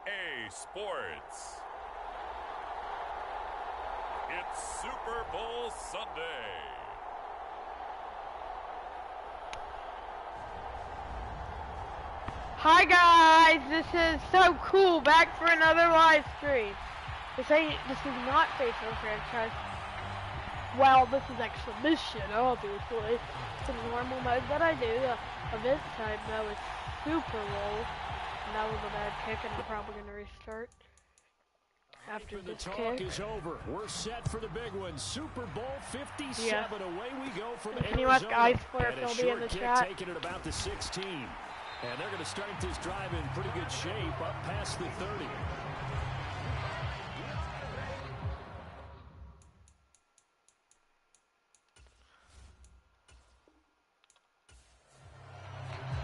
EA Sports. It's Super Bowl Sunday. Hi guys, this is so cool, back for another live stream. This is not Faithful Franchise. Well, this is Exhibition, obviously. It's the normal mode that I do. The event type, though, is Super Bowl. And that was a bad kick, and I'm probably going to restart after this kick. The talk is over. We're set for the big one. Super Bowl 57. Yeah. Away we go from Can you ask Ice for if they'll be in the chat? Taking it about the 16. And they're going to start this drive in pretty good shape up past the 30.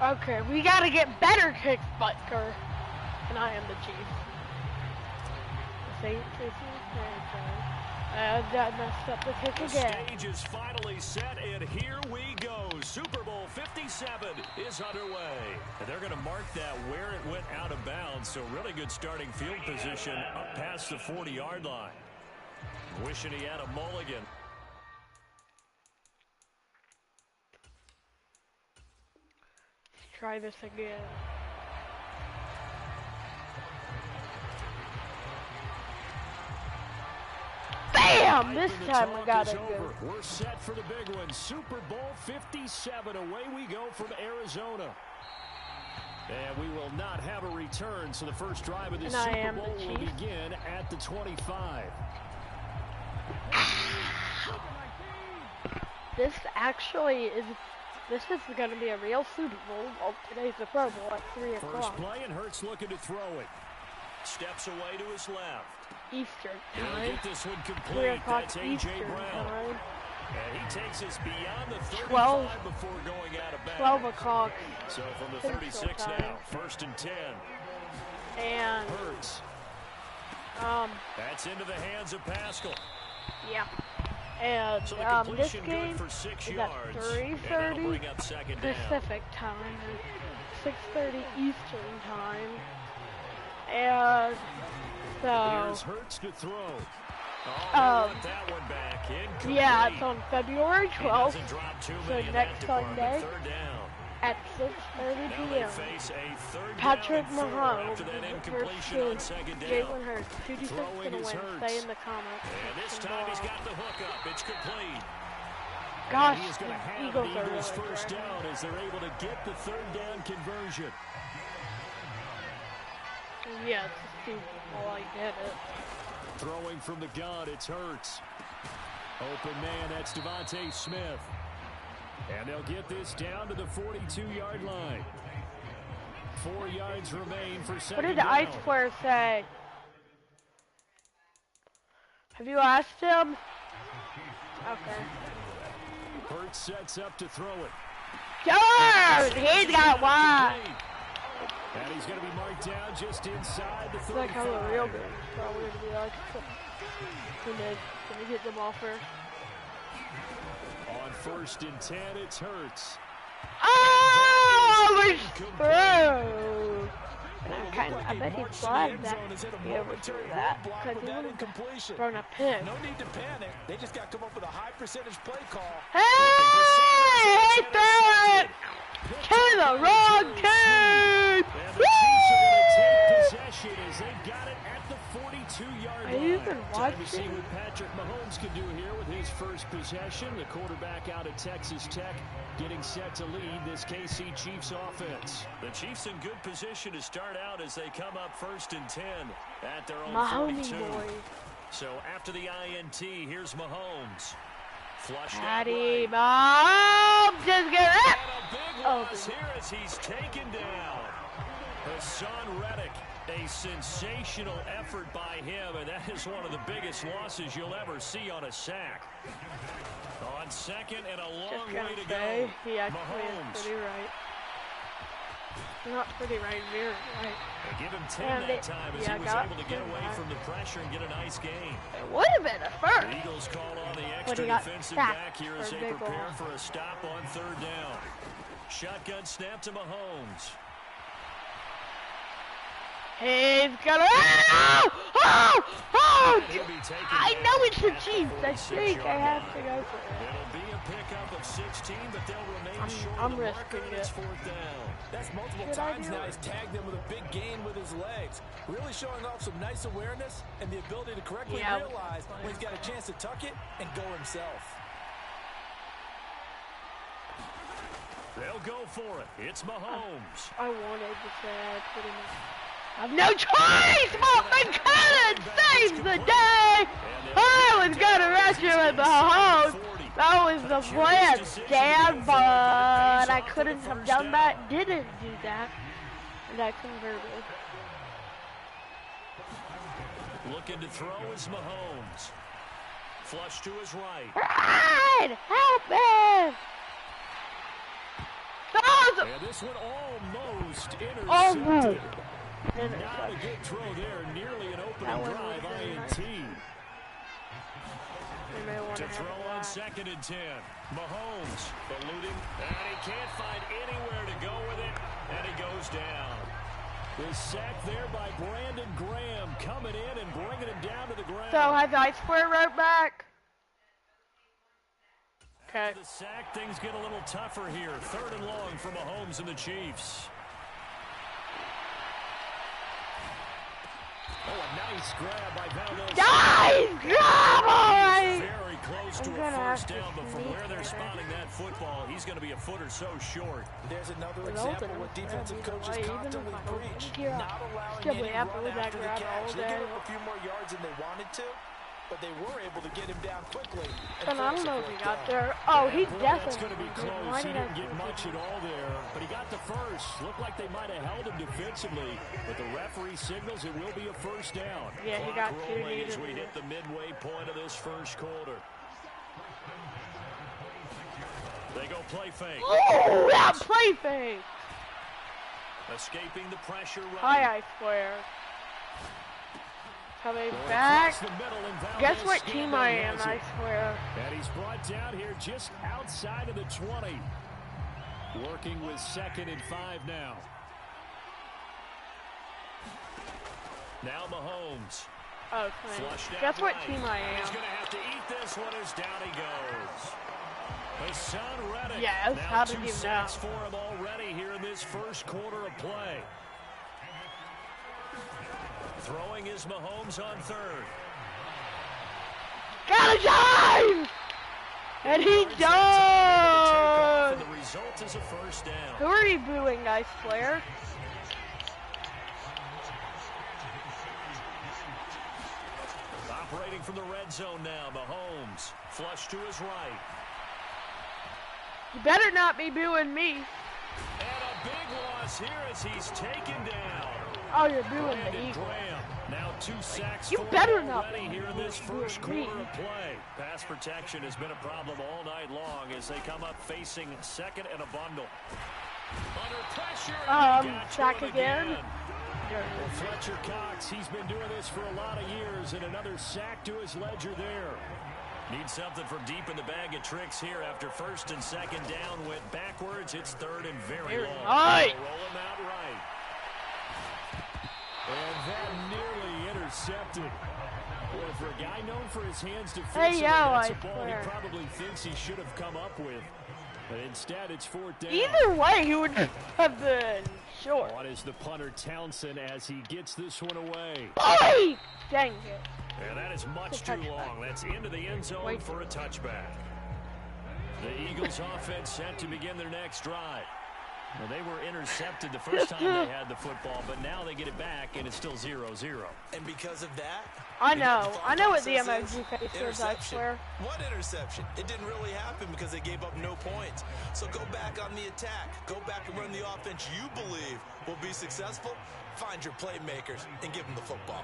Okay, we gotta get better kicks, Butker. And I am the Chief. That messed up the kick again. The stage is finally set, and here we go. Super Bowl 57 is underway. And they're going to mark that where it went out of bounds. So really good starting field position up past the 40-yard line. Wishing he had a mulligan. Let's try this again. Bam! This time we got it good. We're set for the big one. Super Bowl 57. Away we go from Arizona. And we will not have a return, so the first drive of this Super Bowl will begin at the 25. This actually is going to be a real Super Bowl. Well, today's the Pro Bowl at 3 o'clock. First play, and Hurts looking to throw it. Steps away to his left. Eastern time. Get this one complete. 3 o'clock That's Eastern Brown. time. And he takes us beyond the 35 before going out of bounds. 12 o'clock. So from the 36 now, first and 10. And Hurts. That's into the hands of Pascal. Yeah. And so this game is at 3:30 Pacific time, 6:30 Eastern time. And so here's Hurts to throw. That one back. Yeah, it's on February 12th, so next Sunday at 6:30 p.m. Patrick Mahomes versus Jalen Hurts. Who do you think's going to win? Say in the comments. And this time he's got the hook up. It's complete. Gosh, the Eagles are really first good. down as they're able to get the third down conversion. Yeah, it's a Super Bowl. I get it. Throwing from the gun, it's Hurts. Open man, that's Devontae Smith. And they'll get this down to the 42-yard line. 4 yards remain for second What did the down. Ice player say? Have you asked him? Okay. Hurts sets up to throw it. George! He's got one! And he's going to be marked down just inside the 35. It's like how the real game is probably going to be like. Can we get them off her? On first and 10, it's Hurts. Oh, we're through! I bet he's glad that he overthrew that because he would have thrown a pick. No need to panic. They just got to come up with a high percentage play call. Hey! He threw it to the wrong team! And the Chiefs are going to take possession as they've got it at the 42-yard line. Are you even Time to see watching? what Patrick Mahomes can do here with his first possession. The quarterback out of Texas Tech getting set to lead this KC Chiefs offense. The Chiefs in good position to start out as they come up first and 10 at their own Mahomes 42. boy. So after the INT, here's Mahomes. Flushed Patty out right. Mahomes just get it. And a big loss here as he's taken down. Hassan Reddick, a sensational effort by him, and that is one of the biggest losses you'll ever see on a sack. On second and a long way to go. He actually is pretty right. Not pretty right, very right. They give him 10 that time as he was able to get away from the pressure and get a nice gain. It would have been a first. The Eagles call on the extra defensive back here as they prepare for a stop on third down. Shotgun snap to Mahomes. He he's gonna. Oh! I know it's the Chiefs. I think I have to go for it. It'll be a pickup of 16, but they'll remain short I'm of the risking marker, and it's 4th down. That's multiple times now. He's tagged them with a big gain with his legs. Really showing off some nice awareness and the ability to correctly realize when he's got a chance to tuck it and go himself. They'll go for it. It's Mahomes. I wanted to say I pretty much have no choice! Oh, thank goodness! Saves the day! I was gonna rush him at Mahomes! That was the plan, Dan, but I couldn't have done that, didn't do that, and I converted. Looking to throw is Mahomes. Flush to his right. Ride! Help me! And this one almost intercepted. Not a good throw there. Nearly an opening drive INT. To throw on 2nd and 10. Mahomes eluding. And he can't find anywhere to go with it. And he goes down. The sack there by Brandon Graham coming in and bringing him down to the ground. So has I square right back? Okay. The sack, things get a little tougher here. 3rd and long for Mahomes and the Chiefs. Oh, a nice grab by Valdez. Nice grab! Very close to a first down, but from where they're spotting that football, he's going to be a foot or so short. There's another example where defensive coaches constantly breach, not allowing anyone after the catch. They gave him a few more yards than they wanted to, but they were able to get him down quickly. And I don't know if he got there. Oh, he definitely. It's going to be close. He didn't get much at all there, but he got the first. Looked like they might have held him defensively, but the referee signals it will be a first down. Yeah, he got two. As we hit the midway point of this first quarter. They go play fake. Oh, that play fake. Escaping the pressure. Hi, I swear. Coming back. Guess what team I am, I swear. And he's brought down here just outside of the 20. Working with 2nd and 5 now. Now Mahomes. Oh, guess what team I am. He's going to have to eat this one as down he goes. Hassan Reddick. Yes, how did you know? For him already here in this first quarter of play. Throwing is Mahomes on 3rd. Got a dive! And he does! The result is a first down. Who are you booing, I swear? Operating from the red zone now, Mahomes. Flush to his right. You better not be booing me. And a big loss here as he's taken down. Oh, you're booing the Eagles. Now 2 sacks you better not already here in this first quarter of play. Pass protection has been a problem all night long as they come up facing 2nd and a bundle. Under pressure. Sack again. Well, Fletcher Cox, he's been doing this for a lot of years, and another sack to his ledger there. Need something from deep in the bag of tricks here after 1st and 2nd down. Went backwards. It's 3rd and very long. Right. Roll him out right. And that nearly intercepted. Well, for a guy known for his hands defensively, that's a ball he probably thinks he should have come up with. But instead, it's 4th down. Either way, he would have been short. On is the punter Townsend as he gets this one away. Boy! Dang it. And that is much too long. That's into the end zone for a touchback. The Eagles offense set to begin their next drive. Well, they were intercepted the first time they had the football, but now they get it back, and it's still 0-0. And because of that, I know what the emoji face is, I swear. What interception? It didn't really happen because they gave up no points. So go back on the attack. Go back and run the offense you believe will be successful. Find your playmakers and give them the football.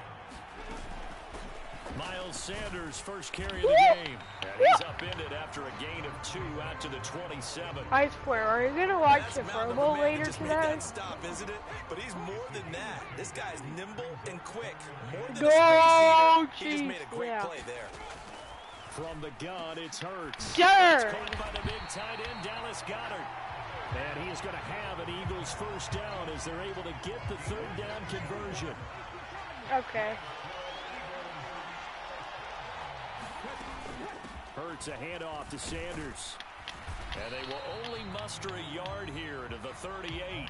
Miles Sanders' first carry of the game. And he's upended after a gain of 2 out to the 27. I swear, are you going to watch the Pro Bowl later today? That stop, isn't it? But he's more than that. This guy's nimble and quick. More than Go, he just made a great play there. From the gun, it's Hurts. Sure. It's caught by the big tight end, Dallas Goedert. And he is going to have an Eagles first down as they're able to get the 3rd down conversion. Okay. Hurts a handoff to Sanders. And they will only muster a yard here to the 38.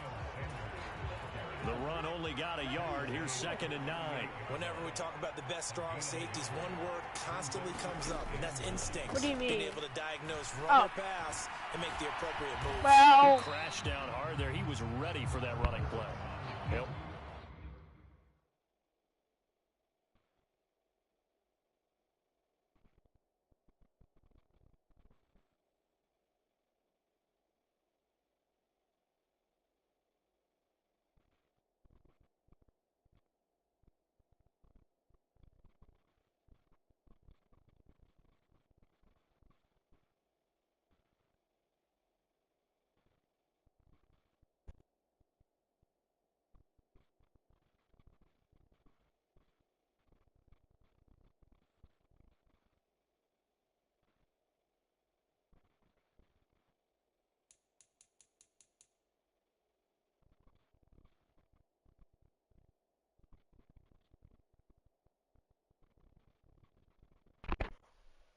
The run only got a yard. Here's 2nd and 9. Whenever we talk about the best strong safeties, one word constantly comes up, and that's instinct. What do you mean? Being able to diagnose run or pass and make the appropriate moves. Well, He crashed down hard there. He was ready for that running play. Yep.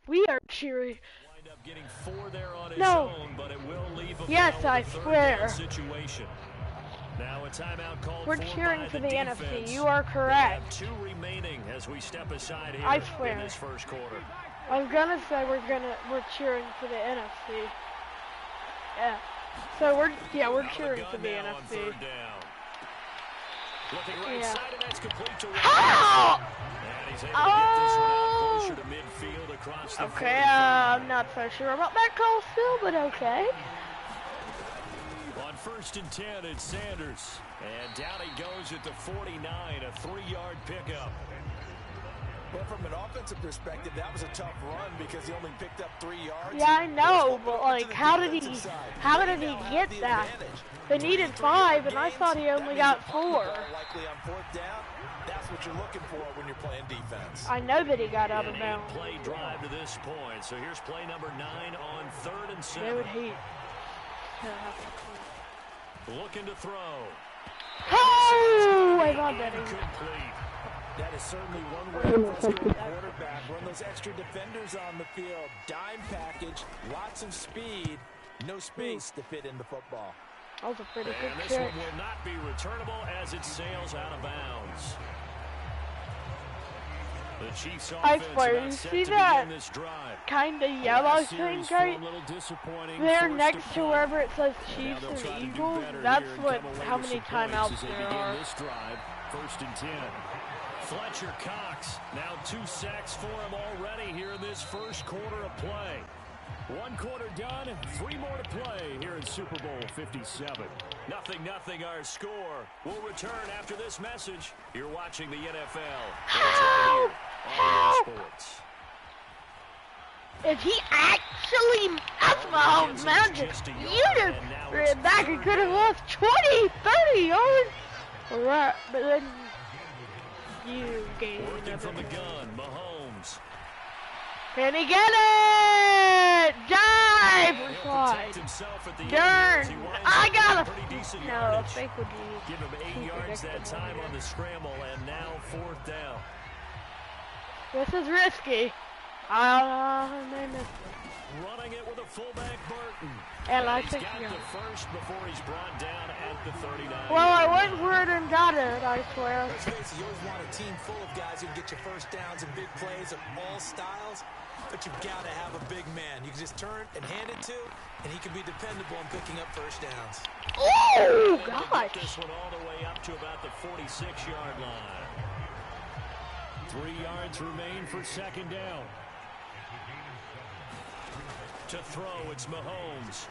we are cheering. Wind up getting 4 there on his No. own, but it will leave him Yes, now I with a 3rd swear. down situation. Now a timeout called We're for cheering by for the the defense. NFC. You are They have correct. 2 remaining as we step aside here I swear. in this first quarter. I was gonna say we're cheering for the NFC. Yeah. So we're Out of cheering for gun the now on NFC. 3rd down. Looking right Yeah. side, and that's complete to Ow! And he's able to get this one out closer to midfield across the Okay, 45. I'm not so sure about that call still, but okay. On 1st and 10, it's Sanders. And down he goes at the 49, a 3-yard pickup. Well, from an offensive perspective, that was a tough run because he only picked up 3 yards. Yeah, I know, Let's but go like, to the how did he defensive side. get The that? advantage. They needed 5, and I thought he only got 4. Likely on 4th down. That's what you're looking for when you're playing defense. I know that he got out of An bounds. 8-play drive to this point. So here's play number 9 on 3rd and They would 7. hate. Looking to throw. Oh, I thought that he. Incomplete. That is certainly one way to frustrate a quarterback. Run those extra defenders on the field. Dime package, lots of speed, no space to fit in the football. That was a pretty good And this trick. one will not be returnable as it sails out of bounds. The Chiefs I offense swear, about you set see to that begin this drive. kind of yellow Last thing series right a little disappointing. there Forced next to punt. wherever it says Now Chiefs they'll and try to do Eagles? better That's here and what, come away how with many some points timeouts as they there begin are. this drive. 1st and 10. Fletcher Cox, now 2 sacks for him already here in this first quarter of play. 1 quarter done, 3 more to play here in Super Bowl 57. 0-0 our score. We'll return after this message. You're watching the NFL. Help! Right here on Sports. If he actually, that's Mahomes magic. You just ran back and could have lost 20, 30 yards. Alright, but then you gained Working from the another. gun, Mahomes. Can he get it? Dive or He'll slide? protect himself at the end Darn! as he winds I up got with a pretty decent no. yardage. Fake would be. Give him 8 yards that time on the scramble, and now 4th down. This is risky. I may miss it. Running it with a fullback Burton. And I he's think got yeah. the first before he's brought down at the 39. Well, I went for it and got it, I swear. Let's face it, you always want a team full of guys who can get you first downs and big plays of all styles, but you've got to have a big man you can just turn and hand it to, and he can be dependable on picking up first downs. Oh, Get gosh. this one all the way up to about the 46-yard line. 3 yards remain for 2nd down. To throw, it's Mahomes.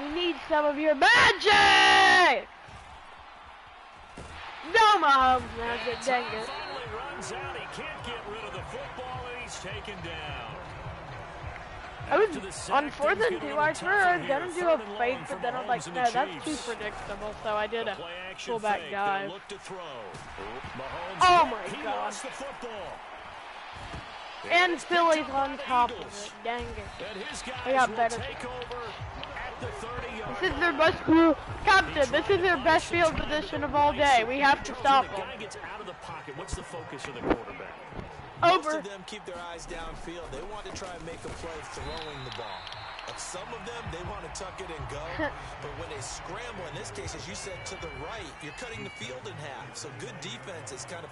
We need some of your magic! No, Mahomes magic, dang it. Finally runs out. He can't get rid of the football, and he's taken down. I was To the sack, on 4th things and get a 2, little I swear I tougher was here. gonna do 3rd a and long fake, for but then I'm like, Mahomes and no, the that's too Chiefs. predictable, so I did a Play action fullback fake. dive. They'll look to throw. Mahomes, Oh my he God. lost the football. And it's Philly's picked up by on the top of Eagles. it, dang it. And his I guys got will better. take over at the 30-yard This is their best captain. This is their best field position of all day. We have to stop them. The guy gets out of the pocket. What's the focus of the quarterback? Most Over. of them keep their eyes downfield. They want to try and make a play throwing the ball. But some of them, they want to tuck it and go. But when they scramble, in this case, as you said, to the right, you're cutting the field in half. So good defenses kind of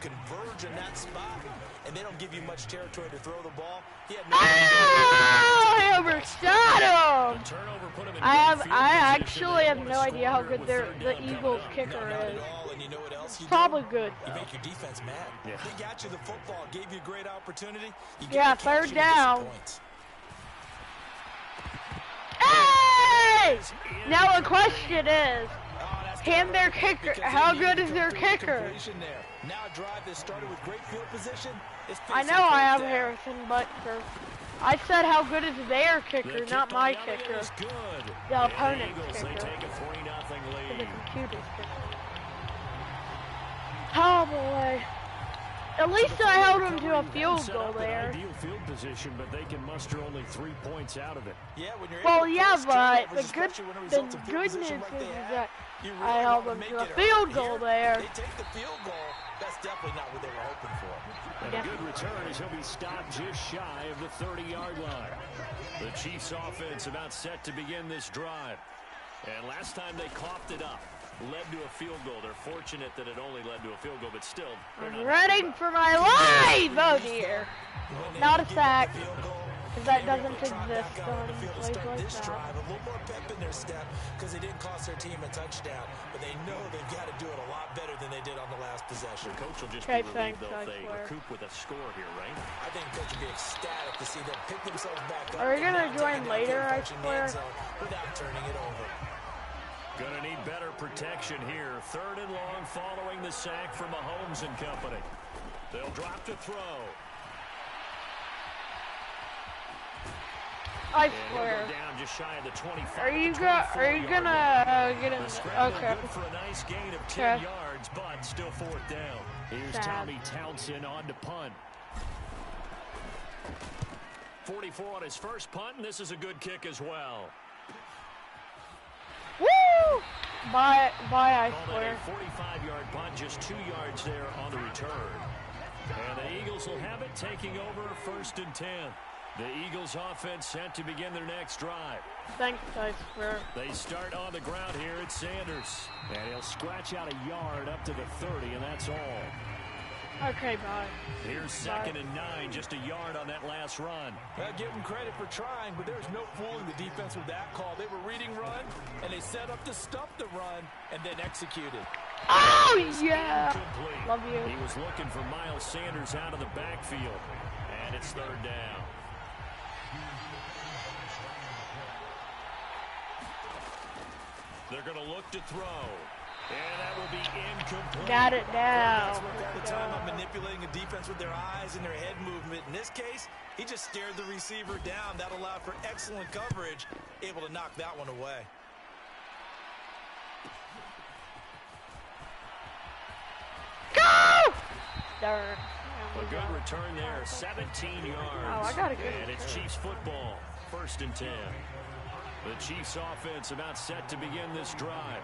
converge in that spot, and they don't give you much territory to throw the ball. He had no I overshot him. The turnover put him in I good field actually position. have They no want to idea how score good with third the down Eagles coming up. kicker Not is. at all, and you know what else you Probably do? good. You make your defense mad. Yeah. They got you the football, gave you a great opportunity. You Yeah, gotta catch third you to down. disappoint. Hey! Now the question is, Oh, that's can their kicker? because How they good needed is to their come through with kicker? completion there. Now a drive that started with great field position. Is I facing know I fourth have down. Harrison Butker. I said how good is their The kicker, kick not by my Elliott kicker. is good. The And opponent's Eagles, they kicker. take a 3-0 The lead. computer's kicker. Oh boy. At least I held him to a field Set goal up an there. ideal field position, but they can muster only 3 points out of it. Yeah, when you're Well, able to yeah, force but turnovers, the good especially when it the results in field good position news like they is had, that you really I held wanna them make to a it field Here, goal there. They take the field goal. That's definitely not what they were hoping for. And Yeah. a good return as he'll be stopped just shy of the 30-yard line. The Chiefs offense about set to begin this drive. And last time they coughed it up, led to a field goal. They're fortunate that it only led to a field goal, but still, they're I'm not running for my life! Oh dear. When they Not a give up sack. the field goal, Because that they were able doesn't to trot exist back out on the on field to plays start like this that. drive. A little more pep in their step because they didn't cost their team a touchdown. But they know they've got to do it a lot better than they did on the last possession. The coach will just Okay, be thanks, relieved, though, if I they swear. recoup with a score here, right? I think coach would be ecstatic to see them pick themselves back up. Are we and gonna now join take it later, downfield, I punch in the swear? end zone without turning it over. Gonna need better protection here. 3rd and long following the sack from Mahomes and company. They'll drop to throw. I And he'll swear. go down just shy of the 25. Are you to gonna 24-yard line. get in? The scramble Okay. good for a nice gain of 10 Okay. yards, but still 4th down. Here's Sad. Tommy Townsend on to punt. 44 on his first punt, and this is a good kick as well. Woo! Bye, I Called swear. it a 45-yard punt, just 2 yards there on the return. And the Eagles will have it, taking over 1st and 10. The Eagles offense set to begin their next drive. Thanks, I swear. They start on the ground here at Sanders. And he'll scratch out a yard up to the 30, and that's all. Okay, bye. Here's 2nd and 9, just a yard on that last run. Well, give them credit for trying, but there's no fooling the defense with that call. They were reading run, and they set up to stuff the run, and then executed. Oh, yeah. Incomplete. Love you. He was looking for Miles Sanders out of the backfield. And it's 3rd down. They're going to look to throw. And that will be incomplete. Got it now. Guys work all the time on manipulating a defense with their eyes and their head movement. In this case, he just stared the receiver down. That allowed for excellent coverage, able to knock that one away. Go! Darn. A good return there, 17 yards. Oh, I got a good And it's return. Chiefs football, 1st and 10. The Chiefs offense about set to begin this drive.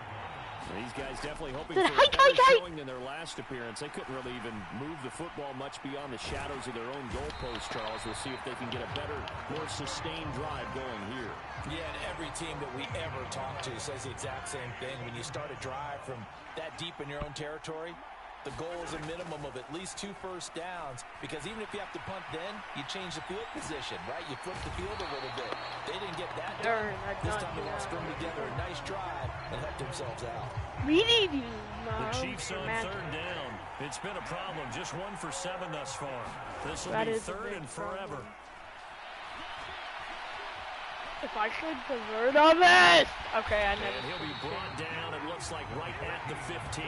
These guys definitely hoping for a better showing than their last appearance. They couldn't really even move the football much beyond the shadows of their own goalpost, Charles. We'll see if they can get a better, more sustained drive going here. Yeah, and every team that we ever talk to says the exact same thing. When you start a drive from that deep in your own territory, the goal is a minimum of at least 2 first downs, because even if you have to punt then, you change the field position, right? You flip the field a little bit. They didn't get that done. This time they want to string together a nice drive and help themselves out. We need you, The Chiefs on 3rd down. It's been a problem. Just 1 for 7 thus far. This will be 3rd and forever. If I should convert on this. Okay, I And never. he'll be brought down, it looks like, right at the 15.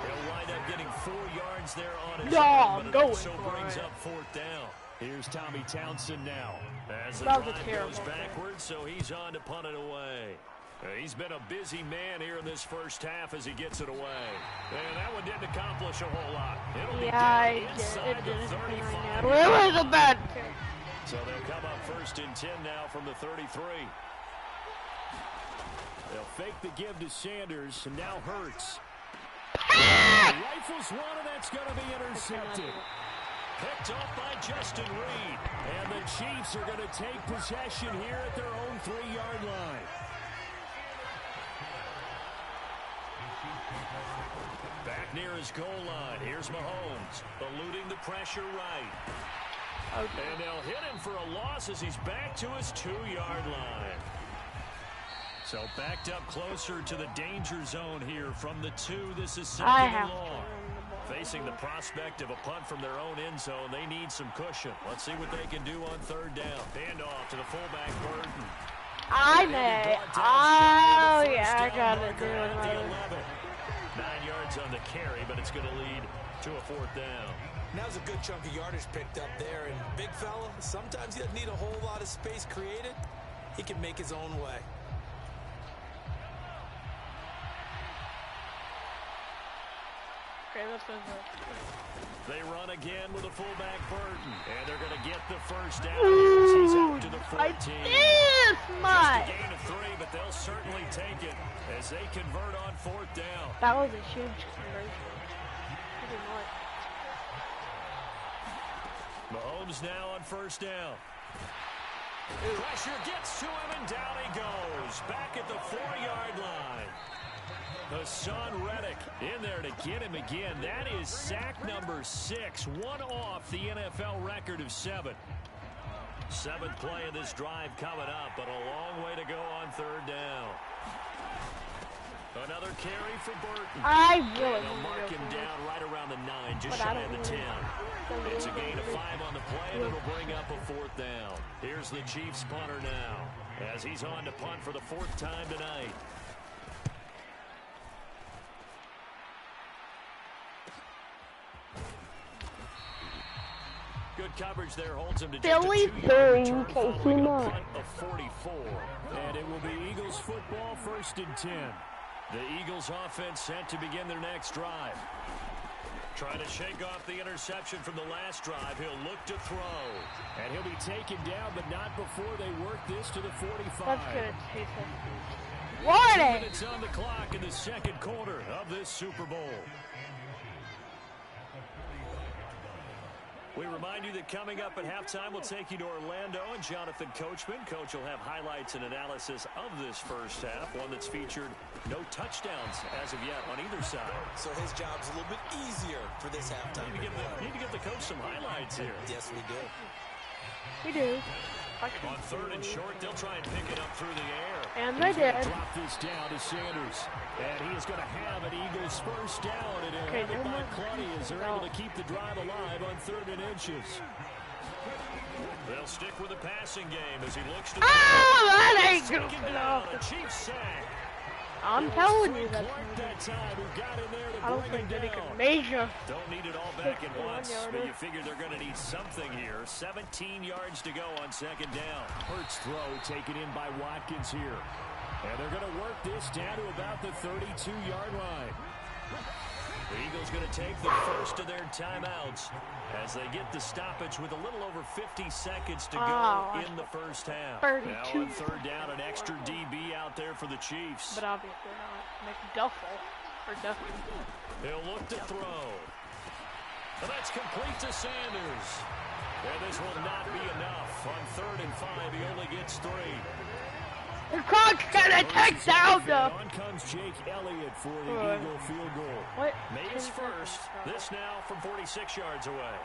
He'll wind up getting 4 yards there on his No, own, I'm but it going also for brings it. up 4th down. Here's Tommy Townsend now. As the That was a drive terrible goes backwards, so he's on to punt it away. He's been a busy man here in this first half as he gets it away. And that one didn't accomplish a whole lot. It'll be down inside the 35. It was a bad pick. So they'll come up 1st and 10 now from the 33. They'll fake the give to Sanders, and now Hurts. Rifles one, and that's going to be intercepted. Picked off by Justin Reed. And the Chiefs are going to take possession here at their own 3-yard line. Back near his goal line. Here's Mahomes, eluding the pressure right. Okay. And they'll hit him for a loss as he's back to his 2-yard line. So backed up closer to the danger zone here from the 2. This is second and long. Facing the prospect of a punt from their own end zone, they need some cushion. Let's see what they can do on 3rd down. Handoff to the fullback, Burton. I may. Oh, yeah, I got it. 9 yards on the carry, but it's going to lead to a 4th down. Now's a good chunk of yardage picked up there. And big fella, sometimes he doesn't need a whole lot of space created. He can make his own way. Okay, let's go. They run again with a fullback, Burton. And they're going to get the first down. He's out to the 14. Just a gain of 3, but they'll certainly take it as they convert on 4th down. That was a huge conversion. Pretty much. Mahomes now on 1st down. Pressure gets to him, and down he goes. Back at the 4-yard line. Hassan Reddick in there to get him again. That is sack number 6. One off the NFL record of 7. 7th play of this drive coming up, but a long way to go on 3rd down. Another carry for Burton. They'll mark him down right around the 9, just shy of the 10. It's a gain of 5 on the play, and it'll bring up a 4th down. Here's the Chiefs punter now, as he's on to punt for the 4th time tonight. Good coverage there, holds him to just a 2-yard return following a punt of 44. And it will be Eagles football, 1st and 10. The Eagles offense set to begin their next drive. Trying to shake off the interception from the last drive. He'll look to throw. And he'll be taken down, but not before they work this to the 45. That's good. 2 minutes on the clock in the 2nd quarter of this Super Bowl. We remind you that coming up at halftime, we'll take you to Orlando and Jonathan Coachman. Coach will have highlights and analysis of this first half, one that's featured no touchdowns as of yet on either side. So his job's a little bit easier for this halftime. Need to give the coach some highlights here. Yes, we do. We do. On 3rd and short, they'll try and pick it up through the air. And they did. Drop this down to Sanders. And he is going to have an Eagles first down. And he'll have it by Clunny as they're able to keep the drive alive on 3rd and inches. They'll stick with the passing game as he looks to... that ain't good enough. A Chiefs sack. I'm telling you that's I don't think that he can measure. Don't need it all back at once, but you figure they're going to need something here. 17 yards to go on 2nd down. Hurts throw taken in by Watkins here. And they're going to work this down to about the 32-yard line. The Eagles going to take the first of their timeouts as they get the stoppage with a little over 50 seconds to go in the first half. 32. Now on 3rd down, an extra DB out there for the Chiefs. But obviously not. McDuffel. Or Duffy. He'll look to throw. And that's complete to Sanders. And this will not be enough. On 3rd and 5, he only gets 3. The clock's gonna take down the... On comes Jake Elliott for the Eagle field goal. What? Made his first. This now from 46 yards away.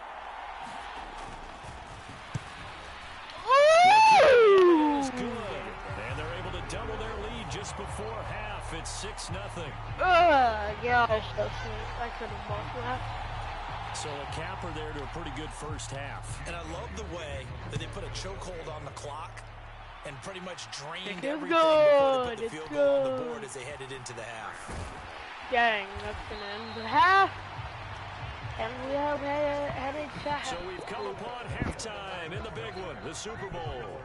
Ooh! Is good. And they're able to double their lead just before half. It's 6-0. Gosh, I could have blocked that. So a capper there to a pretty good first half. And I love the way that they put a chokehold on the clock and pretty much drained It's everything before they put the it's field goal on the good. board as they headed into the half. Dang, that's gonna end the half. And we are headed to half. So we've come upon halftime in the big one, the Super Bowl.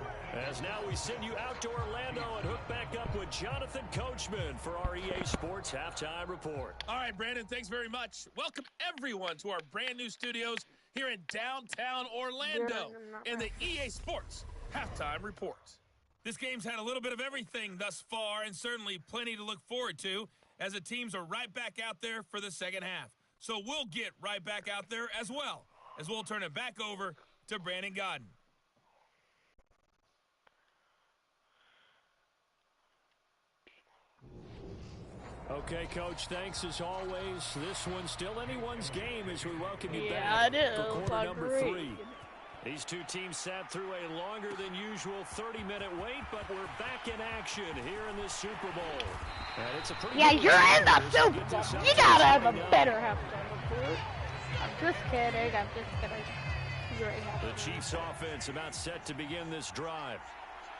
As now we send you out to Orlando and hook back up with Jonathan Coachman for our EA Sports Halftime Report. All right, Brandon, thanks very much. Welcome, everyone, to our brand new studios here in downtown Orlando in the EA Sports Halftime Report. This game's had a little bit of everything thus far, and certainly plenty to look forward to, as the teams are right back out there for the second half. So we'll get right back out there as well, as we'll turn it back over to Brandon Godden. Okay, Coach, thanks as always. This one's still anyone's game as we welcome you back Yeah, it is. for quarter number Agreed. 3. These two teams sat through a longer than usual 30-minute wait, but we're back in action here in this Super Bowl. And it's a pretty Yeah, good you're in the result Super to get Bowl. this You gotta have a upset better halftime report. I'm just kidding. Great The halftime. Chiefs offense about set to begin this drive.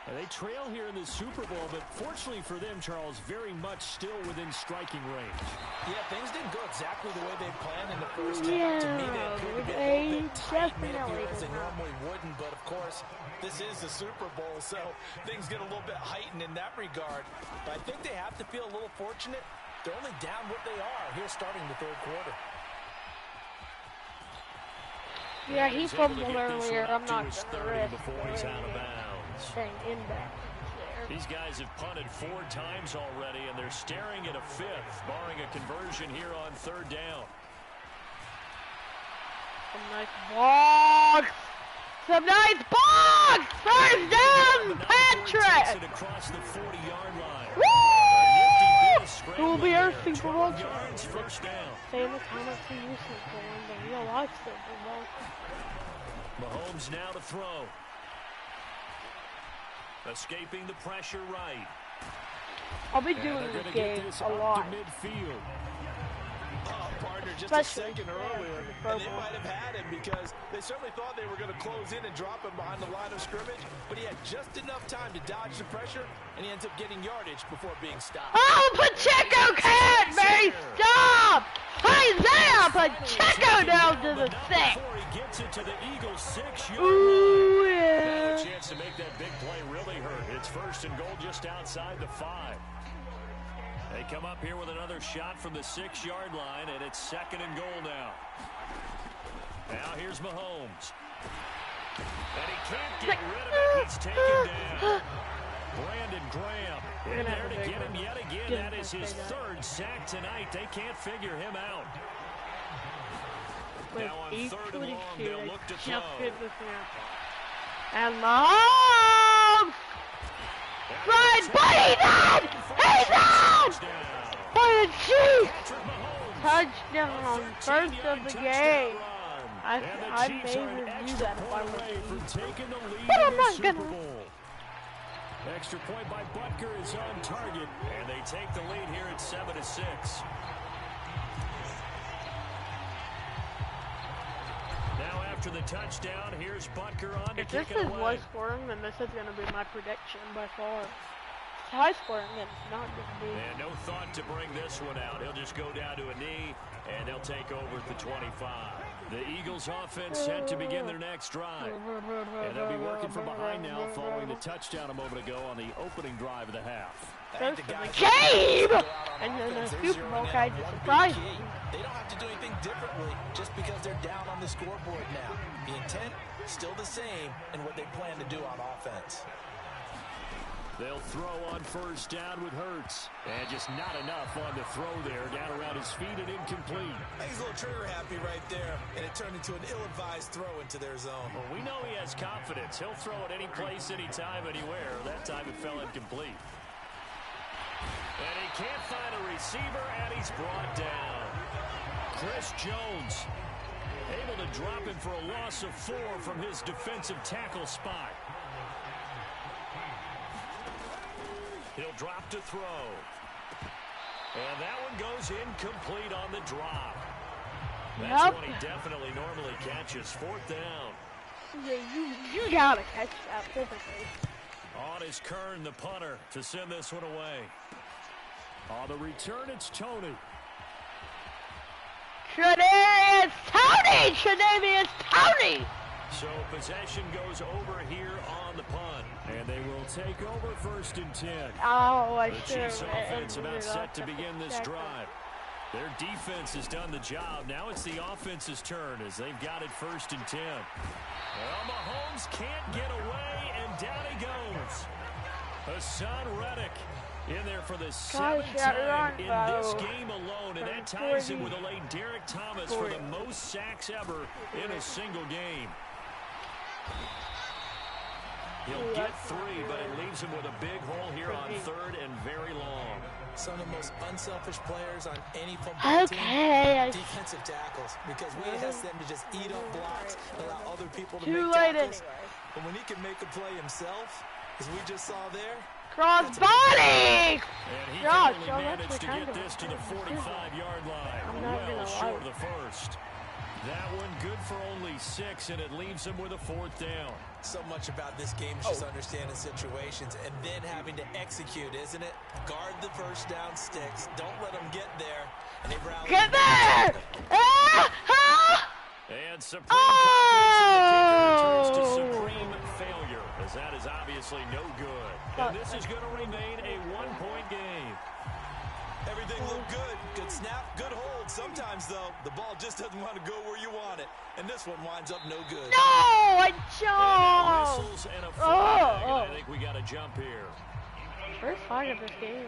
And they trail here in the Super Bowl, but fortunately for them, Charles, very much still within striking range. Yeah, things didn't go exactly the way they planned in the first Yeah, half. To me, they appeared to be a they little bit tight definitely as they did not. normally wouldn't. But, of course, this is the Super Bowl, so things get a little bit heightened in that regard. But I think they have to feel a little fortunate. They're only down what they are here starting the third quarter. Yeah, he He's able to fumbled get this earlier. one I'm up to not his gonna 30 risk before he's out of bounds. staying inbound there. These guys have punted 4 times already, and they're staring at a 5th, barring a conversion here on third down. Some nice blocks. Some nice blocks. First down, Patrick. Across the 40-yard line. Woo! Who will be our There, Super Bowl 12 yards, first down. Famous Thomas to useless going the real life Super Bowl. Mahomes now to throw. Escaping the pressure right. I'll be And doing they're this gonna game get this a up lot. to midfield. Partner, just Especially a second earlier, and they might have had him because they certainly thought they were going to close in and drop him behind the line of scrimmage, but he had just enough time to dodge the pressure, and he ends up getting yardage before being stopped. Oh, Pacheco can't be stopped! Isaiah Pacheco down to the 6. Before he gets it to the Eagles' 6-yard Ooh, line. yeah. A chance to make that big play really hurt. It's first and goal just outside the 5. They come up here with another shot from the 6-yard line, and it's second and goal now. Now here's Mahomes. And he can't get rid of it. He's taken down. Brandon Graham in there to get him yet again. That is his 3rd sack tonight. They can't figure him out. Now on 3rd and long, they'll look to throw. And Mahomes! Right, but he's on! He's on! For the Chiefs! Touchdown, first of the game. I may review that if I want to. But I'm not gonna. Extra point by Butker is on target, and they take the lead here at 7-6. Now after the touchdown, here's Butker on to If this kick it is away. low scoring, then this is going to be my prediction by far. If it's high scoring, then it's not going to be. And no thought to bring this one out. He'll just go down to a knee, and they'll take over at the 25. The Eagles offense set to begin their next drive. And they'll be working from behind now following the touchdown a moment ago on the opening drive of the half. First of the game! And then the Super Bowl kind of surprised me. They don't have to do anything differently just because they're down on the scoreboard now. The intent, still the same in what they plan to do on offense. They'll throw on first down with Hurts. And just not enough on the throw there. Down around his feet and incomplete. He's a little trigger happy right there, and it turned into an ill-advised throw into their zone. Well, we know he has confidence. He'll throw it any place, anytime, anywhere. That time it fell incomplete. And he can't find a receiver, and he's brought down. Chris Jones able to drop him for a loss of 4 from his defensive tackle spot. He'll drop to throw. And that one goes incomplete on the drop. That's one he definitely normally catches. 4th down. Yeah, you gotta catch that typically. On is Kern, the punter, to send this one away. On the return, it's Tony. Tre'Davious Tony! Tre'Davious Tony! So possession goes over here on the punt. And they will take over 1st and 10. Oh, I The should Chiefs offense about set to begin this drive. Their defense has done the job. Now it's the offense's turn as they've got it 1st and 10. Well, Mahomes can't get away, and down he goes. Hassan Reddick in there for the 7th time in this game alone, and that ties him with a late Derek Thomas for the most sacks ever in a single game. He'll get 3, but it leaves him with a big hole here on 3rd and very long. Some of the most unselfish players on any football team, defensive tackles, because we ask them to just eat up blocks and allow other people to make tackles. But when he can make a play himself, as we just saw there, crossbody! And he can only manage to get this to the 45-yard line. Well short of the 1st. That one good for only 6, and it leaves him with a 4th down. So much about this game is just understanding situations and then having to execute, isn't it? Guard the first down sticks. Don't let them get there. And they rally. Get there! And supreme confidence in the kicker turns to supreme failure, as that is obviously no good. And this is going to remain a 1-point game. Everything looked good. Good snap, good hold. Sometimes, though, the ball just doesn't want to go where you want it. And this one winds up no good. No, I jumped. Whistles and a flag, and I think we got to jump here. First flag of this game.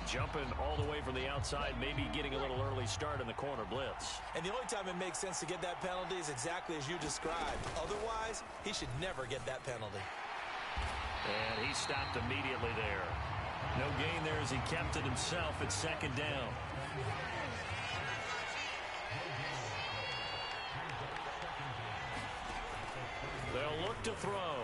Jumping all the way from the outside, maybe getting a little early start in the corner blitz. And the only time it makes sense to get that penalty is exactly as you described. Otherwise, he should never get that penalty. And he stopped immediately there. No gain there as he kept it himself at 2nd down. They'll look to throw.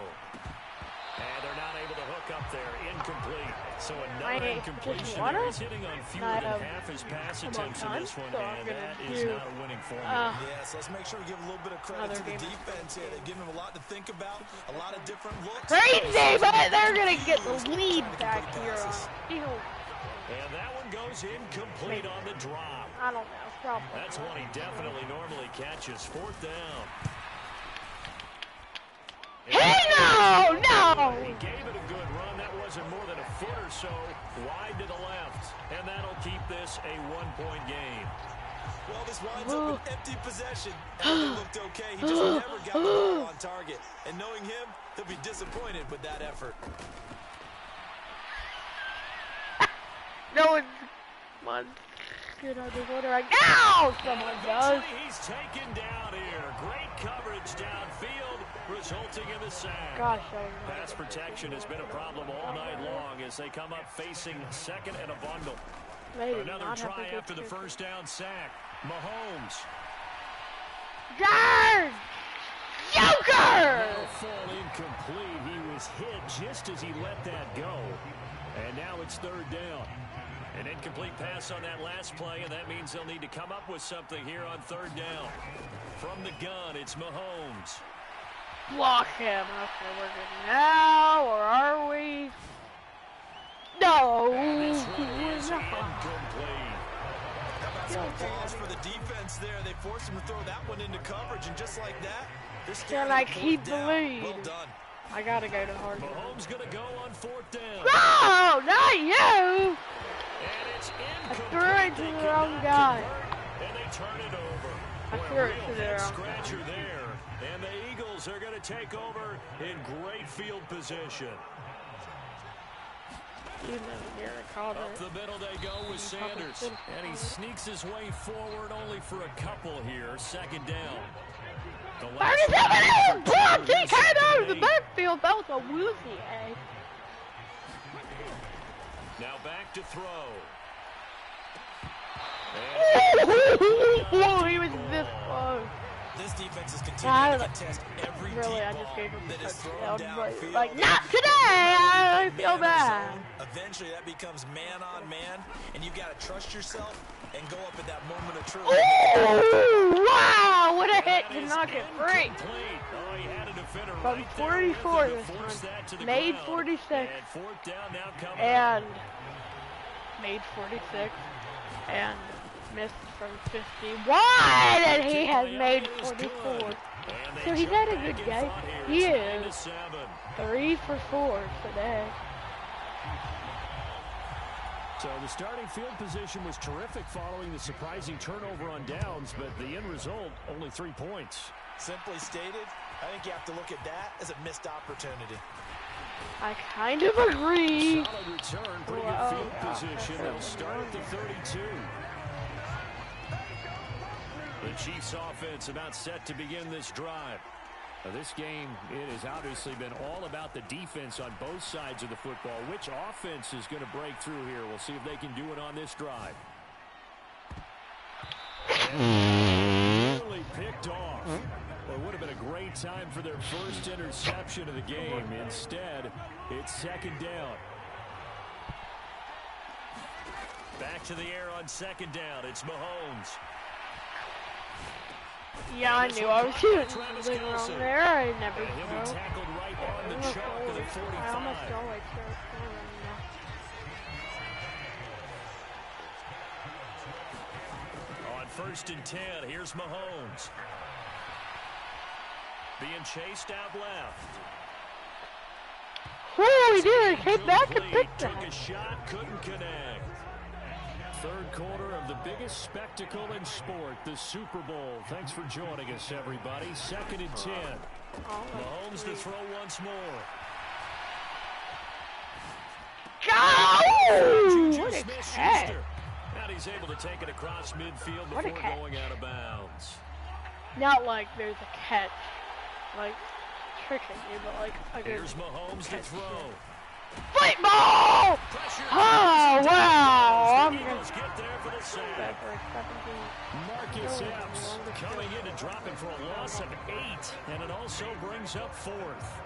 And they're not able to hook up there. Incomplete. So another incompletion there. He's hitting on fewer than half his pass attempts in this one, and that is not a winning formula. Yes, let's make sure we give a little bit of credit to the defense here. They've given him a lot to think about, a lot of different looks. Crazy, but they're going to get the lead back here. And that one goes incomplete on the drop. I don't know. Probably. That's one he definitely normally catches. 4th down. Hey, no! He gave it a good run. That wasn't more than a foot or so wide to the left. And that'll keep this a 1-point game. Well, this winds up an empty possession. Everything looked okay. He just never got the ball on target. And knowing him, he'll be disappointed with that effort. No one's... Come on. Get out of the water right now! Someone does. He's taken down here. Great coverage downfield, resulting in the sack. Gosh, pass protection has been a problem all night long as they come up facing 2nd and a bundle. Another try after the 1st down sack. Mahomes. Guard! Joker! Fall incomplete. He was hit just as he let that go. And now it's 3rd down. An incomplete pass on that last play, and that means they'll need to come up with something here on 3rd down. From the gun, it's Mahomes. Block him. Okay, we're good now, or are we? No! This one is incomplete. Some calls for the defense there. They forced him to throw that one into coverage, and just like that, can I keep the lead? Well done. I gotta go to hard. Mahomes gonna go on 4th down. No, not you! And it's I threw it to the wrong guy. And they turn it over. I threw it to the wrong guy. Scratcher there. And the Eagles are gonna take over in great field position. Up the middle they go with Sanders. And he sneaks his way forward only for a couple here. 2nd down. 37 blocked. He came out of the backfield. That was a woozy, eh? Now back to throw. He was this close. This defense is continuing to contest every really, deep I just gave him that a is thrown touchdown, downfield. like, not today! I feel bad. Eventually, that becomes man on man, and you've got to trust yourself and go up at that moment of truth. Ooh, wow! What a hit to knock it free. From 44 this time. Made 46. And made 46. And missed from 51. And he has made 44. So he's had a good game. He is 3 for 4 today. So the starting field position was terrific following the surprising turnover on downs, but the end result, only 3 points. Simply stated, I think you have to look at that as a missed opportunity. I kind of agree. Solid return, pretty good field position. They'll start at the 32. The Chiefs offense about set to begin this drive. Now this game, it has obviously been all about the defense on both sides of the football. Which offense is going to break through here? We'll see if they can do it on this drive. And nearly picked off. Well, it would have been a great time for their first interception of the game. Instead, it's second down. Back to the air on second down. It's Mahomes. Yeah, I knew I was doing something wrong there. I never He'll be tackled right on the chalk of the 45. I almost always throw On first and 10, here's Mahomes. Being chased out left. Oh, he did. He came back and picked Took that. a shot, couldn't connect. Third quarter of the biggest spectacle in sport, the Super Bowl. Thanks for joining us, everybody. Second and 10. Mahomes to throw once more. Go! What a catch. Smith-Schuster. And he's able to take it across midfield What a before catch. going out of bounds. Not like there's a catch, like tricking you, but like a good Here's Mahomes to catch. throw. Football! Pressure. Oh, wow! I'm The Eagles get there for the sack. Marcus Oh, Epps coming in to drop it for a loss of 8, and it also brings up 4th.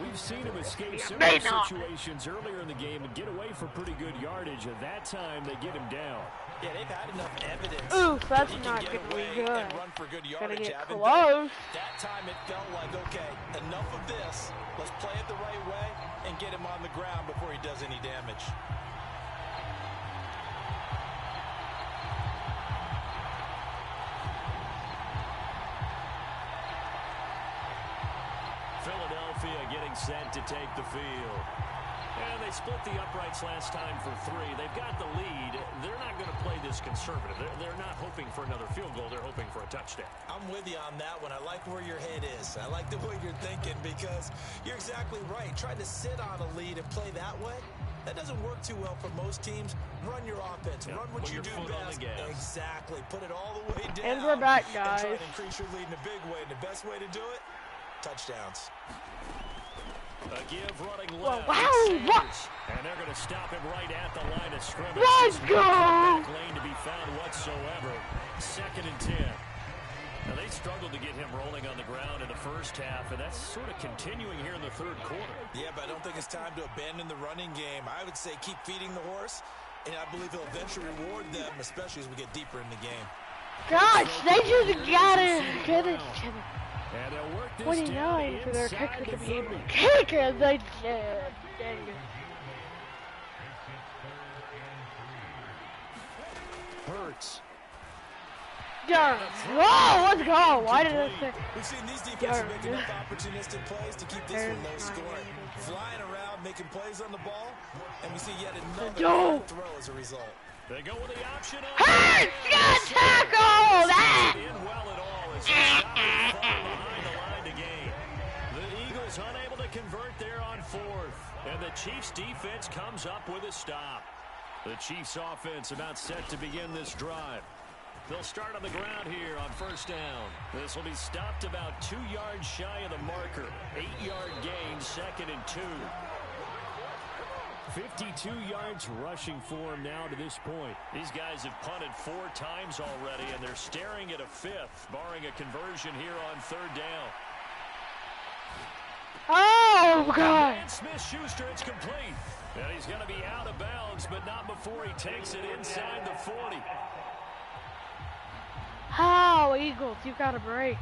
We've seen him escape similar situations earlier in the game and get away for pretty good yardage. At that time, they get him down. Yeah, they've had enough evidence. Ooh, that's that he not can gonna get be away good. and run for good Gotta yardage. get haven't close. they? That time it felt like, okay, enough of this. Let's play it the right way and get him on the ground before he does any damage. Philadelphia getting set to take the field. And they split the uprights last time for 3. They've got the lead. They're not going to play this conservative. They're not hoping for another field goal. They're hoping for a touchdown. I'm with you on that one. I like where your head is. I like the way you're thinking because you're exactly right. Trying to sit on a lead and play that way, that doesn't work too well for most teams. Run your offense. Run what you do best. Exactly. Put it all the way down. And we're back, And guys. try to increase your lead in a big way. And the best way to do it, touchdowns. A give running Well, left. wow, And they're going to stop him right at the line of scrimmage. Let's There's go! no comeback lane to be found whatsoever. Second and 10. Now, they struggled to get him rolling on the ground in the first half, and that's sort of continuing here in the third quarter. Yeah, but I don't think it's time to abandon the running game. I would say keep feeding the horse, and I believe he'll eventually reward them, especially as we get deeper in the game. Gosh, they just gotta get it to the And they'll work this 29 for their inside kicker to the be able 30. to kick as they did. Dang it. Hurts. Darn. Whoa, let's go. Why did I say? We've seen these defenses make enough opportunistic plays to keep this one low scoring. Flying around, making plays on the ball, and we see yet another throw as a result. They go with the option on Hurts got tackled! in well at all as they stop and fall behind the line to gain. The Eagles unable to convert there on 4th, and the Chiefs defense comes up with a stop. The Chiefs offense about set to begin this drive. They'll start on the ground here on first down. This will be stopped about 2 yards shy of the marker. 8-yard gain, second and 2. 52 yards rushing for him now to this point. These guys have punted 4 times already, and they're staring at a 5th, barring a conversion here on third down. Oh, God. And Smith-Schuster, it's complete. And he's going to be out of bounds, but not before he takes it inside the 40. Oh, Eagles, you got a break.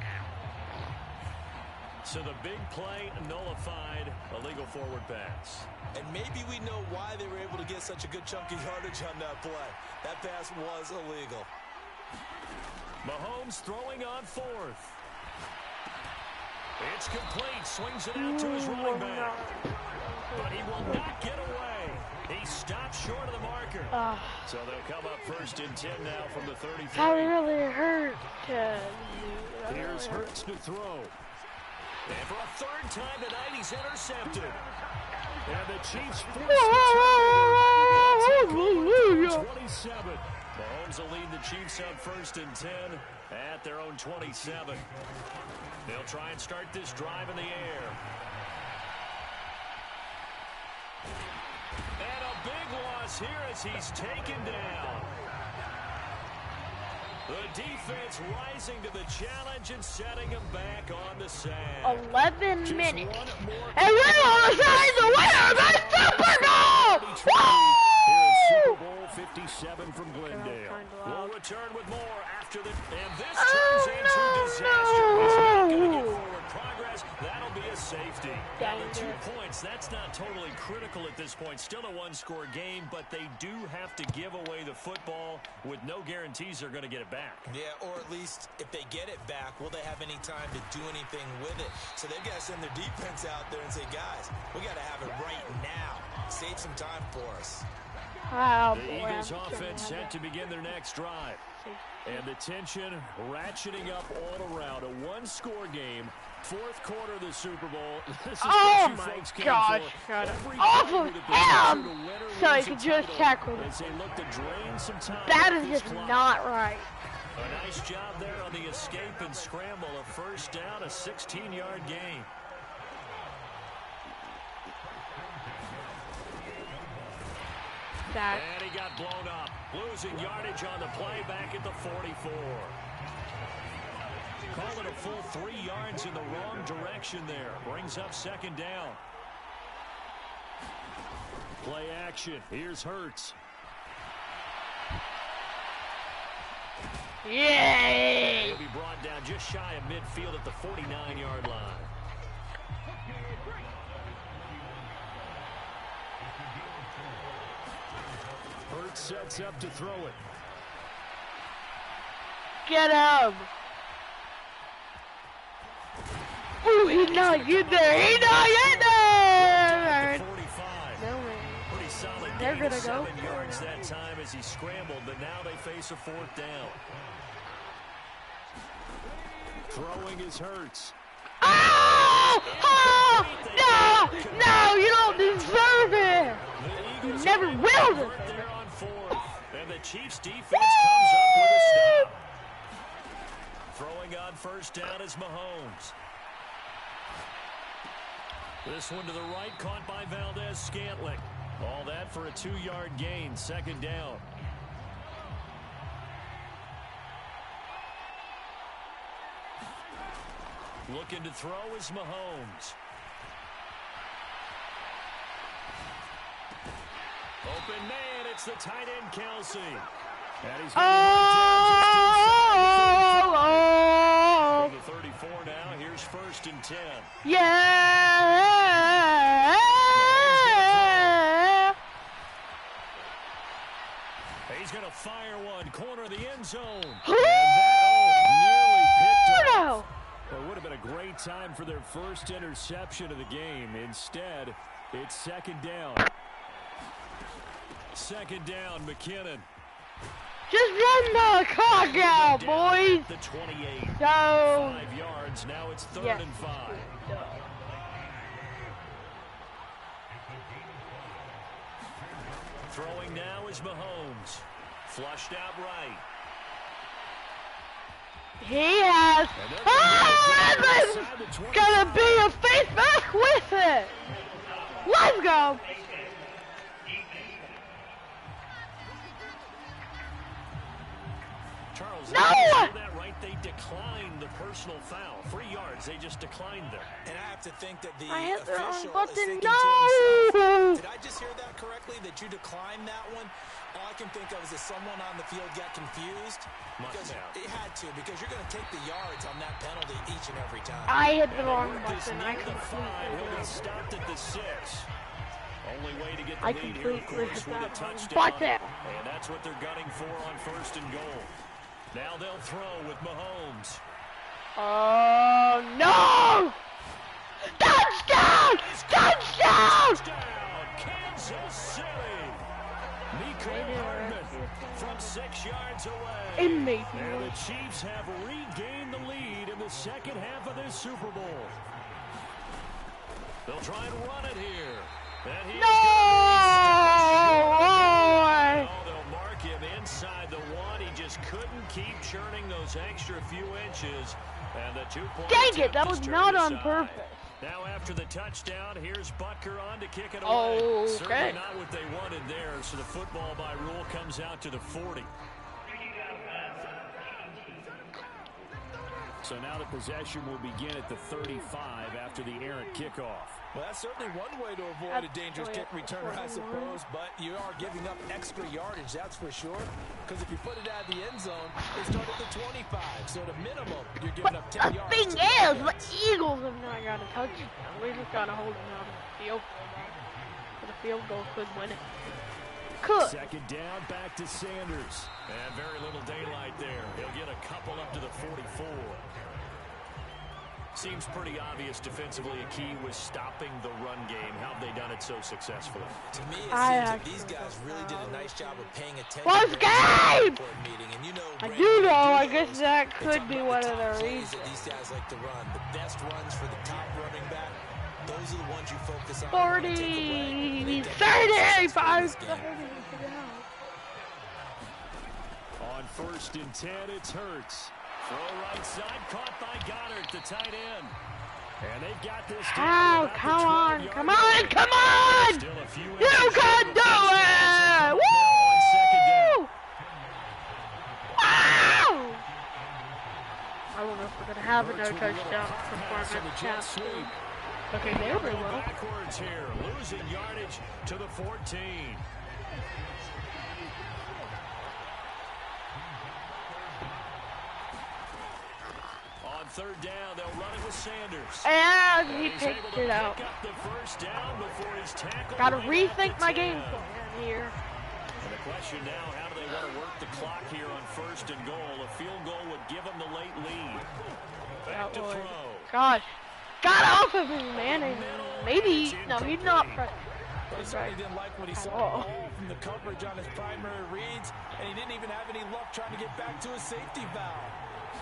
So the big play nullified, a legal forward pass. And maybe we know why they were able to get such a good chunk of yardage on that play. That pass was illegal. Mahomes throwing on 4th. It's complete. Swings it out to his running back. But he will not get away. He stopped short of the marker. So they'll come up 1st and 10 now from the 33. That really hurt. Here's Hurts to throw. And for a 3rd time tonight, he's intercepted. And the Chiefs force the turnover. 27. Mahomes will lead the Chiefs on 1st and 10 at their own 27. They'll try and start this drive in the air. And a big loss here as he's taken down. The defense rising to the challenge and setting him back on the sand. 11 minutes. And we're on the side of the winner of the Super Bowl! Here in Super Bowl 57 from Glendale. We'll return with more after the... And this turns into disaster. He's not going to get forward progress. That'll be a safety. Now, the 2 points, that's not totally critical at this point. Still a one-score game, but they do have to give away the football with no guarantees they're going to get it back. Yeah, or at least if they get it back, will they have any time to do anything with it? So they've got to send their defense out there and say, guys, we got to have it right now. Save some time for us. Oh, the Eagles offense set to begin their next drive. And the tension ratcheting up all around. A one-score game. 4th quarter of the Super Bowl. This is oh my gosh, got it off of him! So he could just tackle him. That is just not right. A nice job there on the escape and scramble. A 1st down, a 16-yard gain. And he got blown up. Losing yardage on the play back at the 44. Call it a full 3 yards in the wrong direction there. Brings up 2nd down. Play action. Here's Hurts. Yay! He'll be brought down just shy of midfield at the 49-yard line. Hurts sets up to throw it. Get him! Ooh, he's not in there! He's not in there! 45. No way. Pretty solid. They're gonna go 7 for yards it. that time as he scrambled, but now they face a 4th down. Throwing his Hurts. Oh! Oh! No! No! You don't deserve it! You never will deserve it! There on 4th. And the Chiefs defense comes up with a stop. Throwing on 1st down is Mahomes. This one to the right, caught by Valdez-Scantling. All that for a 2-yard gain, 2nd down. Looking to throw is Mahomes. Open man, it's the tight end, Kelsey. And he's going to the 34 now. Here's 1st and 10. Yeah! He's going to fire one, corner of the end zone. Oh, Nearly picked no! off. It would have been a great time for their first interception of the game. Instead, it's 2nd down. 2nd down, McKinnon. Just run the clock out, boys! The 28. So... 5 yards. Now it's 3rd yes. and 5. Throwing now is Mahomes. Flushed out right. He has... Oh, Edmonds! Gonna be a face mask with it! Let's go! Charles, no! That right, they declined the personal foul. 3 yards, they just declined there. And I have to think that the I hit the wrong official is button. thinking No! to himself, did I just hear that correctly, that you declined that one? All I can think of is that someone on the field got confused. Because it had to, because you're going to take the yards on that penalty each and every time. I hit the wrong button. I completely he'll be stopped at the 6. Only way to get the lead here, of course, with a touchdown. And that's what they're gunning for on 1st and goal. Now they'll throw with Mahomes. Oh, no! Touchdown! Touchdown! Kansas City. Nico Hardman from 6 yards away. And the Chiefs have regained the lead in the second half of this Super Bowl. They'll try and run it here. And he's they'll mark him inside the one. He just couldn't keep churning those extra few inches. And the 2-point dang it, that was not on purpose. Now after the touchdown, here's Butker on to kick it away. Okay. Certainly not what they wanted there, so the football by rule comes out to the 40. So now the possession will begin at the 35 after the errant kickoff. Well, that's certainly one way to avoid a dangerous kick return, I suppose, but you are giving up extra yardage, that's for sure. Because if you put it out of the end zone, they start at the 25, so at a minimum, you're giving up 10 yards. The thing is, the Eagles have not got a touchdown. We just got to hold them out of the field goal. But a field goal could win it. Could. Second down, back to Sanders. And very little daylight there. He'll get a couple up to the 44. Seems pretty obvious defensively a key was stopping the run game. How have they done it so successfully? To me, it seems that these guys really did a nice job of paying attention. Let's game! And you know, I do know. I guess that could be one of the reasons. These guys like to run. The best runs for the top running back, those are the ones you focus on. 40, 35. On 1st and 10, it's Hurts. Throw right side, caught by Goddard, the tight end. And they've got this. Oh, come on. You can do it! Woo! Wow! I don't know if we're going to have a no touchdown performance. Okay, there we go. Backwards here, losing yardage to the 14. On 3rd down, they'll run it with Sanders. And he picked it out. Got to rethink my game plan here. And the question now, how do they want to work the clock here on 1st and goal? A field goal would give them the late lead. Back to throw. Gosh. Got off of his man. Maybe. No, he's not. He certainly didn't like what he saw from the coverage on his primary reads, and he didn't even have any luck trying to get back to his safety valve.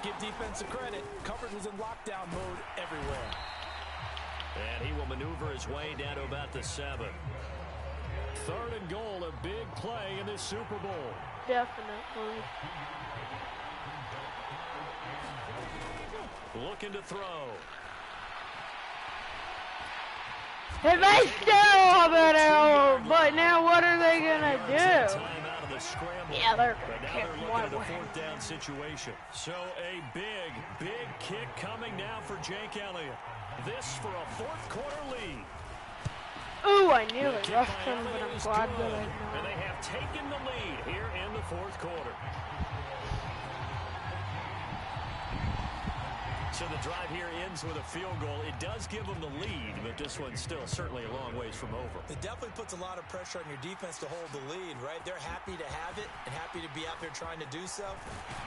Give defense a credit. Coverage was in lockdown mode everywhere. And he will maneuver his way down to about the 7. 3rd and goal, a big play in this Super Bowl. Definitely. Looking to throw. They may still have it out, but now what are they gonna do? Yeah, they're gonna kick one way. 4th down situation. So a big kick coming now for Jake Elliott. This for a 4th quarter lead. Ooh, I nearly rushed him, but I'm glad that I know. And they have taken the lead here in the 4th quarter. So the drive here ends with a field goal. It does give them the lead, but this one's still certainly a long ways from over. It definitely puts a lot of pressure on your defense to hold the lead, right? They're happy to have it and happy to be out there trying to do so.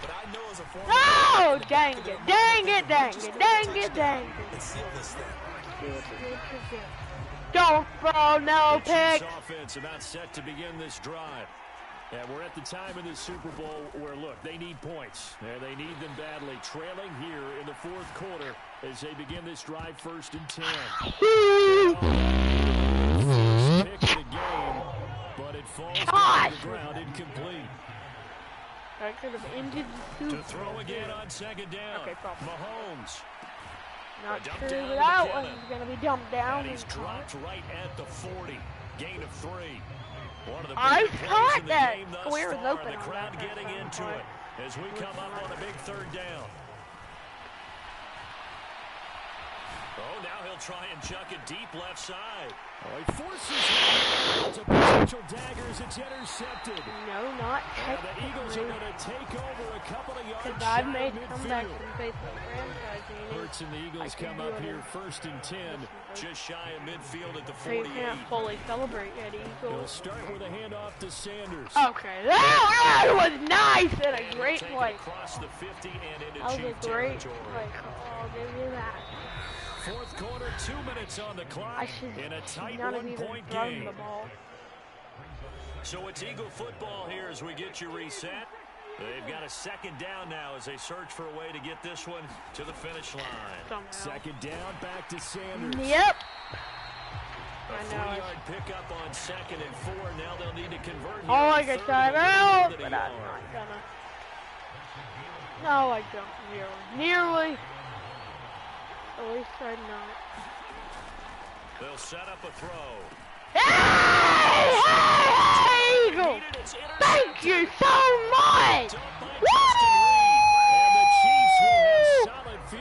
But I know as a former... No! Dang it, dang it, dang it, dang it, dang it. And seal this thing. Don't throw, no pick. Offense about set to begin this drive. And we're at the time in the Super Bowl where, look, they need points. And they need them badly. Trailing here in the 4th quarter as they begin this drive 1st and 10. First pick of the game, but it falls down to the ground incomplete. That could have ended the Super Bowl. To throw again on 2nd down. Okay, probably. Mahomes. Not sure that one's going to be dumped down. And he's dropped right at the 40. Gain of 3. One of the I big thought plays in the that game thus square was far, open. the crowd getting into it as we come up on a big 3rd down. Oh, now he'll try and chuck it deep left side. Oh, he forces it. It's a potential dagger as it's intercepted. No, not technically. The Eagles are going to take over a couple of yards. Because I've made comebacks in baseball franchising. Hurts and the Eagles come up here 1st and 10, just shy of midfield at the 48. So you can't fully celebrate yet, He'll Eagles. start with a handoff to Sanders. Okay, that was nice and a great play. Across the 50 and into that was Chief a great territory. play. I'll give you that. 4th quarter, 2 minutes on the clock in a tight 1-point game. The ball. So it's Eagle football here as we get you reset. They've got a second down now as they search for a way to get this one to the finish line. Somehow. Second down, back to Sanders. Yep. A 3-yard pickup on 2nd and 4. Now they'll need to convert here. Oh, on I get 3rd time and out, a but I'm yard. not gonna. No, I don't nearly. At least I'm not. They'll set up a throw. Hey, Eagle! Thank you so much! Woo!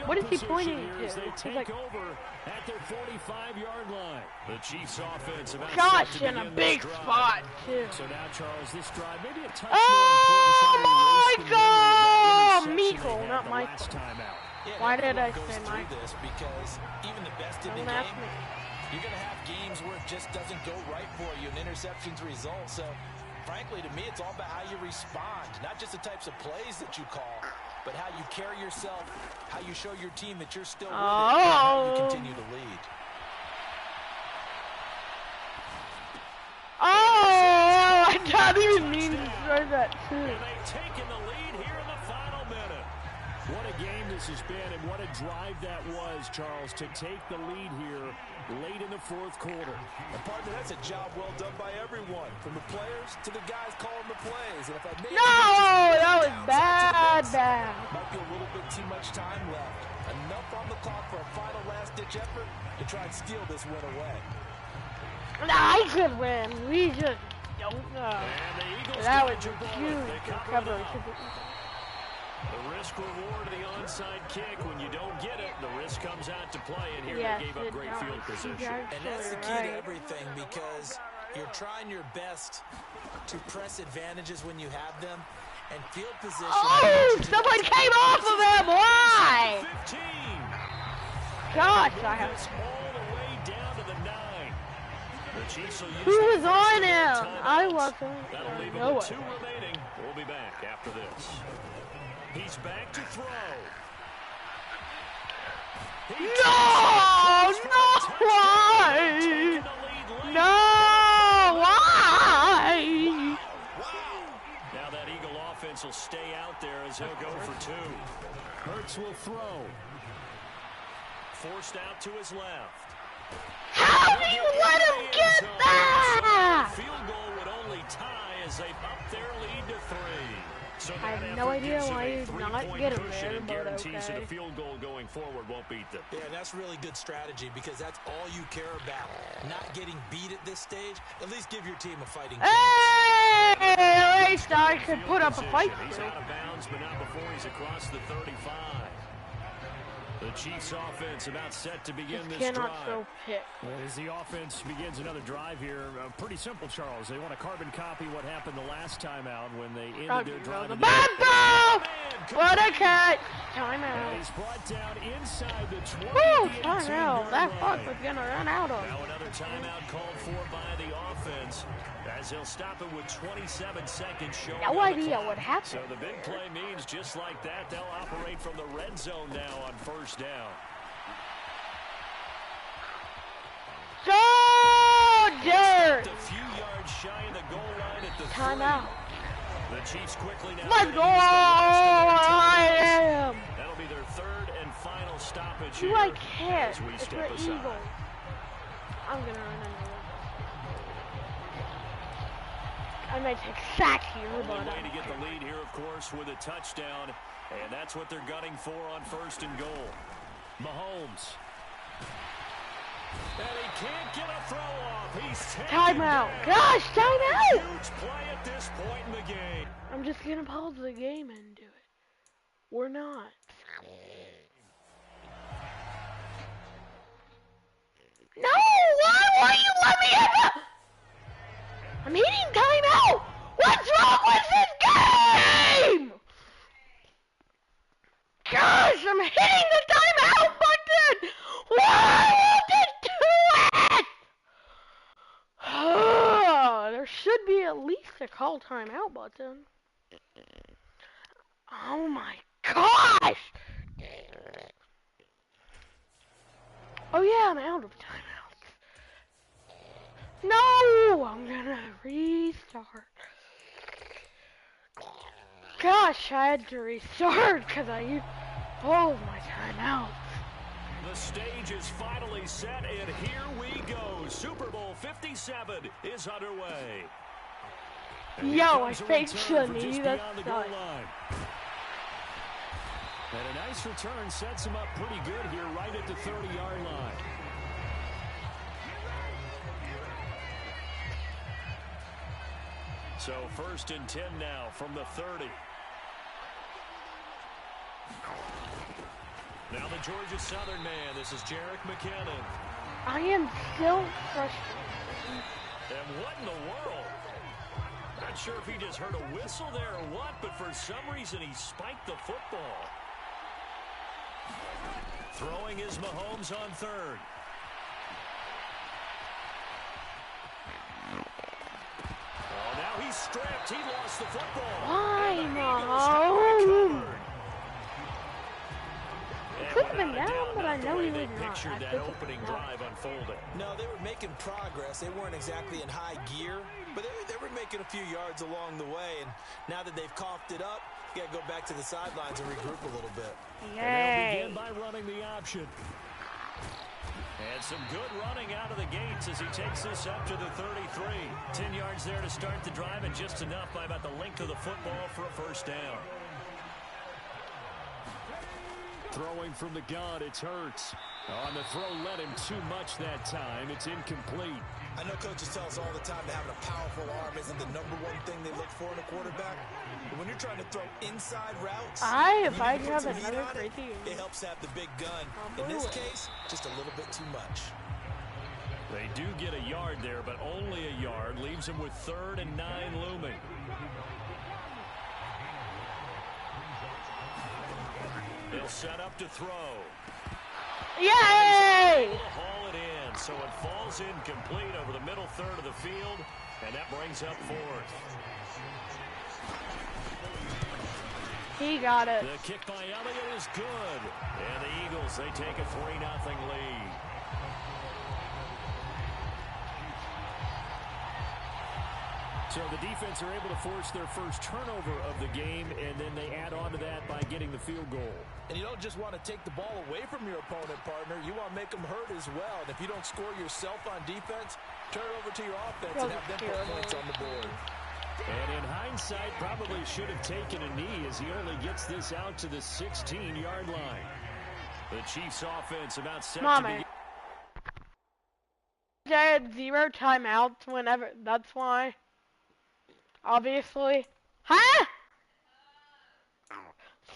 What is he pointing to? They take over at their 45-yard line. The Chiefs offense about Gosh, in a big spot, too. So now, Charles, this drive maybe a touch Oh more my important God! Michael, not Michael. Why did I say Michael? This because even the best in the Don't ask game, me. you're going to have games where it just doesn't go right for you, and interceptions result. So, frankly, to me, it's all about how you respond, not just the types of plays that you call, but how you carry yourself, how you show your team that you're still with it, and how you continue to lead. Oh, I didn't even mean to throw that too. And they've taken the lead here in the final minute. What a game this has been, and what a drive that was, Charles, to take the lead here late in the 4th quarter. And partner, that's a job well done by everyone, from the players to the guys calling the plays. And if I made That was bad. might be a little bit too much time left. Enough on the clock for a final last-ditch effort to try and steal this win away. I could win. We just don't know. And the Eagles That was dodge a a bullet. huge They cover it recovery. up. The risk reward of the onside kick. When you don't get it, the risk comes out to play, and here Yes, they gave up it great does. field position. You're And that's the key absolutely to right. everything, because you're trying your best to press advantages when you have them, and field position. Oh, someone came off of him. Why? 15. Gosh, I It's have. all the way down to the 9. The Chiefs will use Who their was on first him? timeouts. I wasn't. That'll leave No them one. 2 remaining. We'll be back after this. He's back to throw. No, why? No, why? Now that Eagle offense will stay out there as he'll go for 2. Hurts will throw. Forced out to his left. How do you let him get that? Field goal would only tie as they up their lead to 3. So I that have no effort idea gives them why a you did not 3-point get him cushion there, and but guarantees that okay. a field goal going forward won't beat them. Yeah, that's really good strategy, because that's all you care about. Not getting beat at this stage. At least give your team a fighting chance. Hey, at least I could Field put up a position. fight. He's out of bounds, but not before he's across the 35. The Chiefs offense about set to begin Just this cannot drive. throw pick. As the offense begins another drive here, pretty simple, Charles. They want to carbon copy what happened the last time out when they ended their drive. The bad ball! What a catch! And Timeout. he's brought down inside the 20. Woo, timeout. That fuck was gonna run out on Now me. another timeout called for by the offense, as he'll stop it with 27 seconds showing. No on the idea clock. what happened. So the big play means just like that, they'll operate from the red zone now on 1st down. Soldiers! A few yards shy of the goal line at the 3. Timeout. The Chiefs quickly now. Let's ready go! to use the last of I their timeouts. am. That'll be their 3rd and final stoppage Do here I care? as we It's step the aside. Eagles. I'm gonna run another. I might take sack here, Only but way to get the lead here, of course, with a touchdown, and that's what they're gunning for on 1st and goal. Mahomes. And he can't get a throw off. He's taken timeout. down. Gosh, timeout! Huge play at this point in the game. I'm just gonna pause the game and do it. Or not. No! Why won't you let me have a... I'm hitting timeout! What's wrong with this game? Gosh, I'm hitting the timeout button! Why won't it do it? There should be at least a call timeout button. Oh my gosh! Oh yeah, I'm out of timeouts. No! I'm gonna restart. restart. Gosh, I had to restart because I used all of my timeouts. The stage is finally set, and here we go. Super Bowl 57 is underway. Yo, I faked Shunny. That's nice. And a nice return sets him up pretty good here right at the 30-yard line. So 1st and 10 now from the 30. Now the Georgia Southern man. This is Jerick McKinnon. I am still frustrated. And what in the world? Not sure if he just heard a whistle there or what, but for some reason he spiked the football. Throwing is Mahomes on 3rd. Oh, now he's stripped. He lost the football. Why, Mahomes? Could have been down, but I know he was not. That opening drive unfolded. No, they were making progress. They weren't exactly in high gear, but they were making a few yards along the way. And now that they've coughed it up, you got to go back to the sidelines and regroup a little bit. Yay. And they'll begin by running the option. And some good running out of the gates as he takes this up to the 33. 10 yards there to start the drive, and just enough by about the length of the football for a first down. Throwing from the gun, it's Hurts. On the throw, led him too much that time. It's incomplete. I know coaches tell us all the time that having a powerful arm isn't the #1 thing they look for in a quarterback. But when you're trying to throw inside routes, if I have another crazy, it helps to have the big gun. In this case, just a little bit too much. They do get a yard there, but only a yard. Leaves him with 3rd and 9 looming. They'll set up to throw. Yay! Haul it in, so it falls incomplete over the middle 3rd of the field, and that brings up 4th. He got it. The kick by Elliott is good, and the Eagles, they take a 3-0 lead. So the defense are able to force their first turnover of the game, and then they add on to that by getting the field goal. And you don't just want to take the ball away from your opponent, partner. You want to make them hurt as well. And if you don't score yourself on defense, turn it over to your offense and have them put points on the board. And in hindsight, probably should have taken a knee as he only gets this out to the 16-yard line. The Chiefs offense about set to begin. They had 0 timeouts whenever. That's why. Obviously. Huh?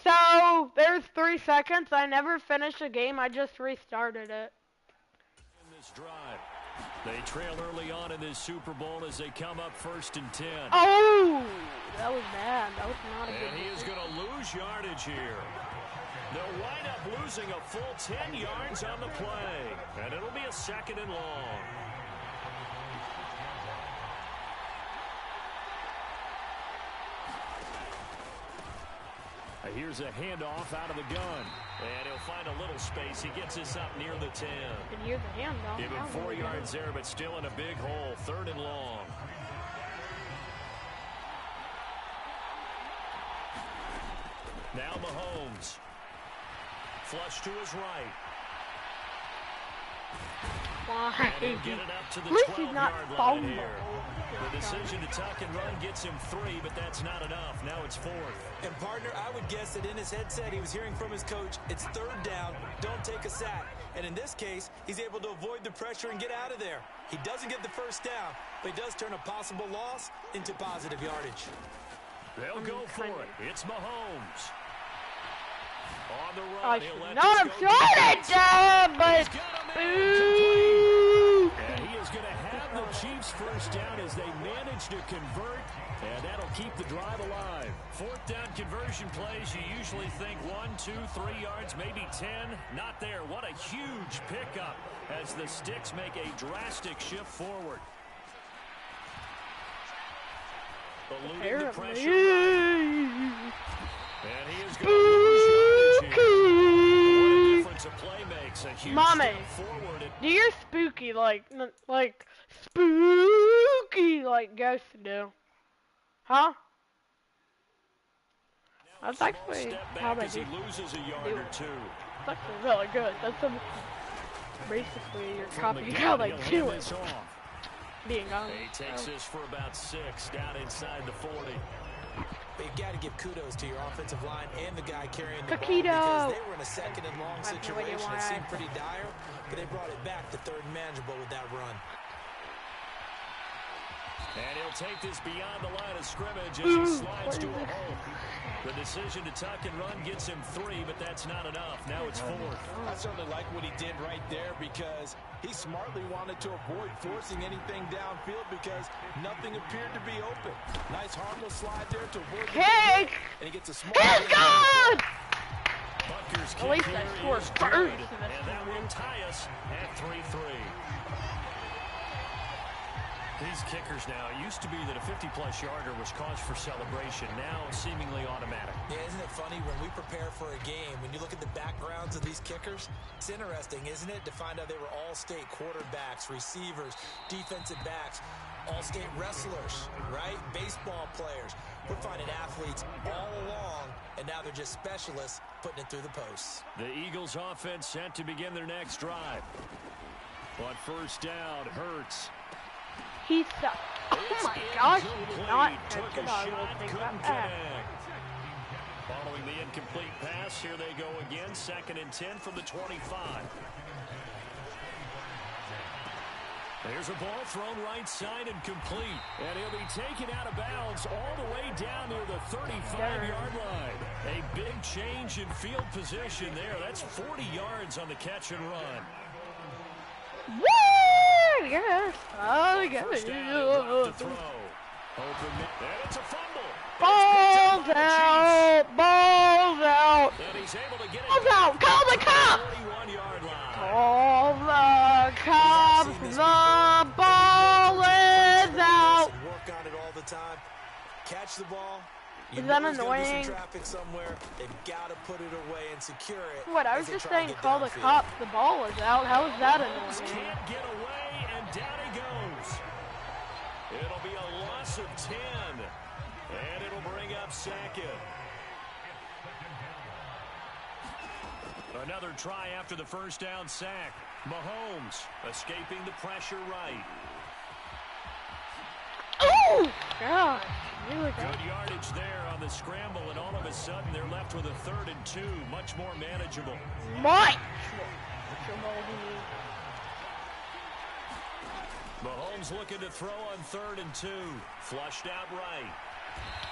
So, there's 3 seconds. I never finished a game. I just restarted it. In this drive, they trail early on in this Super Bowl as they come up 1st and 10. Oh! That was bad. That was not a good And he is going to lose yardage here. They'll wind up losing a full 10 yards on the play. And it'll be a 2nd and long. Here's a handoff out of the gun. And he'll find a little space. He gets this up near the 10. And here's the handoff. Give him 4 yards there, but still in a big hole. 3rd and long. Now Mahomes. Flush to his right. Why? And get it up to the At least he's not 12-yard line here. The decision to tuck and run gets him 3, but that's not enough. Now it's 4th. And partner, I would guess that in his headset he was hearing from his coach, it's 3rd down, don't take a sack. And in this case, he's able to avoid the pressure and get out of there. He doesn't get the 1st down, but he does turn a possible loss into positive yardage. They'll go for it. It's Mahomes. On the run, I should not have shot it, but ooh. And he is going to have the Chiefs 1st down as they manage to convert, and that'll keep the drive alive. 4th down conversion plays, you usually think 1, 2, 3 yards, maybe 10. Not there. What a huge pickup as the Sticks make a drastic shift forward. Eluding the pressure. And he is going to lose yardage here. What a difference a play makes. A huge step forward. Do your spooky like spooky like ghosts do. Huh? That's actually Step how back they as do. he loses a yard or two. It's actually really good. Basically you're From the copying gun, how they he'll do hand it. this off. Being honest. He takes this for about 6 down inside the 40. But you got to give kudos to your offensive line and the guy carrying the Coquito. ball because they were in a second and long I have no idea situation. why It I- seemed pretty dire, but they brought it back to third and manageable with that run. And he'll take this beyond the line of scrimmage as he slides to a hole. The decision to tuck and run gets him 3, but that's not enough. Now it's 4th. I certainly like what he did right there because he smartly wanted to avoid forcing anything downfield because nothing appeared to be open. Nice harmless slide there to avoid the Kick! and he gets a small Kick good! Butker's At least kick I here scored is first good, in this and that one. will tie us at 3-3. These kickers now, it used to be that a 50-plus yarder was cause for celebration. Now seemingly automatic. Yeah, isn't it funny when we prepare for a game, when you look at the backgrounds of these kickers, it's interesting, isn't it, to find out they were all-state quarterbacks, receivers, defensive backs, all-state wrestlers, right? Baseball players. We're finding athletes all along, and now they're just specialists putting it through the posts. The Eagles offense set to begin their next drive. But first down, Hurts. He sucked. Oh my gosh, he did not catch Took a it. I will shot, take couldn't that back. connect. Following the incomplete pass, here they go again. 2nd and 10 from the 25. There's a ball thrown right side and complete. And he'll be taken out of bounds all the way down near the 35-yard line. A big change in field position there. That's 40 yards on the catch and run. Woo! Yes. Oh, yeah. First down, he'll drop to throw. Open, and it's a fumble. Balls out! Balls out! And he's able to get it Balls out! Call the cop! 41-yard line. Call the cops! The ball is out! Work on it all the time. Catch the ball. Is that there's gonna be some annoying? traffic somewhere. They've got to put it away and secure it. What, I was as they just try and saying get call the downfield. cops, the ball is out. How is that Holmes annoying? can't get away, and down he goes. It'll be a loss of 10, and it'll bring up 2nd. Another try after the first down sack. Mahomes escaping the pressure right. Oh, God. Really good. Good yardage there on the scramble, and all of a sudden they're left with a 3rd and 2. Much more manageable. Mike! Mahomes looking to throw on 3rd and 2. Flushed out right.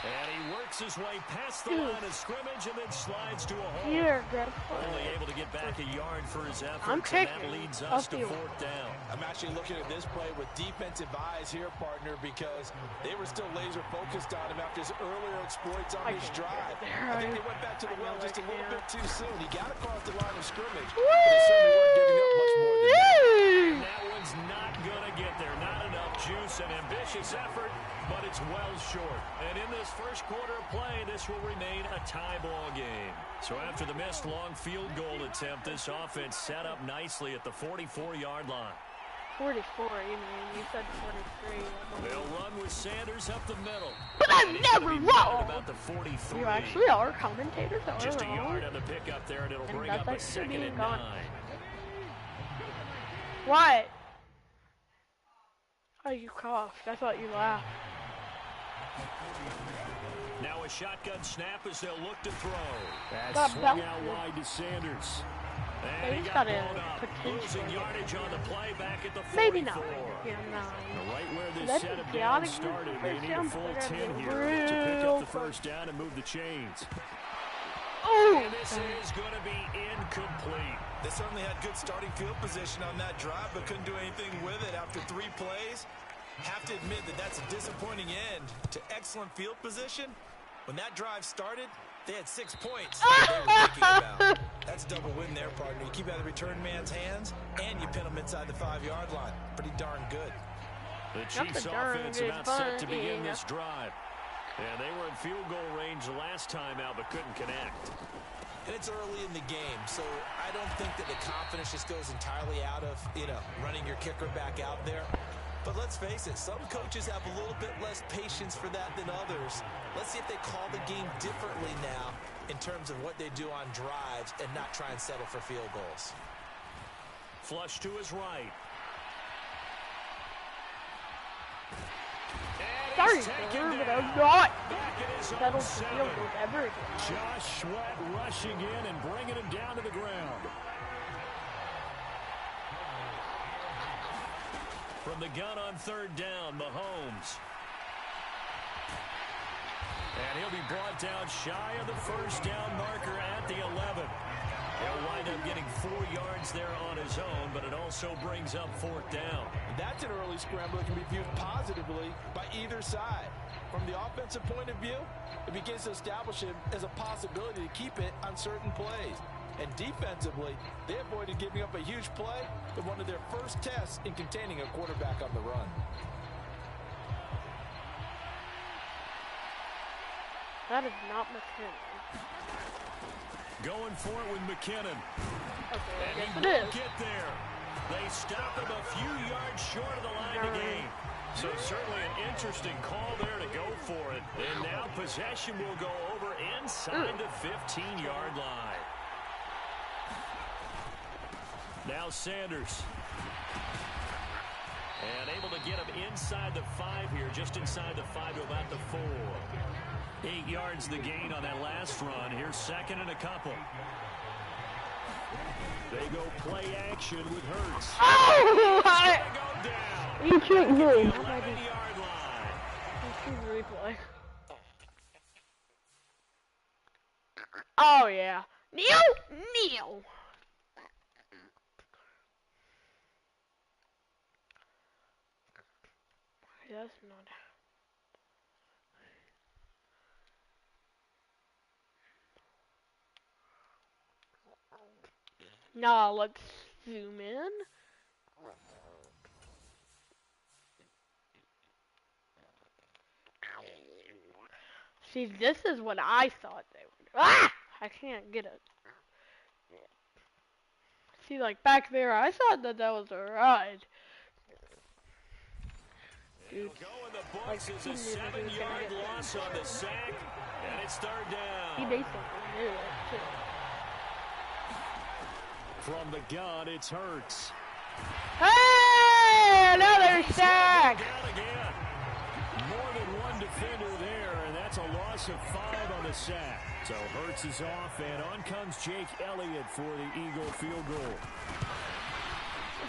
And he works his way past the line of scrimmage and then slides to a hole. Here, good. Only able to get back a yard for his efforts, I'm and kicking. that leads us to Upfield. 4th down. I'm actually looking at this play with defensive eyes here, partner, because they were still laser focused on him after his earlier exploits on I this can't drive. get there. I think they went back to the I well know just I a little can't. bit too soon. He got across the line of scrimmage, but they certainly weren't giving up much more than that. And that one's not going to get there. Not enough juice. An ambitious effort, but it's well short. And in this first quarter of play, this will remain a tie ball game. So after the missed long field goal attempt, this offense set up nicely at the 44-yard line. 44, you mean? You said 43. They'll run with Sanders up the middle. But I'm And he's gonna never be running wrong! about the 43. You actually are. Commentators are Just a wrong. yard on the pickup there, and it'll And bring that's up a actually 2nd being and gone. 9. What? Oh, you coughed. I thought you laughed. Now a shotgun snap as they'll look to throw. Got That swung belted. out wide to Sanders. They And he just got gotta blown up. potentially Losing get yardage on the play back at the 44. Maybe not. Yeah, 9. Right where this That's set of chaotic downs started, they first need a down, full but they're 10 gonna be here to pick real up the first down and move the chains. Oh! And this is going to be incomplete. They certainly had good starting field position on that drive, but couldn't do anything with it after 3 plays. Have to admit that that's a disappointing end to excellent field position. When that drive started, they had 6 points that they were thinking about. That's a double win there, partner. You keep out of the return man's hands, and you pin them inside the 5-yard line. Pretty darn good. The Chiefs a darn offense good about set to punt, begin yeah. this drive. And they were in field goal range the last time out, but couldn't connect. And it's early in the game, so I don't think that the confidence just goes entirely out of, running your kicker back out there. But let's face it, some coaches have a little bit less patience for that than others. Let's see if they call the game differently now in terms of what they do on drives and not try and settle for field goals. Flush to his right. Sorry, sir, but I'm not settled for field goals ever again. Josh Sweat rushing in and bringing him down to the ground. From the gun on third down, Mahomes. And he'll be brought down shy of the first down marker at the 11. He'll wind up getting 4 yards there on his own, but it also brings up fourth down. That's an early scramble that can be viewed positively by either side. From the offensive point of view, it begins to establish him as a possibility to keep it on certain plays. And defensively, they avoided giving up a huge play in one of their first tests in containing a quarterback on the run. That is not McKinnon. Going for it with McKinnon. Okay, And yes he it won't is. get there. They stop him a few yards short of the line to gain. So certainly an interesting call there to go for it. And now possession will go over inside the 15-yard line. Now Sanders. And able to get him inside the 5 here, just inside the 5 to about the 4. 8 yards the gain on that last run. Here's second and a couple. They go play action with Hurts. Oh, They go down. you can't do it. 11-yard line. Let's see the replay. Oh, yeah. Kneel! That's not... Now let's zoom in. See, this is what I thought they were. Ah! I can't get it. See, like back there, I thought that was a ride. Dude, Like is a 7-yard loss on the sack, and it's third he down. basically knew it too. From the gun, it's Hurts. Hey! Another sack! Down again. More than one defender there, and that's a loss of 5 on the sack. So Hurts is off, and on comes Jake Elliott for the Eagle field goal.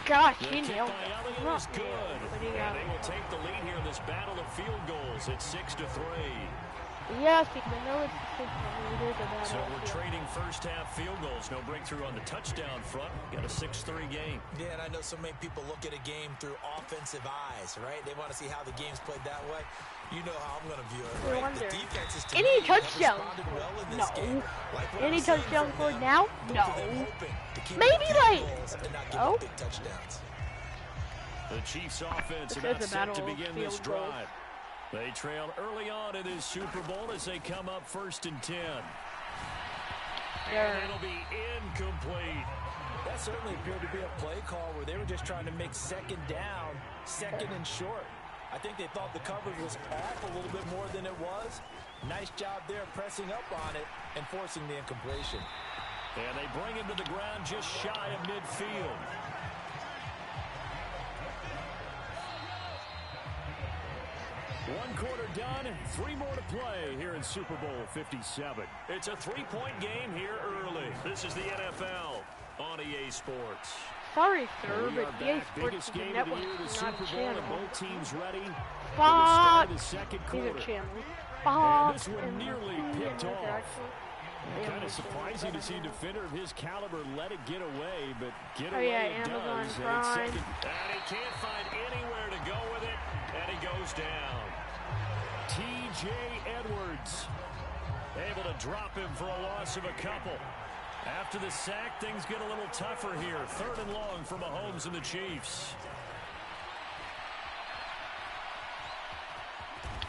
Gosh, The he kick nailed by it. Elliott Not is good, nailed, but he and got they it. will take the lead here in this battle of field goals. It's 6-3. Yes, even though it's the sixth one, it is a battle. So we're field. trading first-half field goals. No breakthrough on the touchdown front. Got a 6-3 game. Yeah, and I know so many people look at a game through offensive eyes, right? They want to see how the game's played that way. You know how I'm going to view it, I right? wonder. The defenses to Any me have touchdown? responded well in No. this game. Like what Any I'm seeing touchdown from scored them, now? both No. of them hoping to keep Maybe the field like- goals and not give oh. up big touchdowns. The Chiefs offense This about is a set to battle of begin this field goals. drive. They trail early on in this Super Bowl as they come up 1st and 10. And it'll be incomplete. That certainly appeared to be a play call where they were just trying to make second down, second and short. I think they thought the coverage was off a little bit more than it was. Nice job there pressing up on it and forcing the incompletion. And they bring him to the ground just shy of midfield. One quarter done, 3 more to play here in Super Bowl 57. It's a 3-point game here early. This is the NFL on EA Sports. Sorry, sir, We are but EA back. Sports Biggest is a game of the network, year, the not Super a Bowl, channel. and both teams ready for the Fuck! start of the second These are quarter. channels. And Fuck! this one and nearly Lucy picked and off. Interaction. Kind of surprising to see a defender of his caliber let it get away, but get Oh, away yeah, it Amazon does. Prime. And it's second. And he can't find anywhere to go with it, and he goes down. T.J. Edwards able to drop him for a loss of a couple. After the sack, things get a little tougher here. 3rd and long for Mahomes and the Chiefs.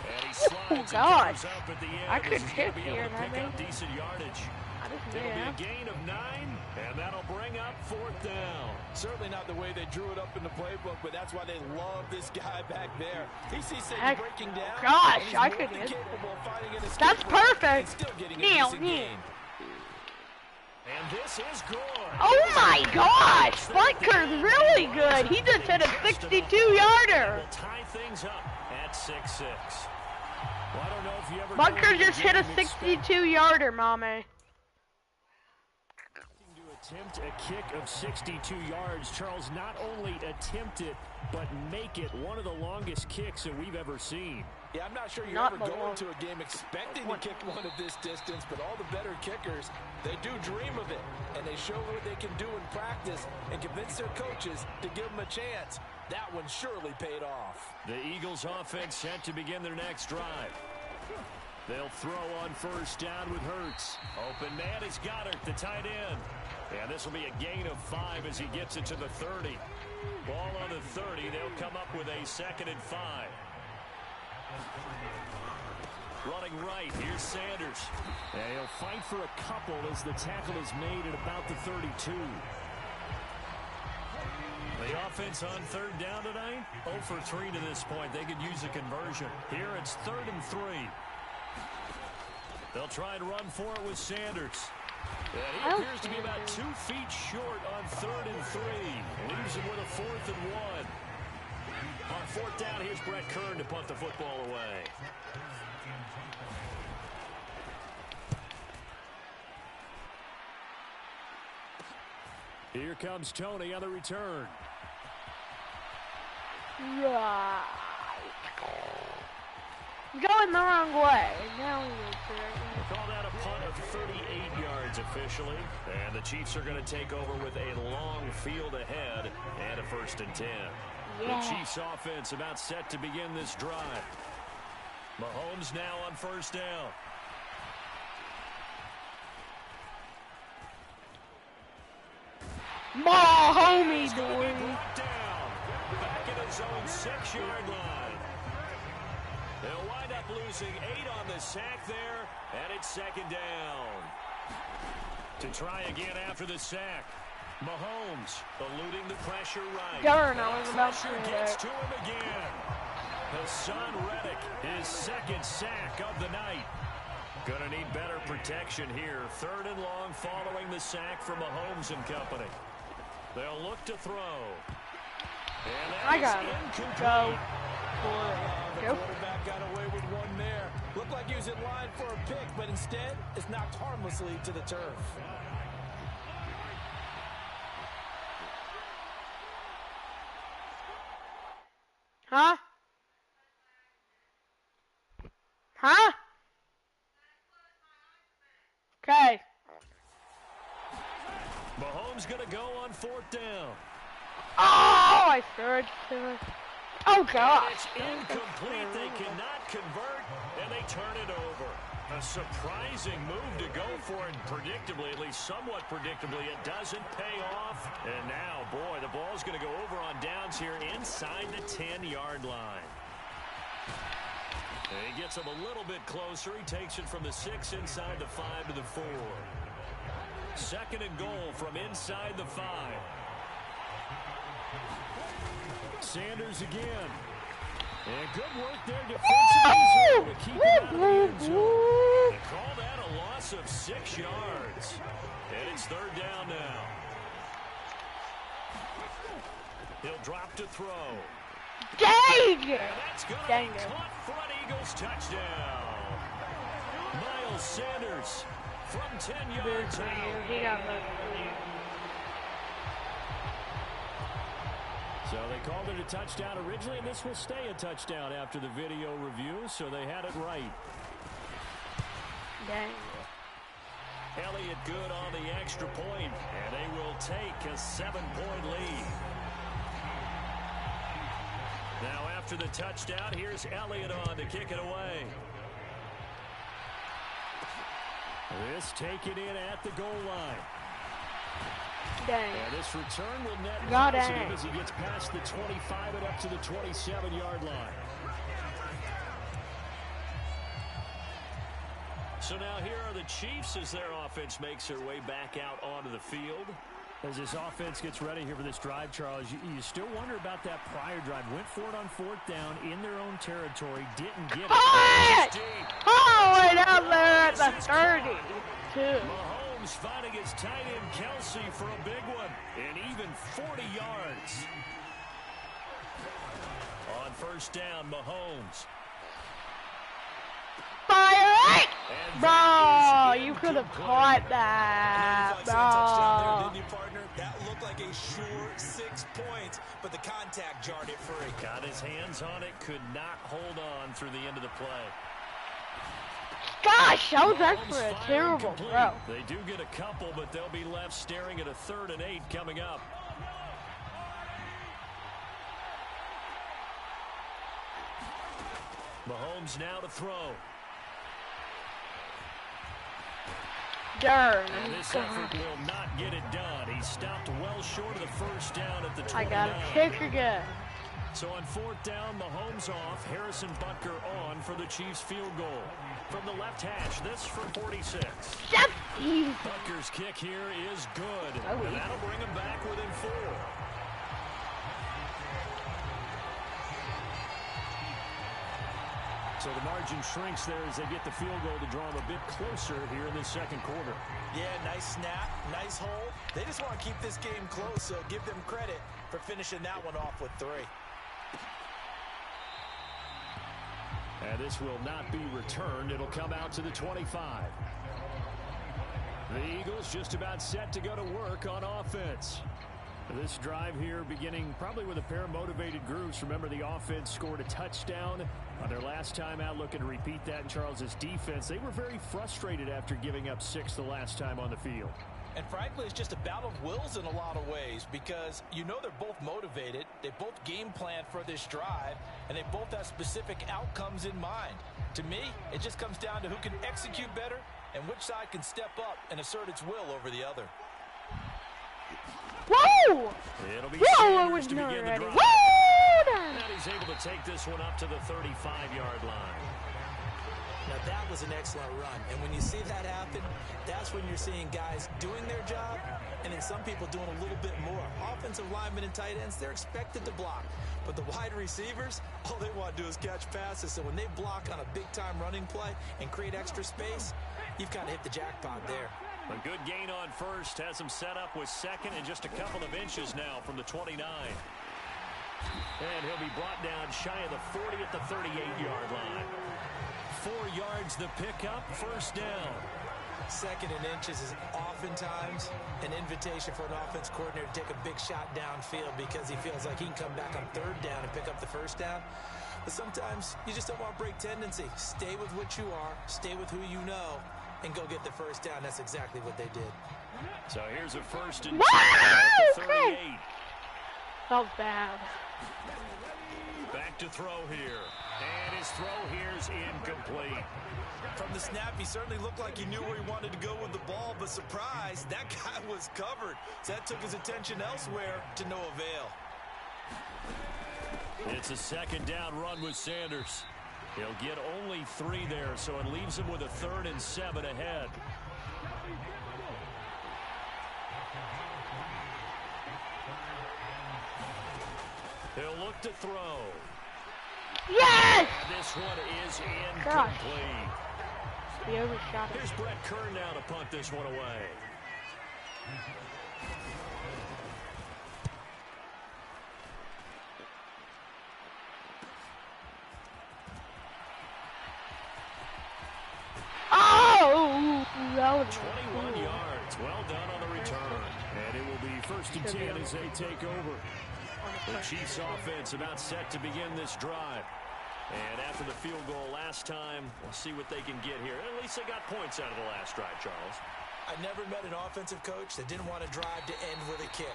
And he slides and gosh. covers up at the end. I as couldn't he's gonna hit be here, able to and I pick up made- decent yardage. I just It'll Yeah. be a gain of 9, and that'll bring up 4th down. Certainly not the way they drew it up in the playbook, but that's why they love this guy back there. He sees things Heck, breaking down. gosh, and he's I more could than get capable of finding an escape That's route and perfect. still getting a Kneel, decent kneel. gain. And this is good. Oh my gosh, Butker's really good. He just hit a 62-yarder. Will tie things up at 6-6. Well, I don't know if you ever Butker just hit a 62-yarder, mommy. to attempt a kick of 62 yards. Charles, not only attempt it, but make it one of the longest kicks that we've ever seen. Yeah, I'm not sure you Not ever go long. into a game expecting to kick one of this distance, but all the better kickers, they do dream of it, and they show what they can do in practice and convince their coaches to give them a chance. That one surely paid off. The Eagles offense set to begin their next drive. They'll throw on 1st down with Hurts. Open man is Goddard, the tight end. And this will be a gain of 5 as he gets it to the 30. Ball on the 30. They'll come up with a 2nd and 5. Running right, here's Sanders. And he'll fight for a couple as the tackle is made at about the 32. The offense on 3rd down tonight, 0 for 3 to this point. They could use a conversion. Here it's 3rd and 3. They'll try and run for it with Sanders. And he appears to be about 2 feet short on 3rd and 3. Leaves him with a 4th and 1. On 4th down, here's Brett Kern to punt the football away. Here comes Tony on the return. Right. Going the wrong way. Now we go to it. Call that a punt of 38 yards officially. And the Chiefs are going to take over with a long field ahead and a 1st and 10. Yeah. The Chiefs offense about set to begin this drive. Mahomes now on 1st down. Homie, boy. Brought down. Back at his own 6-yard line. They'll wind up losing 8 on the sack there, and it's 2nd down. To try again after the sack. Mahomes eluding the pressure right. Darn, I was about to Pressure hit gets it. to him again. Hassan Reddick, his 2nd sack of the night. Gonna need better protection here. 3rd and long following the sack from Mahomes and company. They'll look to throw. And that I is got it. incomplete. The Go. quarterback got away with one there. Looked like he was in line for a pick, but instead, it's knocked harmlessly to the turf. Huh? Huh? Okay. Mahomes gonna go on 4th down. Oh, I threw it to him. Oh, And gosh. it's incomplete. They cannot convert, and they turn it over. A surprising move to go for, and predictably, at least somewhat predictably, it doesn't pay off. And now, boy, the ball's going to go over on downs here inside the 10-yard line. And he gets him a little bit closer. He takes it from the 6 inside the 5 to the 4. 2nd and goal from inside the 5. Sanders again. And good work there defensively to keep him out of the end zone. They call that a loss of 6 yards. And it's 3rd down now. He'll drop to throw. Dang! And that's going to Dang be it. caught front Eagles touchdown. Miles Sanders from 10 yards out. He got the. So they called it a touchdown originally, and this will stay a touchdown after the video review, so they had it right. Dang. Elliott good on the extra point, and they will take a 7-point lead. Now after the touchdown, here's Elliott on to kick it away. This taken in at the goal line. Dang. And this return will net Got positive it. as he gets past the 25 and up to the 27-yard line. So now here are the Chiefs as their offense makes their way back out onto the field. As this offense gets ready here for this drive, Charles, you still wonder about that prior drive. Went for it on 4th down in their own territory. Didn't get it. Oh, right out there at the 32. Mahomes finding his tight end Kelsey for a big one. And even 40 yards. On 1st down, Mahomes. Fire it! Bro, you could have caught that. Bro. Didn't you, partner? That looked like a sure 6 points, but the contact jarred it free. Got his hands on it, could not hold on through the end of the play. Gosh, that was actually a terrible throw. They do get a couple, but they'll be left staring at a 3rd and 8 coming up. Mahomes now to throw. Darn. And this effort will not get it done. He stopped well short of the 1st down at the 29. I got a kick again. So on 4th down, Mahomes off. Harrison Butker on for the Chiefs field goal. From the left hash, this for 46. That's easy. Butker's kick here is good. And that'll bring him back within 4. So the margin shrinks there as they get the field goal to draw them a bit closer here in this 2nd quarter. Yeah, nice snap, nice hold. They just want to keep this game close, so give them credit for finishing that one off with 3. And this will not be returned. It'll come out to the 25. The Eagles just about set to go to work on offense. This drive here beginning probably with a pair of motivated groups. Remember, the offense scored a touchdown on their last time out. Looking to repeat that in Charles's defense. They were very frustrated after giving up 6 the last time on the field. And frankly, it's just a battle of wills in a lot of ways because you know they're both motivated. They both game plan for this drive, and they both have specific outcomes in mind. To me, it just comes down to who can execute better and which side can step up and assert its will over the other. Whoa! It'll be Whoa, I Sanders was to not begin the ready. drive. Whoa! And he's able to take this one up to the 35-yard line. Now that was an excellent run, and when you see that happen, that's when you're seeing guys doing their job and then some people doing a little bit more. Offensive linemen and tight ends, they're expected to block, but the wide receivers, all they want to do is catch passes. So when they block on a big-time running play and create extra space, you've kind of hit the jackpot there. A good gain on 1st, has him set up with 2nd and just a couple of inches now from the 29. And he'll be brought down shy of the 40 at the 38-yard line. 4 yards the pickup, 1st down. 2nd and inches is oftentimes an invitation for an offense coordinator to take a big shot downfield because he feels like he can come back on 3rd down and pick up the 1st down. But sometimes you just don't want to break tendency. Stay with what you are, stay with who you know, and go get the 1st down. That's exactly what they did. So here's a 1st and 10 Whoa! at the 38. That was bad. Back to throw here. And his throw here's incomplete. From the snap, he certainly looked like he knew where he wanted to go with the ball, but surprise, that guy was covered. So that took his attention elsewhere to no avail. It's a 2nd down run with Sanders. He'll get only 3 there, so it leaves him with a 3rd and 7 ahead. He'll look to throw. Yes! And this one is incomplete. He overshot it. Here's Brett Kern now to punt this one away. Oh! That was 21 yards. Well done on the return. And it will be 1st and 10 as they take over. The Chiefs offense about set to begin this drive. And after the field goal last time, we'll see what they can get here. At least they got points out of the last drive, Charles. I never met an offensive coach that didn't want to drive to end with a kick.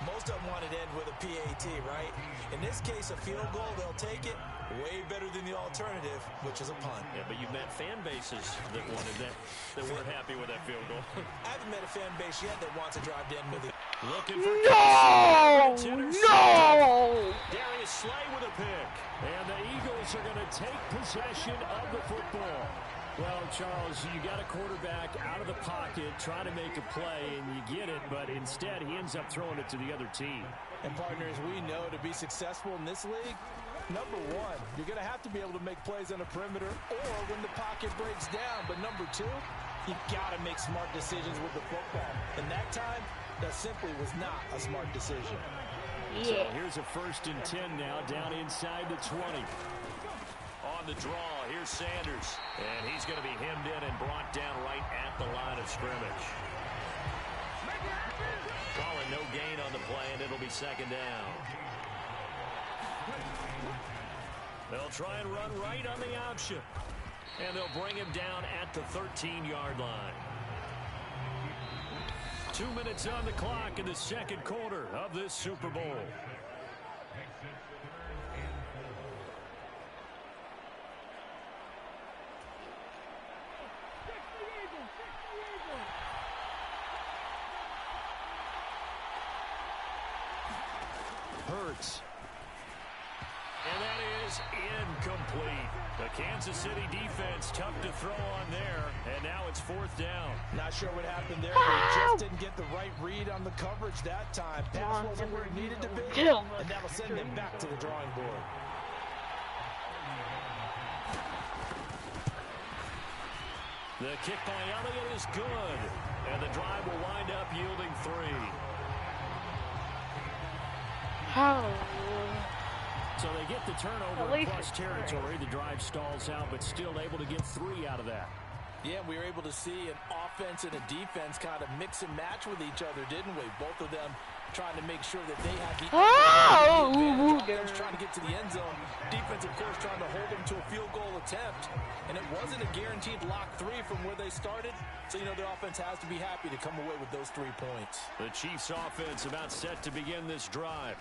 Most of them wanted to end with a PAT, right? In this case, a field goal, they'll take it. Way better than the alternative, which is a punt. Yeah, but you've met fan bases that wanted that weren't happy with that field goal. I haven't met a fan base yet that wants to drive to end with it. Looking for No! Darius Slay with a pick. And the Eagles are going to take possession of the football. Well, Charles, you got a quarterback out of the pocket trying to make a play, and you get it, but instead he ends up throwing it to the other team. And partners, we know to be successful in this league, number one, you're going to have to be able to make plays on the perimeter or when the pocket breaks down. But number two, you got to make smart decisions with the football. And that time, that simply was not a smart decision. So here's a 1st and 10 now, down inside the 20. On the draw, here's Sanders. And he's going to be hemmed in and brought down right at the line of scrimmage. Calling no gain on the play, and it'll be 2nd down. They'll try and run right on the option. And they'll bring him down at the 13-yard line. 2 minutes on the clock in the 2nd quarter of this Super Bowl. Hurts. And that is incomplete. The Kansas City defense tough to throw on there, and now it's 4th down. Not sure what happened there, but he just didn't get the right read on the coverage that time. Pass wasn't where it needed to be, and that'll send them back to the drawing board. The kick by Elliott is good, and the drive will wind up yielding 3. So they get the turnover in plus territory. The drive stalls out, but still able to get 3 out of that. Yeah, we were able to see an offense and a defense kind of mix and match with each other, didn't we? Both of them trying to make sure that they had the advantage. Trying to get to the end zone. Defense, of course, trying to hold them to a field goal attempt. And it wasn't a guaranteed lock 3 from where they started. So, you know, the offense has to be happy to come away with those 3 points. The Chiefs offense about set to begin this drive.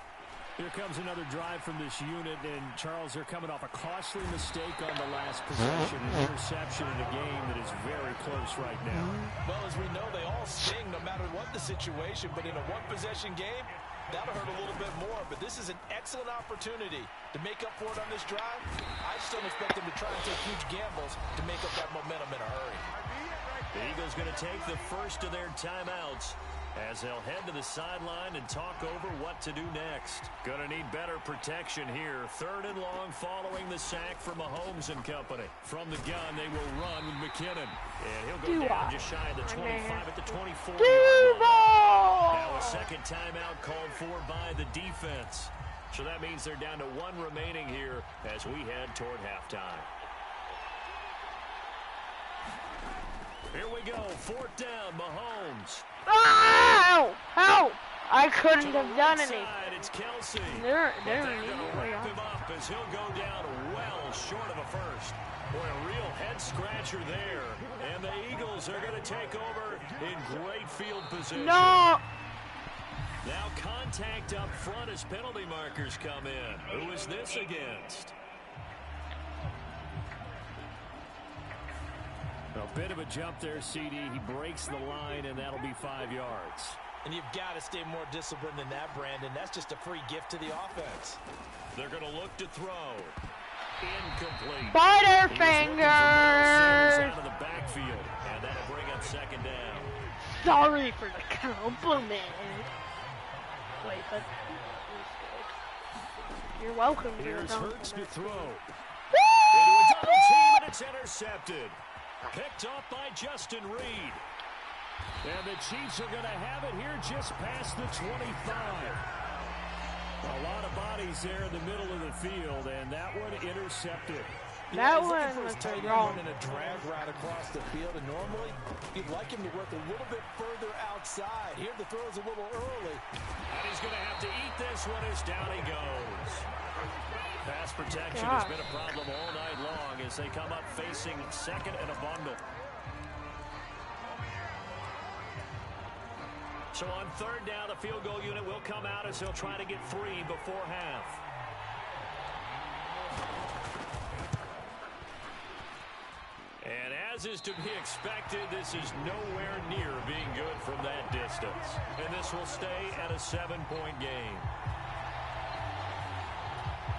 Here comes another drive from this unit, and Charles, they're coming off a costly mistake on the last possession, an interception in a game that is very close right now. Well, as we know, they all sting no matter what the situation, but in a one-possession game, that'll hurt a little bit more. But this is an excellent opportunity to make up for it on this drive. I just don't expect them to try and take huge gambles to make up that momentum in a hurry. The Eagles going to take the first of their timeouts as they'll head to the sideline and talk over what to do next. Going to need better protection here. 3rd and long following the sack from Mahomes and company. From the gun, they will run with McKinnon. And he'll go down just shy of the 25 at the 24-yard line. Now a 2nd timeout called for by the defense. So that means they're down to 1 remaining here as we head toward halftime. Here we go. 4th down, Mahomes. Ow! Ow! I couldn't have done anything. It's Kelsey. They're going to wrap him up as he'll go down well short of a first. Boy, a real head-scratcher there. And the Eagles are going to take over in great field position. No! Now contact up front as penalty markers come in. Who is this against? A bit of a jump there, CD. He breaks the line, and that'll be 5 yards. And you've got to stay more disciplined than that, Brandon. That's just a free gift to the offense. They're going to look to throw. Incomplete. Butterfingers! Out of the backfield, and that'll bring up 2nd down. Sorry for the compliment. Wait, but you're welcome. Here's Hurts to throw. Into a double team, and it's intercepted. Picked off by Justin Reed. And the Chiefs are going to have it here just past the 25. A lot of bodies there in the middle of the field, and that one intercepted. That one was wrong. In a drag right across the field, and normally you'd like him to work a little bit further outside. Here the throw's a little early. And he's going to have to eat this one as down he goes. Pass protection has been a problem all night long as they come up facing 2nd and a bundle. So on 3rd down, the field goal unit will come out as they'll try to get 3 before half. And as is to be expected, this is nowhere near being good from that distance. And this will stay at a 7-point game.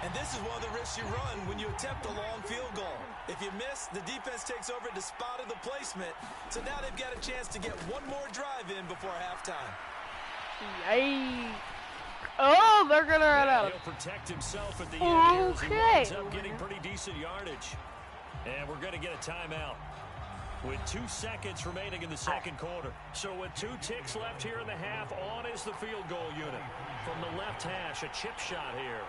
And this is one of the risks you run when you attempt a long field goal. If you miss, the defense takes over and spotted the placement. So now they've got a chance to get one more drive in before halftime. Yay. Oh, they're going to run out. He'll protect himself at the end here as he winds up getting pretty decent yardage. And we're going to get a timeout with 2 seconds remaining in the second quarter. So with 2 ticks left here in the half, on is the field goal unit. From the left hash, a chip shot here.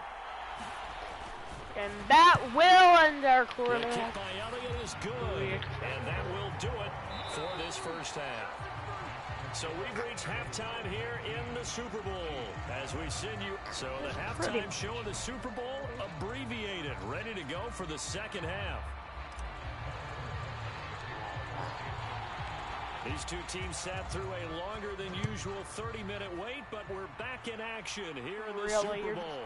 And that will end our quarter. The kick by Elliott is good. And that will do it for this first half. So we've reached halftime here in the Super Bowl as we send you. So the halftime show of the Super Bowl abbreviated, ready to go for the second half. These two teams sat through a longer than usual 30-minute wait, but we're back in action here in the Super Bowl.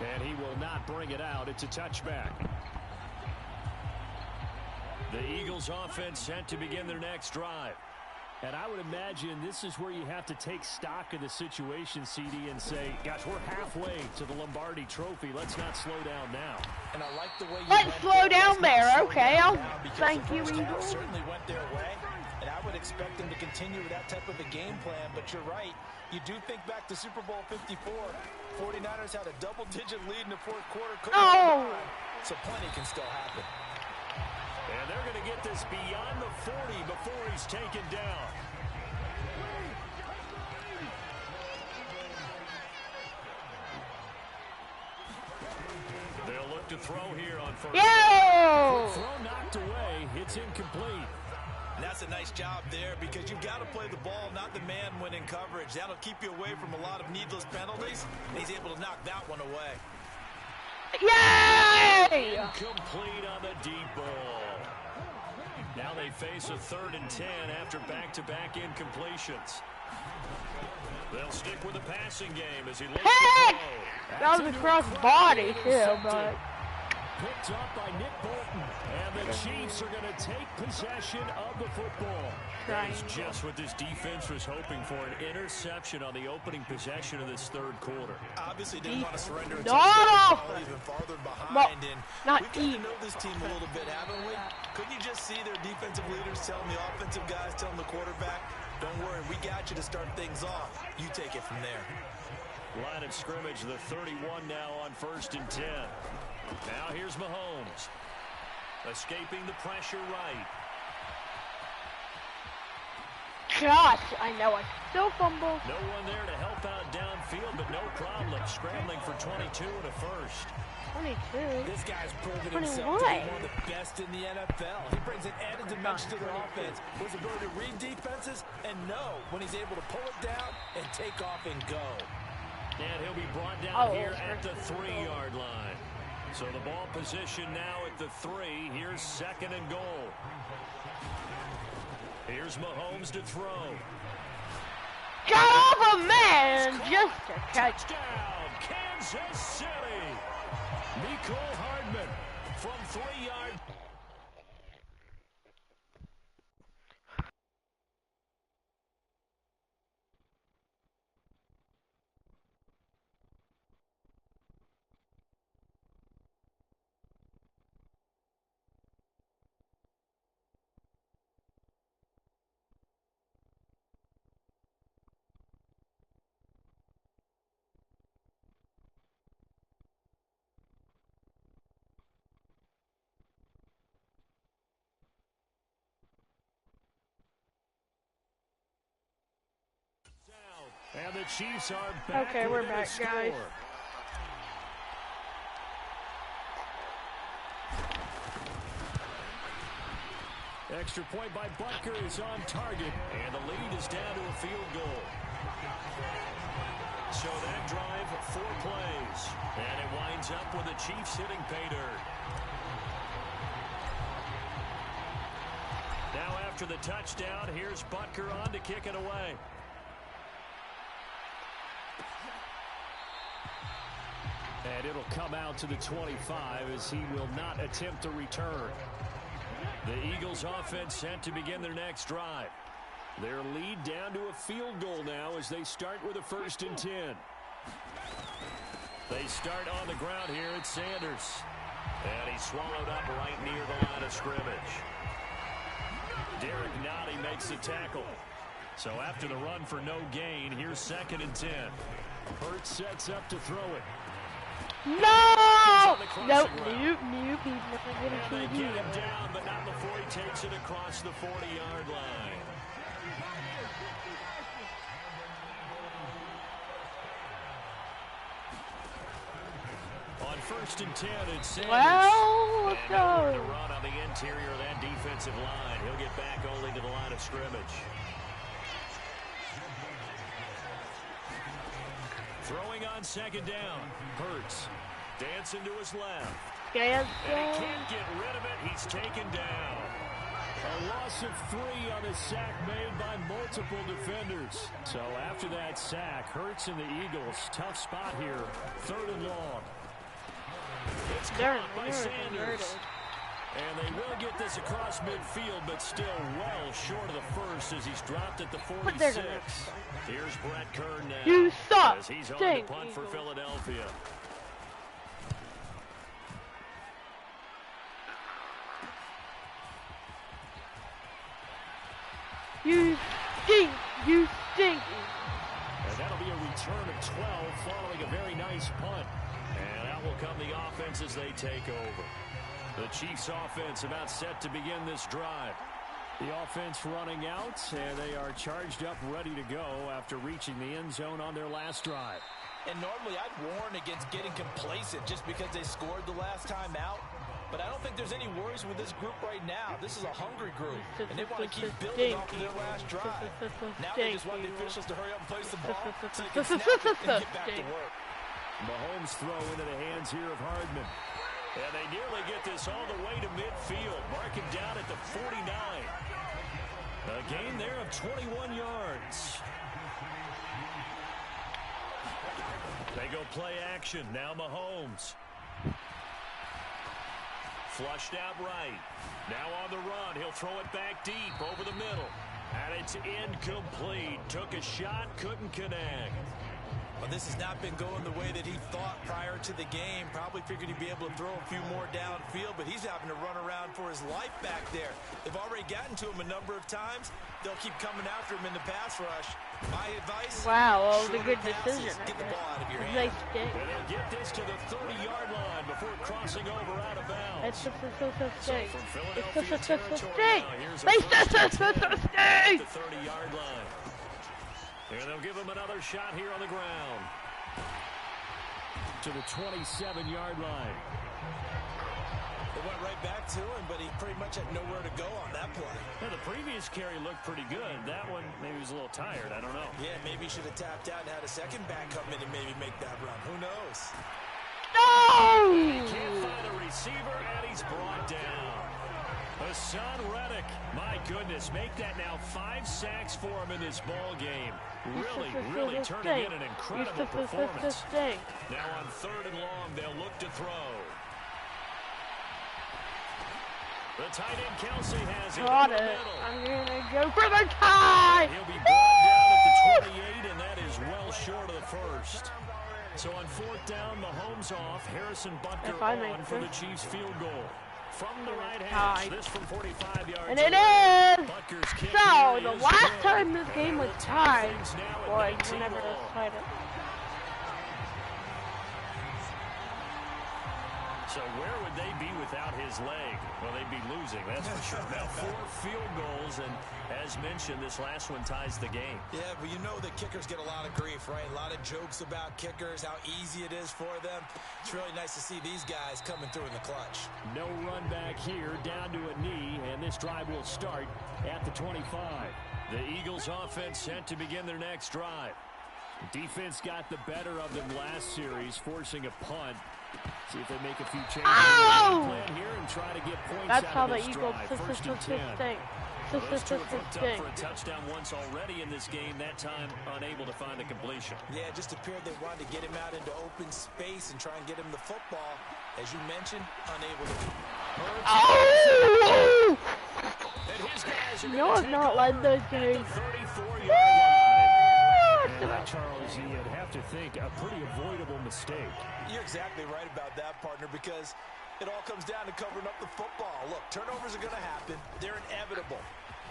And he will not bring it out. It's a touchback. The Eagles offense set to begin their next drive. And I would imagine this is where you have to take stock of the situation, CD, and say, gosh, we're halfway to the Lombardi Trophy. Let's not slow down now. And I like the way you Let's slow down there. Okay, I'll thank you, Eagles. Certainly went their way, and I would expect them to continue with that type of a game plan. But you're right. You do think back to Super Bowl 54. 49ers had a double-digit lead in the fourth quarter. So plenty can still happen. And they're going to get this beyond the 40 before he's taken down. They'll look to throw here on first. Yo! Throw knocked away. It's incomplete. And that's a nice job there because you've got to play the ball, not the man when in coverage. That'll keep you away from a lot of needless penalties. And he's able to knock that one away. Yay! Incomplete on the deep ball. Now they face a 3rd and 10 after back-to-back incompletions. They'll stick with the passing game as he looks to throw. That was across body too, but picked up by Nick Bolton, and the Chiefs are going to take possession of the football. That is just what this defense was hoping for, an interception on the opening possession of this third quarter. Obviously didn't want to surrender No! even farther behind. And not we've gotten to know this team a little bit, haven't we? Couldn't you just see their defensive leaders telling the offensive guys, telling the quarterback, don't worry, we got you to start things off. You take it from there. Line of scrimmage, the 31 now on 1st and 10. Now here's Mahomes. Escaping the pressure right. gosh, I know I still fumble. No one there to help out downfield, but no problem. Scrambling for 22 and a first. 22? This guy's proven himself to be one of the best in the NFL. He brings an added dimension to their offense with his ability to read defenses and know when he's able to pull it down and take off and go. And he'll be brought down here at the 3-yard line. So the ball position now at the 3. Here's 2nd and goal. Here's Mahomes to throw. Got off a man just to catch. Touchdown, Kansas City. Nicole Hardman from 3 yards. And the Chiefs are back. Okay, we're back, guys. Extra point by Butker is on target, and the lead is down to a field goal. So that drive, 4 plays, and it winds up with the Chiefs hitting pay dirt. Now after the touchdown, here's Butker on to kick it away. And it'll come out to the 25 as he will not attempt to return. The Eagles offense set to begin their next drive. Their lead down to a field goal now as they start with a 1st and 10. They start on the ground here at Sanders. And he's swallowed up right near the line of scrimmage. Derek Nottie makes the tackle. So after the run for no gain, here's 2nd and 10. Hurts sets up to throw it. No! Nope, nope, nope. He's not And going they to get do him that. down, but not before he takes it across the 40-yard line. On 1st and 10, it's Sanders. Well, let's and nowhere to go. run on the interior of that defensive line. He'll get back only to the line of scrimmage. Throwing on 2nd down. Hurts. Dancing to his left. Yes, And he can't get rid of it. He's taken down. A loss of 3 on a sack made by multiple defenders. So after that sack, Hurts and the Eagles, tough spot here. 3rd and long. It's They're caught by Sanders. And they will get this across midfield, but still well short of the first as he's dropped at the 46. Here's Brett Kern now. You suck. As he's on Stink, the punt for Eagles. Philadelphia. You stink. You stink. And that'll be a return of 12 following a very nice punt. And out will come the offense as they take over. The Chiefs offense about set to begin this drive. The offense running out, and they are charged up, ready to go after reaching the end zone on their last drive. And normally I'd warn against getting complacent just because they scored the last time out. But I don't think there's any worries with this group right now. This is a hungry group, and they want to keep building off of their last drive. Now they just want the officials to hurry up and place the ball so they can snap it and get back to work. Mahomes throw into the hands here of Hardman. And they nearly get this all the way to midfield. Mark him down at the 49. A gain there of 21 yards. They go play action. Now Mahomes. Flushed out right. Now on the run. He'll throw it back deep over the middle. And it's incomplete. Took a shot, couldn't connect. Well, this has not been going the way that he thought prior to the game. Probably figured he'd be able to throw a few more downfield, but he's having to run around for his life back there. They've already gotten to him a number of times. They'll keep coming after him in the pass rush. My advice, Wow, well, the shorter good passes, decision. get the ball out of your Nice hand. stink. And they'll get this to the 30-yard line before crossing over out of bounds. It's just so stink. From It's Philadelphia so territory stink. now, here's a They first and 10 stink. at the 30-yard line. And they'll give him another shot here on the ground. To the 27-yard line. They went right back to him, but he pretty much had nowhere to go on that play. Well, the previous carry looked pretty good. That one, maybe he was a little tired. I don't know. Yeah, maybe he should have tapped out and had a second back come in and maybe make that run. Who knows? No! Can't find a receiver, and he's brought down. Hassan Reddick, my goodness, make that now 5 sacks for him in this ball game. Really turning in an incredible performance. Now on 3rd and long, they'll look to throw. The tight end Kelsey has it. Got it. I'm gonna go for the tie. He'll be brought down at the 28, and that is well short of the first. So on 4th down, Mahomes off. Harrison Butker on for the Chiefs field goal. From the right hash, this from 45 yards. And it is! So, the last time this game was tied, boy, whenever it was tied it. So where would they be without his leg? Well, they'd be losing, that's for sure. Now 4 field goals, and as mentioned, this last one ties the game. Yeah, but you know that kickers get a lot of grief, right? A lot of jokes about kickers, how easy it is for them. It's really nice to see these guys coming through in the clutch. No run back here, down to a knee, and this drive will start at the 25. The Eagles offense set to begin their next drive. Defense got the better of them last series, forcing a punt. See if they make a few changes plan here and try to get points. That's out how of the this Eagles drive. First and 10. Those two are hooked up for a touchdown once already in this game, that time unable to find the completion. Yeah, it just appeared they wanted to get him out into open space and try and get him the football. As you mentioned, unable to. Oh! And his guys are No, I've not led those games. 34-yard line. And that, Charles, you'd have to think a pretty avoidable mistake. You're exactly right about that, partner, because it all comes down to covering up the football. Look, turnovers are going to happen. They're inevitable.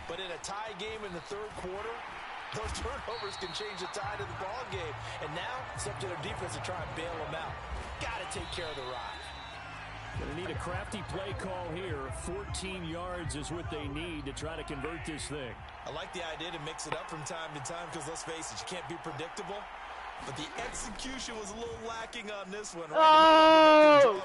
But in a tie game in the third quarter, those turnovers can change the tide of the ball game. And now it's up to their defense to try and bail them out. Got to take care of the rock. Going to need a crafty play call here. 14 yards is what they need to try to convert this thing. I like the idea to mix it up from time to time because, let's face it, you can't be predictable. But the execution was a little lacking on this one. Right? Oh!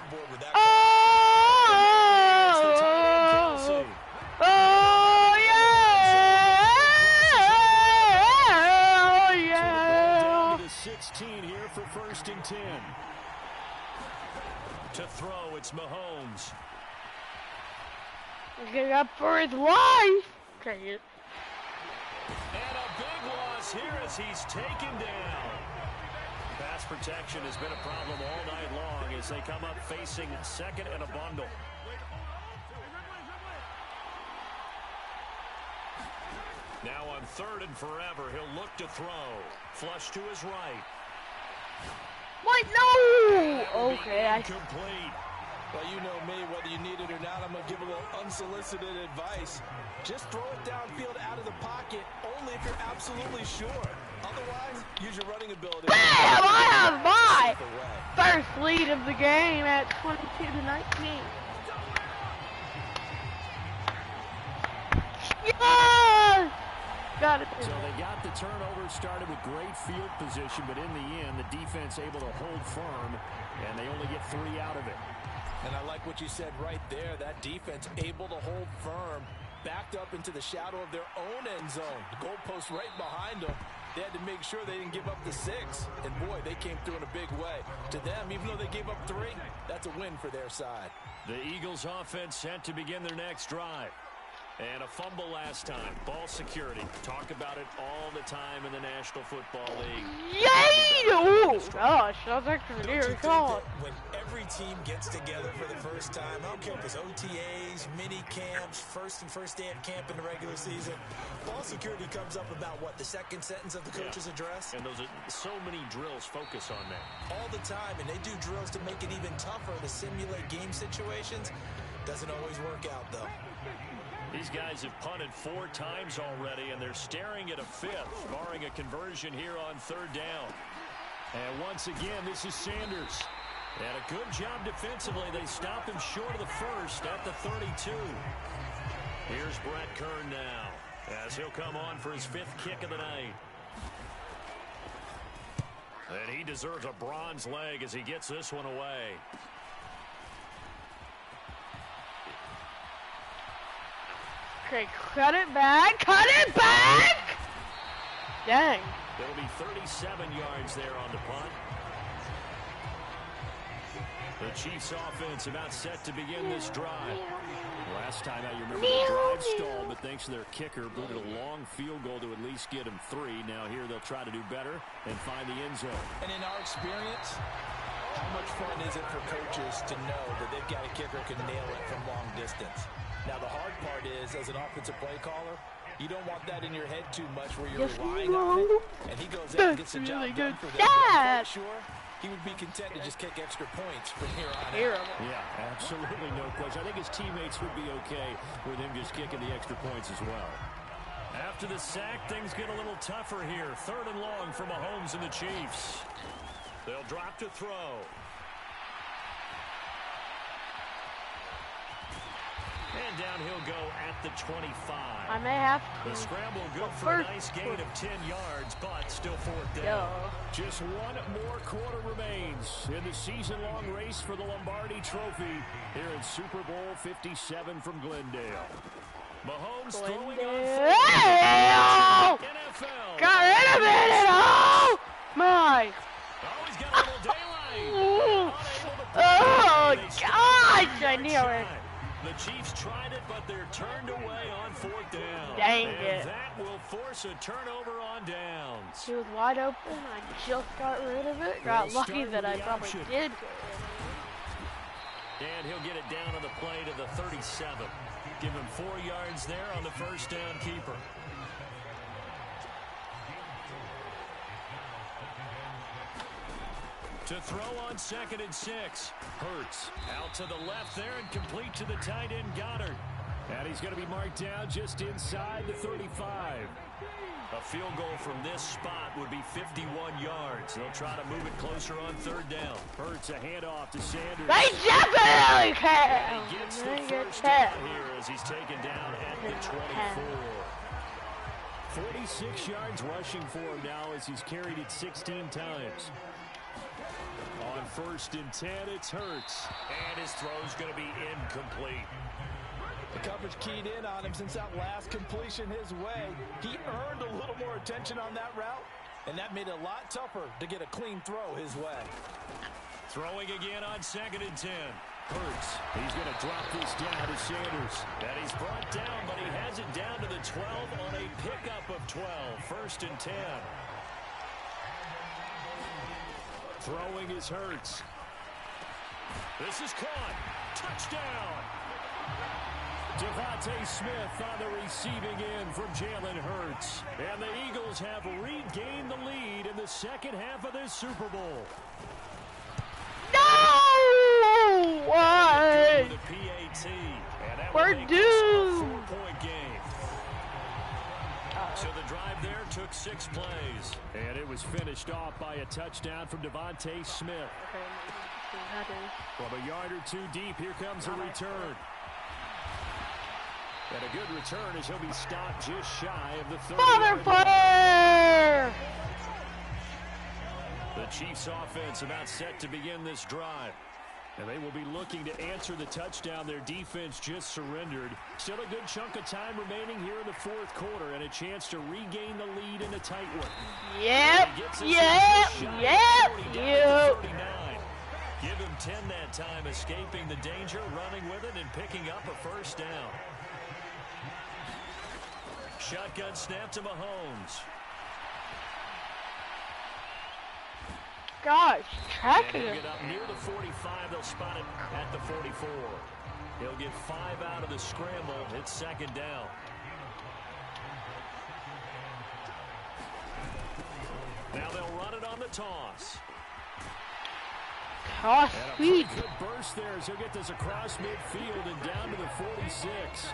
Down to the 16 here for 1st and 10. To throw, it's Mahomes. Get up for his life. Okay. And a big loss here as he's taken down. Pass protection has been a problem all night long as they come up facing 2nd and a bundle. Now on 3rd and forever, he'll look to throw. Flush to his right. What? No! Okay, Complete. Well, you know me, whether you need it or not, I'm going to give a little unsolicited advice. Just throw it downfield out of the pocket, only if you're absolutely sure. Otherwise, use your running ability. Bam! I have my first lead of the game at 22-19. Yes! Got it. So they got the turnover started with great field position, but in the end, the defense able to hold firm, and they only get 3 out of it. And I like what you said right there. That defense able to hold firm, backed up into the shadow of their own end zone. The goalpost right behind them. They had to make sure they didn't give up the 6. And boy, they came through in a big way. To them, even though they gave up 3, that's a win for their side. The Eagles offense set to begin their next drive. And a fumble last time. Ball security. Talk about it all the time in the National Football League. Yay! Oh, gosh. That was actually near call. When every team gets together for the first time, I don't care if it's OTAs, mini camps, first day of camp in the regular season, ball security comes up about, what, the second sentence of the coach's address? And those are so many drills focus on that. All the time, and they do drills to make it even tougher to simulate game situations. Doesn't always work out, though. These guys have punted 4 times already, and they're staring at a 5th, barring a conversion here on 3rd down. And once again, this is Sanders. And a good job defensively. They stop him short of the 1st at the 32. Here's Brett Kern now, as he'll come on for his 5th kick of the night. And he deserves a bronze leg as he gets this one away. Okay, cut it back. Cut it back! Dang. There'll be 37 yards there on the punt. The Chiefs offense about set to begin this drive. Last time out, you remember the drive stalled, but thanks to their kicker, booted a long field goal to at least get him 3. Now here they'll try to do better and find the end zone. And in our experience, how much fun is it for coaches to know that they've got a kicker who can nail it from long distance? Now, the hard part is, as an offensive play caller, you don't want that in your head too much where you're relying on it. And he goes out and gets the job done for them. I'm sure he would be content to just kick extra points from here on out. Yeah, absolutely no question. I think his teammates would be okay with him just kicking the extra points as well. After the sack, things get a little tougher here. 3rd and long for Mahomes and the Chiefs. They'll drop to throw. And down he'll go at the 25. I may have to. The scramble good for a nice gain of 10 yards, but still 4th down. Just 1 more quarter remains in the season-long race for the Lombardi Trophy here in Super Bowl 57 from Glendale. Mahomes throwing on NFL. Got rid of it. Oh, my. Oh, he's got a little daylight. Oh, gosh. I knew it. The Chiefs tried it, but they're turned away on 4th down. Dang and it. That will force a turnover on downs. He was wide open. I just got rid of it. Got lucky that I probably did get rid of it. And he'll get it down on the play to the 37. Give him 4 yards there on the 1st down keeper. To throw on 2nd and 6. Hurts out to the left there and complete to the tight end Goddard. And he's going to be marked down just inside the 35. A field goal from this spot would be 51 yards. They'll try to move it closer on 3rd down. Hurts a handoff to Sanders. They definitely can. He gets the first down here as he's taken down at the 24. 46 yards rushing for him now as he's carried it 16 times. On 1st and 10, it's Hurts. And his throw's going to be incomplete. The coverage keyed in on him since that last completion his way. He earned a little more attention on that route, and that made it a lot tougher to get a clean throw his way. Throwing again on 2nd and 10. Hurts. He's going to drop this down to Sanders. And he's brought down, but he has it down to the 12 on a pickup of 12. 1st and 10. Throwing is Hurts. This is caught. Touchdown. Devontae Smith on the receiving end from Jalen Hurts. And the Eagles have regained the lead in the 2nd half of this Super Bowl. No! Why? With a PAT. And that We're will make this a doomed. 4-point game. So the drive there took 6 plays. And it was finished off by a touchdown from Devontae Smith. From a yard or 2 deep, here comes a return. And a good return as he'll be stopped just shy of the 30. Father Flair! The Chiefs offense about set to begin this drive. And they will be looking to answer the touchdown their defense just surrendered. Still a good chunk of time remaining here in the 4th quarter and a chance to regain the lead in a tight one. Yep. Give him 10 that time, escaping the danger, running with it, and picking up a 1st down. Shotgun snap to Mahomes. Gosh, tracking He'll it. get up near the 45. They'll spot it at the 44. He'll get 5 out of the scramble. It's 2nd down. Now they'll run it on the toss. Toss And a sweet. pretty good burst there as he'll get this across midfield and down to the 46.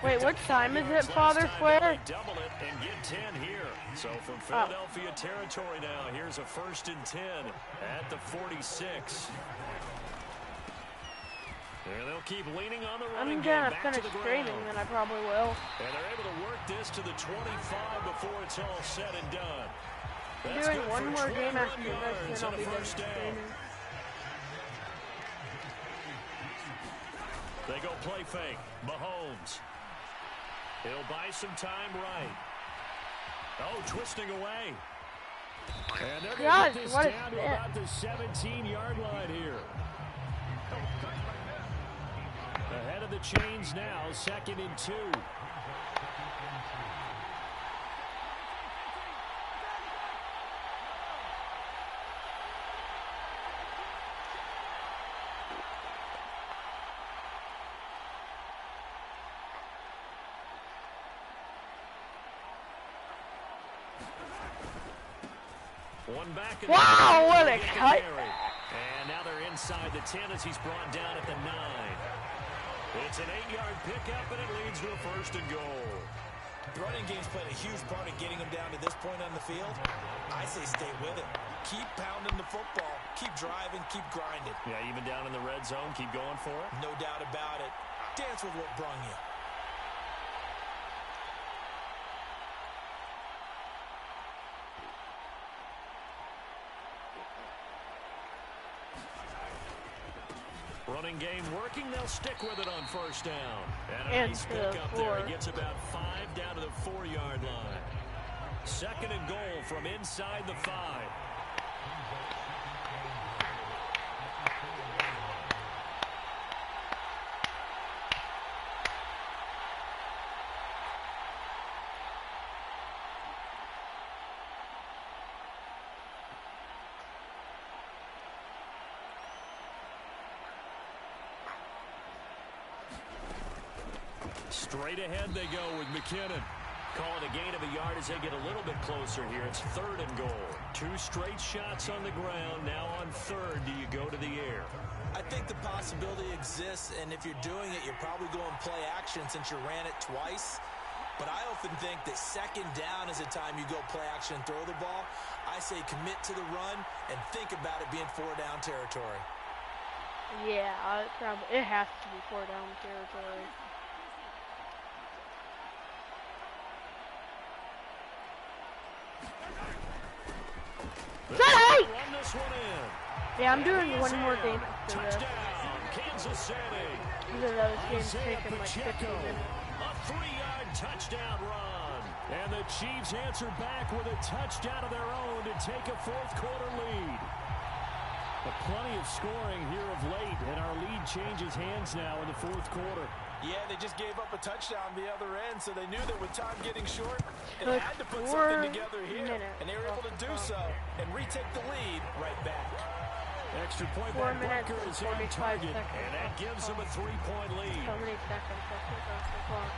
Wait, what time is it, Father Flair? Double it and get 10 here. So from Philadelphia territory now, here's a 1st and 10 at the 46. And they'll keep leaning on the running I'm game gonna back finish to the streaming, ground. then I probably will. And they're able to work this to the 25 before it's all said and done. I'm That's doing good one for more game 21 after yards this, then and I'll a be done first down. streaming. They go play fake. Mahomes. He'll buy some time right. Oh, twisting away. And they're going to get this what is down to this? about the 17-yard line here. Ahead of the chains now, 2nd and 2. One back. Wow, what a cut. And now they're inside the 10 as he's brought down at the 9. It's an 8-yard pickup, and it leads to a 1st and goal. The running game's played a huge part in getting him down to this point on the field. I say stay with it. Keep pounding the football. Keep driving. Keep grinding. Yeah, even down in the red zone, keep going for it. No doubt about it. Dance with what brung you. Running game working. They'll stick with it on 1st down. And a And nice to the pick up there. 4. He gets about 5 down to the 4-yard line. 2nd and goal from inside the 5. Straight ahead they go with McKinnon. Calling a gain of a yard as they get a little bit closer here. It's 3rd and goal. 2 straight shots on the ground. Now on 3rd, do you go to the air? I think the possibility exists, and if you're doing it, you're probably going play action since you ran it twice. But I often think that 2nd down is a time you go play action and throw the ball. I say commit to the run and think about it being 4-down territory. Yeah, it has to be 4-down territory. Run this one in. Yeah, I'm doing one more game after this. Touchdown, Kansas City. Even though this game's taking like 15 minutes. A 3-yard touchdown run. And the Chiefs answer back with a touchdown of their own to take a 4th quarter lead. But plenty of scoring here of late, and our lead changes hands now in the 4th quarter. Yeah, they just gave up a touchdown the other end, so they knew that with time getting short, they had to put something together here, and they were able to do so and retake the lead right back. Extra point 4 by minutes Booker and is on 45 target, seconds. and that gives them a 3-point lead. So many seconds left off the clock.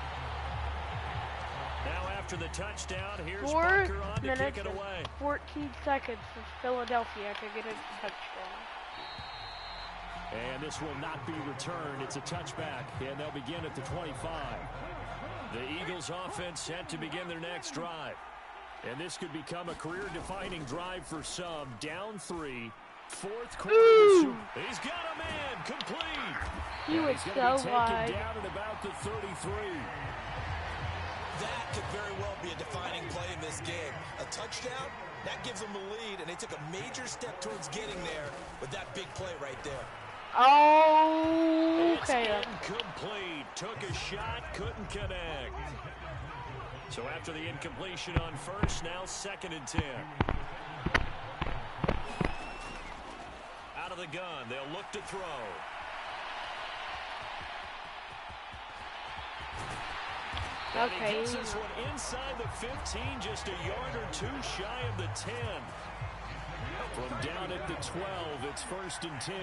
Now after the touchdown, here's 4 Booker on to minutes kick it away. and 14 seconds for Philadelphia to get a touchdown. And this will not be returned. It's a touchback, and they'll begin at the 25. The Eagles offense set to begin their next drive. And this could become a career-defining drive for some. Down 3, 4th quarter. He's got a man complete. He was He's so going to be wide. taken down at about the 33. That could very well be a defining play in this game. A touchdown, that gives them the lead, and they took a major step towards getting there with that big play right there. Oh, okay. It's incomplete. Took a shot, couldn't connect. So after the incompletion on 1st, now 2nd and 10. Out of the gun, they'll look to throw. Okay. He gets this one inside the 15, just a yard or 2 shy of the 10. From down at the 12, it's 1st and 10.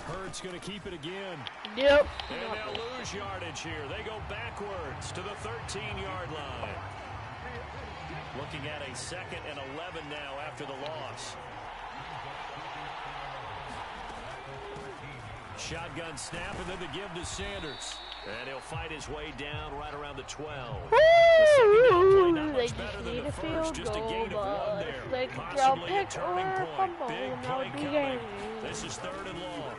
Hurts going to keep it again. Yep. And they'll lose yardage here. They go backwards to the 13-yard line. Looking at a 2nd and 11 now after the loss. Shotgun snap, and then the give to Sanders. And he'll fight his way down right around the 12. Woo! Not They much better just than need the a first, field just a goal, gain of 1 but there. they could throw Possibly a pick turning or point. fumble, Big and that play would be coming. game. This is 3rd and long.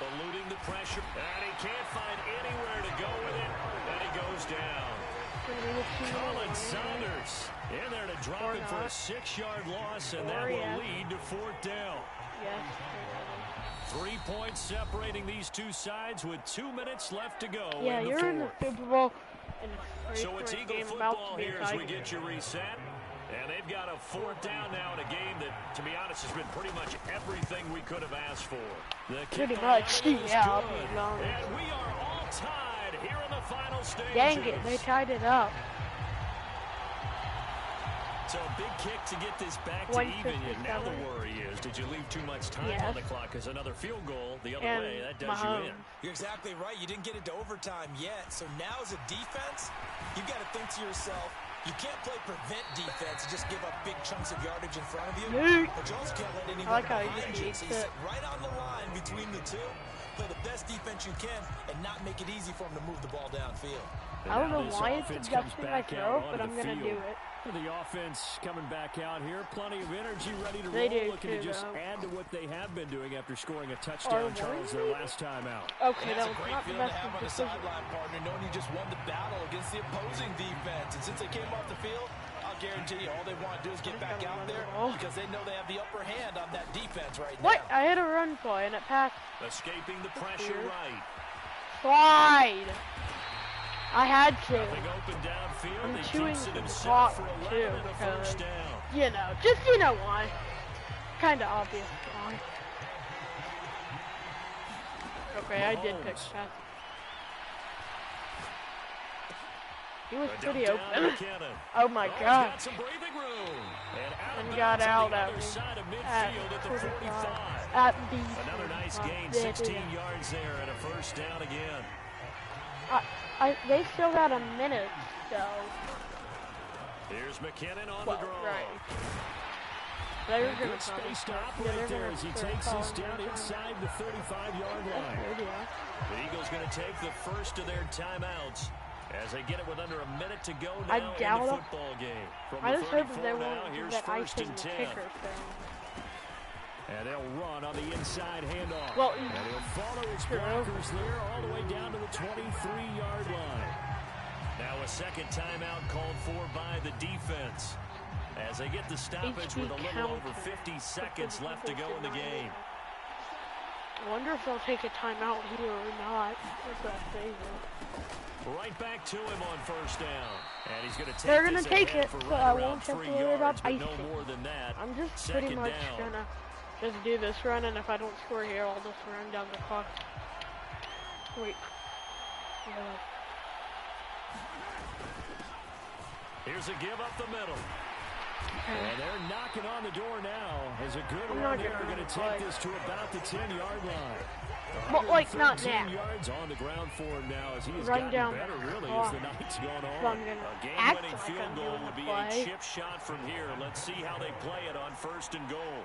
Eluding the pressure, and he can't find anywhere to go with it, and he goes down. Colin Saunders in there to drop it for a 6-yard loss, and that will lead to 4th down. Yes. 3 points separating these two sides with 2 minutes left to go. Yeah, in the you're 4th. in the Super Bowl. So it's Eagle football here as we get you reset. And they've got a 4th down now in a game that, to be honest, has been pretty much everything we could have asked for. Pretty much, yeah, I'll be honest. And we are all tied here in the final stages. Dang it, they tied it up. So a big kick to get this back to even. And now the worry is, did you leave too much time on the clock? Because another field goal the other way, that does you in. You're exactly right. You didn't get it to overtime yet. So now as a defense, you've got to think to yourself, you can't play prevent defense and just give up big chunks of yardage in front of you. But you also can't let anyone behind you. So you sit right on the line between the two, play the best defense you can, and not make it easy for them to move the ball downfield. I don't know why it's adjusting my throw, but I'm going to do it. The offense coming back out here. Plenty of energy, ready to roll. Looking to just add to what they have been doing after scoring a touchdown, Charles, their last time out. Okay, that was was not the feeling best to have on the decision. sideline, partner, knowing you just won the battle against the opposing defense. And since they came off the field, I'll guarantee you all they want to do is get back out there because they know they have the upper hand on that defense right now. What? I hit a run play and it passed. Escaping the pressure right. Slide. I had to. Open downfield. I'm He chewing keeps it the himself clock for 11 too, and a first down. you know, just you know why. Kind of obvious why. Okay, I did pick that. He was pretty open. Oh my god. And got out at me at 45. At the Nice gain, 16 yards there and a first down again. They still got a minute, so. Here's McKinnon on the draw. Right. They're going good space to operate there as he takes this down inside the 35-yard line. The Eagles going to take the first of their timeouts as they get it with under a minute to go now in the football game. From I the just hope that 34 they now, won't do here's that first icing and the 10. kicker thing. And they'll run on the inside handoff. Well, and he'll follow his blockers there all the way down to the 23-yard line. Now a second timeout called for by the defense as they get the stoppage with a little over 50 seconds left to go in the game. I wonder if they'll take a timeout here or not. That's what I think. Right back to him on first down. And he's going to take They're going to take it, for so I right won't have around to 3 worry about yards, but icing. no more than that. I'm just Second pretty much down. going to just do this run, and if I don't score here, I'll just run down the clock. Wait. Yeah. Here's a give up the middle. And they're knocking on the door now as a good run there are going to take this to about the 10-yard line. Well, like, not now. Yards on the ground for him now as he has Run gotten down better really the as the night's gone So on. I'm going A to game-winning act like field I'm goal doing would the be play. a chip shot from here. Let's see how they play it on first and goal.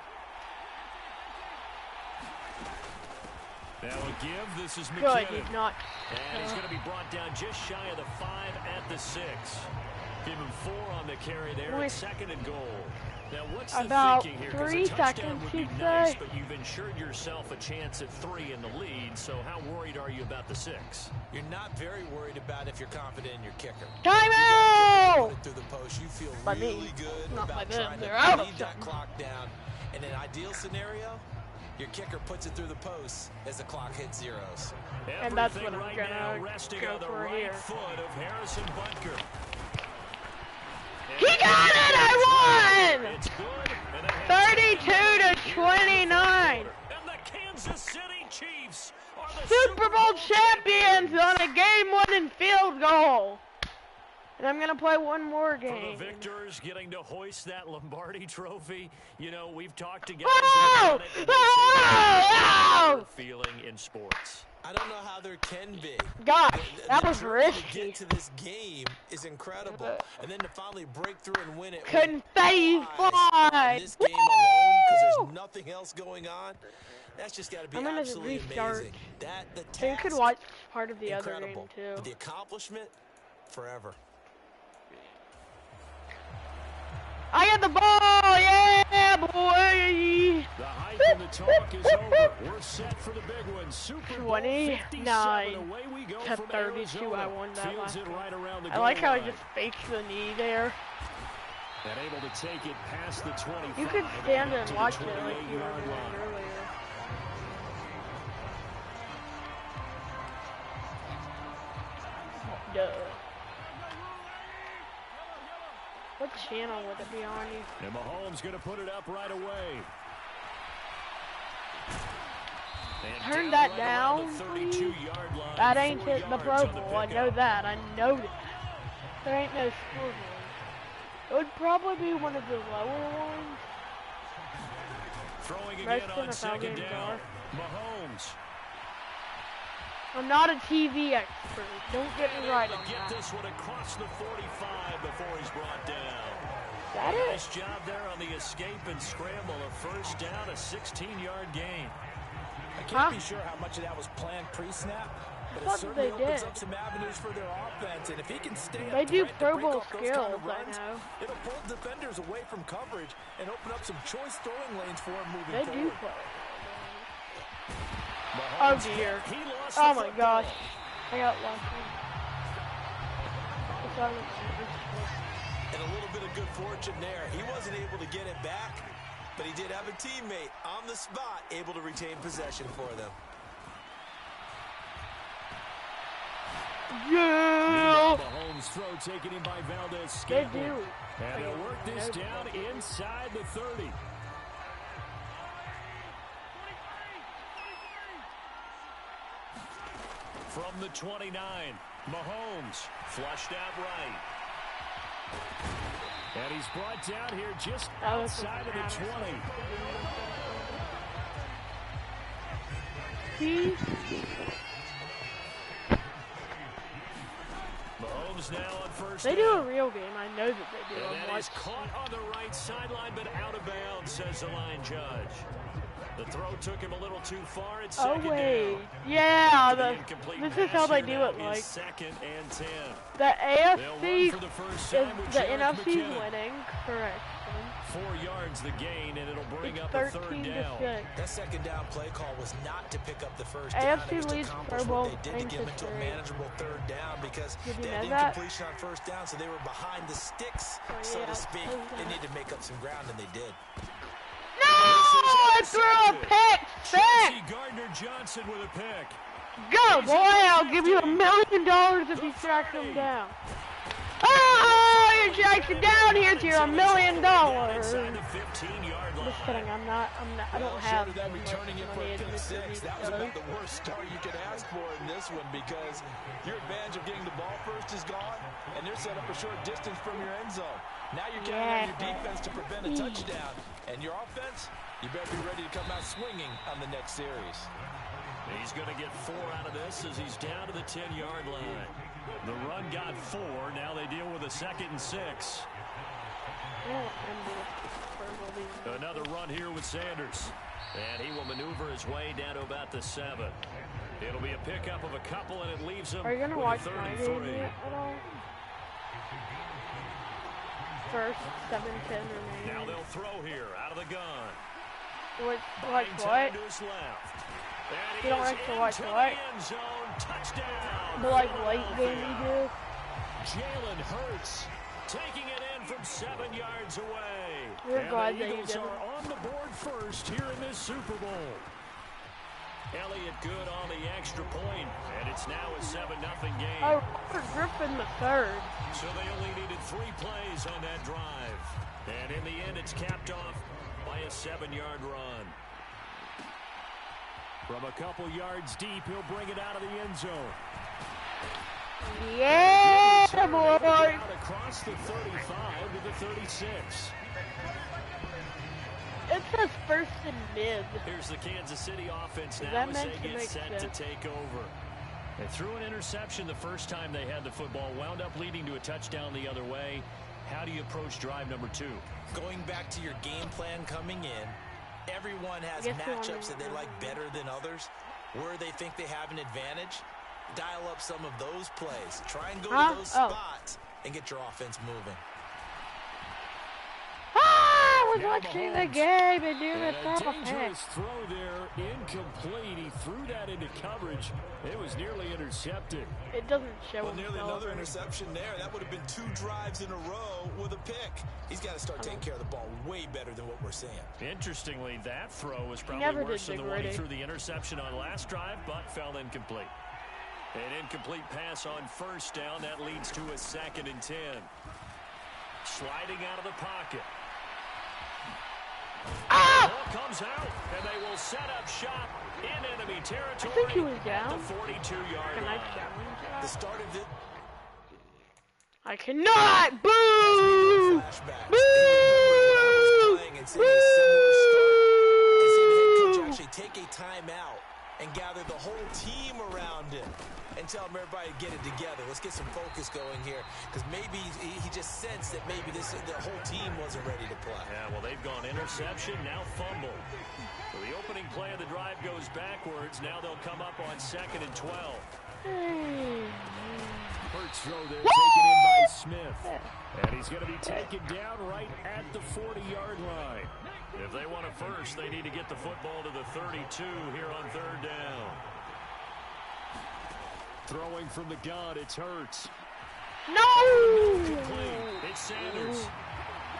Now a give. This is McKinnon. Good, he's not. And he's going to be brought down just shy of the 5 at the 6. Give him 4 on the carry there at second and goal. Now what's the About thinking here? 'Cause 3 a touchdown seconds, would be you'd nice, say. but you've ensured yourself a chance at 3 in the lead. So how worried are you about the 6? You're not very worried about if you're confident in your kicker. Time Put out! it through the post. You feel By me. really good Not by about them. trying They're out to of lead that something. clock down. In an ideal scenario, your kicker puts it through the post as the clock hits zeros. And that's what Everything I'm right now gonna resting go on the for right here. foot of Harrison Butker. He got it! I won! It's good. And they have 32 to 29. And the Kansas City Chiefs are the Super Bowl champions on a game-winning field goal. And I'm going to play one more For the game. victors getting to hoist that Lombardi trophy, you know, we've talked to guys Oh! that have done it, and they say Oh! that's a feeling in sports. I don't know how there can be. Gosh, that The was journey to risky. get to this game is incredible. And then to finally break through and win it. Couldn't phase fly. In this game alone, because there's nothing else going on. That's just got to be I'm gonna absolutely restart. amazing. The So you could task, watch part of the other incredible. game, too. But the accomplishment, forever. I got the ball! Yeah, boy! The hype and the talk is over. We're set for the big one. Super Bowl 29 57. Away we go to from 32. Arizona. I won that Fields last it one. right around the I like goal how I line. just faked the knee there. And able to take it past the 25. You could stand up and to the watch it like you were 28-yard doing line. earlier. Duh. What channel would it be on you? And Mahomes going to put it up right away. And Turn down that right down, around the please. 32-yard line. That ain't 4 hitting the yards Pro on the Bowl. I know pickup. that. I know that. There ain't no scoreboard. It would probably be one of the lower ones. Throwing Most again on NFL second games down. are. Mahomes. I'm not a TV expert. Don't get me right on Get that. this one across the 45 before he's brought down. That is. Nice job there on the escape and scramble. A first down, a 16-yard gain. I can't be sure how much of that was planned pre-snap, but it thought certainly they opens did. up some avenues for their offense. And if he can stay They up do threat to Pro break Bowl off those kind skills, of I runs, know. it'll pull defenders away from coverage and open up some choice throwing lanes for him moving They do forward. play. Oh Mahomes, dear. he lost Oh the my football. gosh. I got lost. It's on the- And a little bit of good fortune there. He wasn't able to get it back, but he did have a teammate on the spot able to retain possession for them. Yeah! Mahomes throw taken in by Valdez They Scantling. do. And they'll work this down inside the 30. From the 29, Mahomes flushed out right. And he's brought down here just That was outside of the 20. AFC. Mahomes now on first They do down. a real game. I know that they do. And I'm that is watching. caught on the right sideline, but out of bounds, says the line judge. The throw took him a little too far. It's Oh second wait, down. yeah. The incomplete This is pass how they here do now it. Like is second and 10. the They'll AFC run for the first is time with the Jerick NFC's McKinnon. winning. Correct. 4 yards the gain, and it'll bring It's up a third 13 to down. 6. That second down play call was not to pick up the first down. AFC It was to leads accomplish Pro Bowl what they did to get them into a history. manageable third down because Did you they know had that? incompletion on first down, so they were behind the sticks, Oh, so yeah, to speak. I They needed to make up some ground, and they did. No! I threw a pick Chauncey six. Gardner-Johnson with a pick. Go, boy! I'll give you $1 million if you track them down. Oh, you track them down. Here's your $1 million. Inside the 15-yard line. Just kidding. I don't have that much Returning it for money a in pick this six, that was about the worst start you could ask for in this one because your advantage of getting the ball first is gone, and they're set up a short distance from your end zone. Now you're counting on your defense to prevent a touchdown, and your offense, you better be ready to come out swinging on the next series. He's going to get 4 out of this as he's down to the 10-yard line. The run got 4. Now they deal with a 2nd and 6. Another run here with Sanders. And he will maneuver his way down to about the 7. It'll be a pickup of a couple, and it leaves him Are you gonna with watch a 3rd my and game 3. yet at all? First 7-10 remaining. Now they'll throw here out of the gun. Watch Buying what? time to his left. And You don't he is like to watch into what? the end zone. Touchdown. The late game you do? Jalen Hurts taking it in from 7 yards away. We're And glad the that you Eagles didn't. are on the board first here in this Super Bowl. Elliott good on the extra point, and it's now a 7-0 game. Oh, Robert Griffin the third. So they only needed 3 plays on that drive. And in the end, it's capped off by a 7-yard run. From a couple yards deep, he'll bring it out of the end zone. Yeah, boy. Out across the 35 to the 36. It says first and mid. Here's the Kansas City offense now That as meant they to get make set to sense. take over. They threw an interception the first time they had the football, wound up leading to a touchdown the other way. How do you approach drive number 2? Going back to your game plan coming in, everyone has I guess they wanted matchups that they like better than others, where they think they have an advantage. Dial up some of those plays. Try and go to those spots and get your offense moving. I was Now watching the Mahomes. game and doing And a a top pick. dangerous throw there, incomplete. He threw that into coverage. It was nearly intercepted. It doesn't show Well, him nearly another celebrating. interception there. That would have been 2 drives in a row with a pick. He's got to start taking care of the ball way better than what we're seeing. Interestingly, that throw was never probably did worse than the Big one he Reddy. threw the interception on last drive, but fell incomplete. An incomplete pass on first down. That leads to a 2nd and 10. Sliding out of the pocket. Ah! Ball comes out, and they will set up shop in enemy territory. I think he was at down. the 42-yard Can I line. challenge The that? start of it. I cannot! Boo! Flashbacks. Boo! Playing and seeing a similar start, and seeing the head coach actually take a timeout and gather the whole team around him and tell him everybody to get it together. Let's get some focus going here, because maybe he just sensed that maybe the whole team wasn't ready to play. Yeah, well, they've gone interception, now fumble. So the opening play of the drive goes backwards. Now they'll come up on 2nd and 12. Hurts throw there, taken in by Smith. And he's going to be taken down right at the 40-yard line. If they want a first, they need to get the football to the 32 here on 3rd down. Throwing from the gun, it's Hurts. No! Complete. It's Sanders.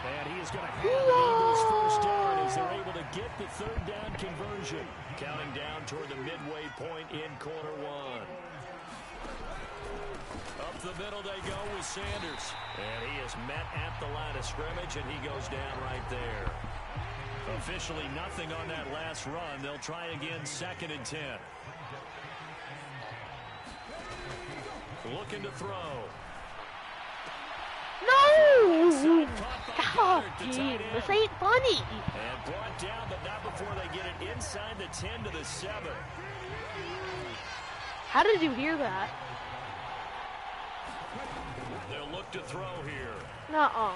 And he is going to have the Eagles first down as they're able to get the 3rd down conversion. Counting down toward the midway point in quarter 1. Up the middle they go with Sanders. And he is met at the line of scrimmage, and he goes down right there. Officially nothing on that last run. They'll try again 2nd and 10. Looking to throw. No! God, team, this ain't funny. And brought down, but not before they get it inside the 10 to the 7. How did you hear that? They'll look to throw here. Nuh-uh.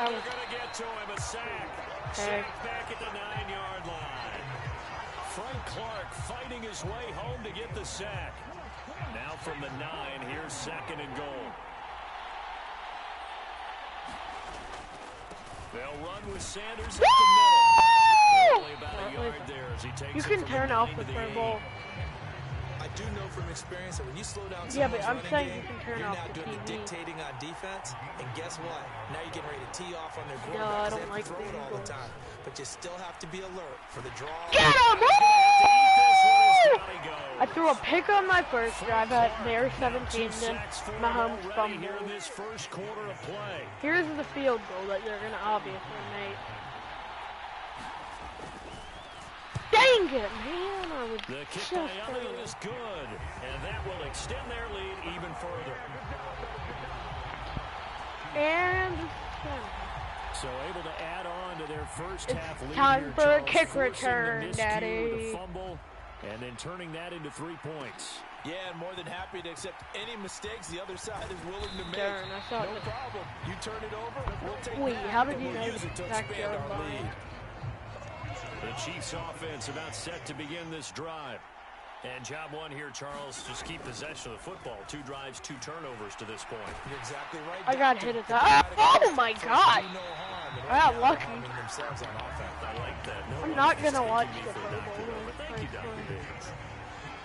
And they're going to get to him, a sack. Okay. Sack back at the 9-yard line. Frank Clark fighting his way home to get the sack. Now from the 9, here's 2nd and goal. They'll run with Sanders at the middle. Only about a yard there as he takes You it can from turn the off 9 the to Pro 8. Bowl. I do know from experience that when you slow down Yeah, but someone's I'm running saying game, you can turn you're off now the doing the TV. dictating on defense, and guess what? Now you're getting ready to tee off on their No, quarterback I because they don't have like to throw the it all the Eagles. time. But you still have to be alert for the draw. Get him! He's gonna have to eat this one as Johnny goes. I threw a pick on my first drive at their 17, 2 then sacks for him Mahomes already here in fumbled. this first quarter of play. Here's the field goal that they're gonna obviously make. Dang it, man! I would The kick just by Elliott is good, and that will extend their lead even further. and So able to add on to their first It's half lead time here, for a Charles, kick forcing the return, miscue, Daddy. the fumble, and then turning that into 3 points. Yeah, and more than happy to accept any mistakes the other side is willing to make. Darn, I saw No it. problem. You turn it over, we'll take Wait, that, how did and you we'll know use it to the expand backyard our line? lead. The Chiefs offense about set to begin this drive. And job one here, Charles, just keep possession of the football. 2 drives, 2 turnovers to this point. You're exactly right. I got hit at Doctor. that. Oh my First, god! do no harm, and I right got now, lucky. they're harming themselves on offense. I like that. No I'm one not is gonna taking watch me the for Pro Dr. Bowl. Bill, but thank you, Dr. Davis.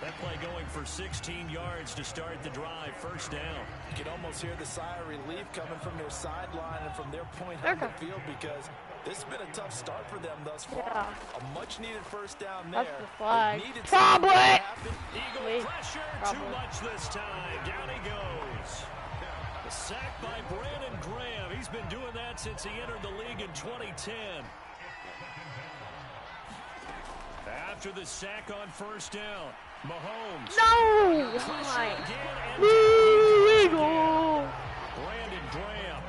That play going for 16 yards to start the drive. First down. You can almost hear the sigh of relief coming from their sideline and from their point Okay. on the field because this has been a tough start for them thus far. Yeah. A much-needed first down there. That's the flag. They needed Probably. something to happen. Eagle Wait, pressure, probably. too much this time. Down he goes. The sack by Brandon Graham. He's been doing that since he entered the league in 2010. After the sack on first down, Mahomes. No! Pressure again, and Woo, Eagle! Brandon Graham.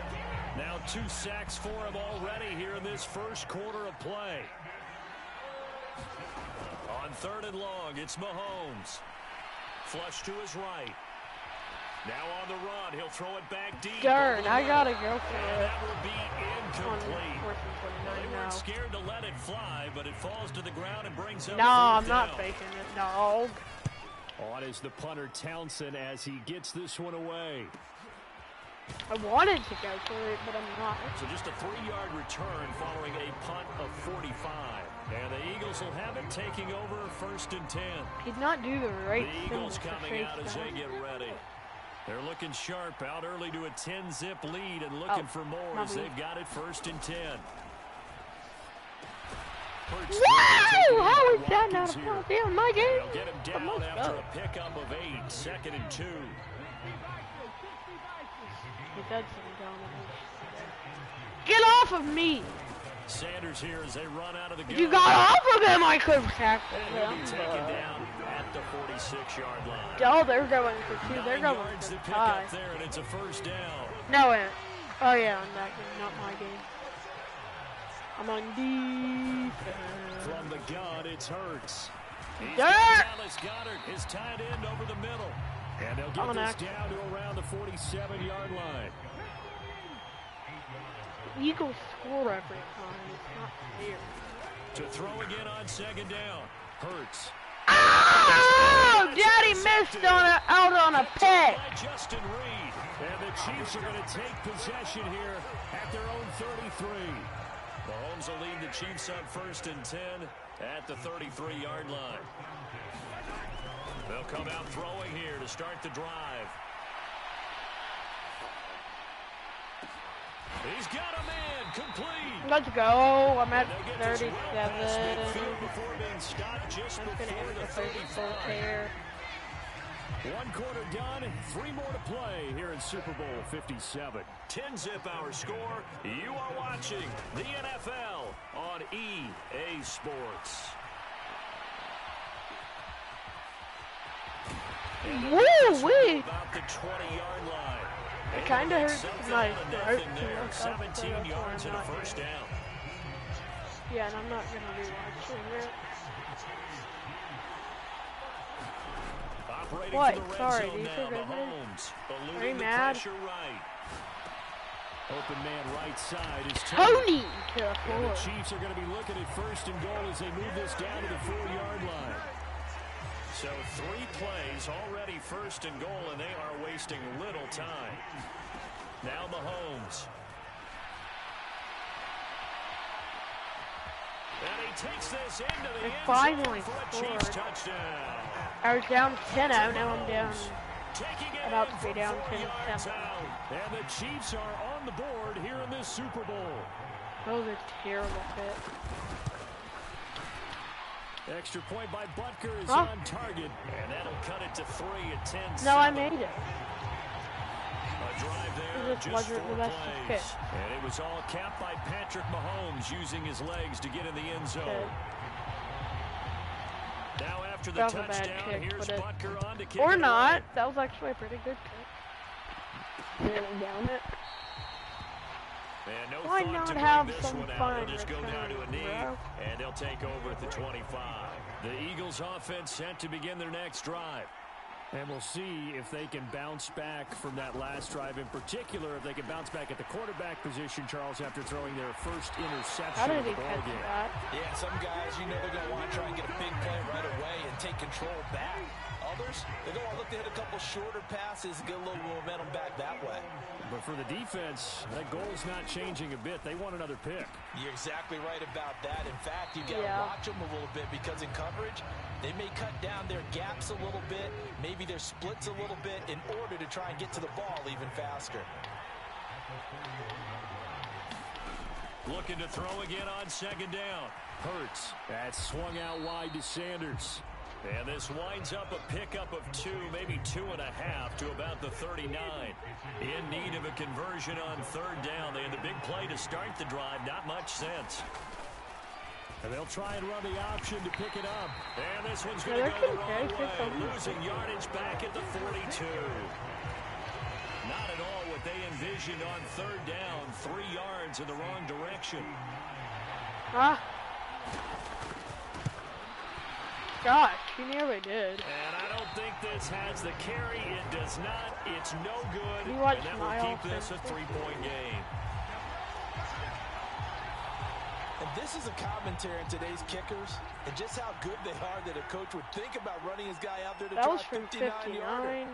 Now 2 sacks for him already here in this first quarter of play. On 3rd and long, it's Mahomes. Flush to his right. Now on the run, he'll throw it back deep. Darn, I gotta go And for that it. will be On incomplete. 4th and They 29 now. weren't scared to let it fly, but it falls to the ground and brings up No, 4th I'm not down. faking it, dog. On is the punter Townsend as he gets this one away. I wanted to go for it, but I'm not. So just a 3-yard return following a punt of 45. And the Eagles will have it taking over 1st and 10. Did not do the right The thing Eagles with the coming face out as down. they get ready. They're looking sharp, out early to a 10-zip lead and looking for more as they've got it 1st and 10. Hurts Whoa! How is that Watkins not a here. foul? Damn, my game. They'll get him But down let's after go. a pickup of 8, 2nd and 2. But that's some domination. Get off of me! Sanders here as they run out of the gun. If you got off of him, I could have tackled And he'll be him. taken down at the 46-yard line. Oh, they're going for 2. They're 9 going yards for to pick tie. up there, and it's a first down. No, it. Oh yeah, I'm that game, not my game. I'm on defense. From the gun, it's Hurts. He's Dirt! got Dallas Goedert, his tight end over the middle. And they'll get On this action. down to around the 47-yard line. Eagles score every time. It's not fair. To throw again on 2nd down. Hurts. Oh! Daddy missed out on a pick. By Justin Reed. And the Chiefs are going to take possession here at their own 33. Mahomes will lead the Chiefs on 1st and 10 at the 33-yard line. They'll come out throwing here to start the drive. He's got a man complete. Let's go. I'm at They'll get this well past 37. midfield before being stopped just I'm gonna before end the the first 35. here. 1 quarter done, 3 more to play here in Super Bowl 57. 10-zip our score. You are watching the NFL on EA Sports. Woo-wee. About the 20-yard line. It kinda hurts Something my on throat nothing to there. look up, so 17 that's why yards I'm and a not first here. down. Yeah, and I'm not gonna be watching it. Operating What? for the red Sorry, zone you now, forgot me? Mahomes. Very Eluding the mad. pressure right. Open man right side is Tony to the And the floor. Chiefs are going to be looking at first and goal as they move this down to the 4-yard line. So 3 plays already first and goal, and they are wasting little time. Now Mahomes. And he takes this into the end finally zone for a Chiefs scored. touchdown. I was down 10-0, now I'm down. Taking it About in to be from down 4 yards 10-7. out. And the Chiefs are on the board here in this Super Bowl. That was a terrible hit. Extra point by Butker is Huh? on target. And that'll cut it to 3 at 10. No, I made it. A drive there, It just just wasn't 4 the best plays. hit. And it was all capped by Patrick Mahomes using his legs to get in the end zone. Okay. Now after the That was a bad touchdown, kick, here's but Butker on to kick Or it not. away. That was actually a pretty good kick. Really down it. And no Why thought not to bring have this some one out. fun He'll just go down to a knee, bro? and they'll take over at the 25. The Eagles offense set to begin their next drive. And we'll see if they can bounce back from that last drive. In particular, if they can bounce back at the quarterback position, Charles, after throwing their first interception How of did the he ball catch game. that? Yeah, some guys, you know they're going to want to try and get a big play right away and take control back. Others, they're going to look to hit a couple shorter passes and get a little momentum back that way. But for the defense, that goal's not changing a bit. They want another pick. You're exactly right about that. In fact, you got to watch them a little bit because in coverage, they may cut down their gaps a little bit, maybe their splits a little bit in order to try and get to the ball even faster. Looking to throw again on second down. Hurts. That swung out wide to Sanders. And this winds up a pickup of 2, maybe 2.5 to about the 39. In need of a conversion on third down. They had the big play to start the drive. Not much sense. And they'll try and run the option to pick it up. And this one's going to they're go the pretty wrong good. way. Losing yardage back at the 42. Not at all what they envisioned on third down. 3 yards in the wrong direction. Ah. Gosh, he nearly did. And I don't think this has the carry. It does not. It's no good. You watch And that my will keep this a offense. 3-point game. And this is a commentary on today's kickers and just how good they are that a coach would think about running his guy out there to That try was from 59-yarder. 59.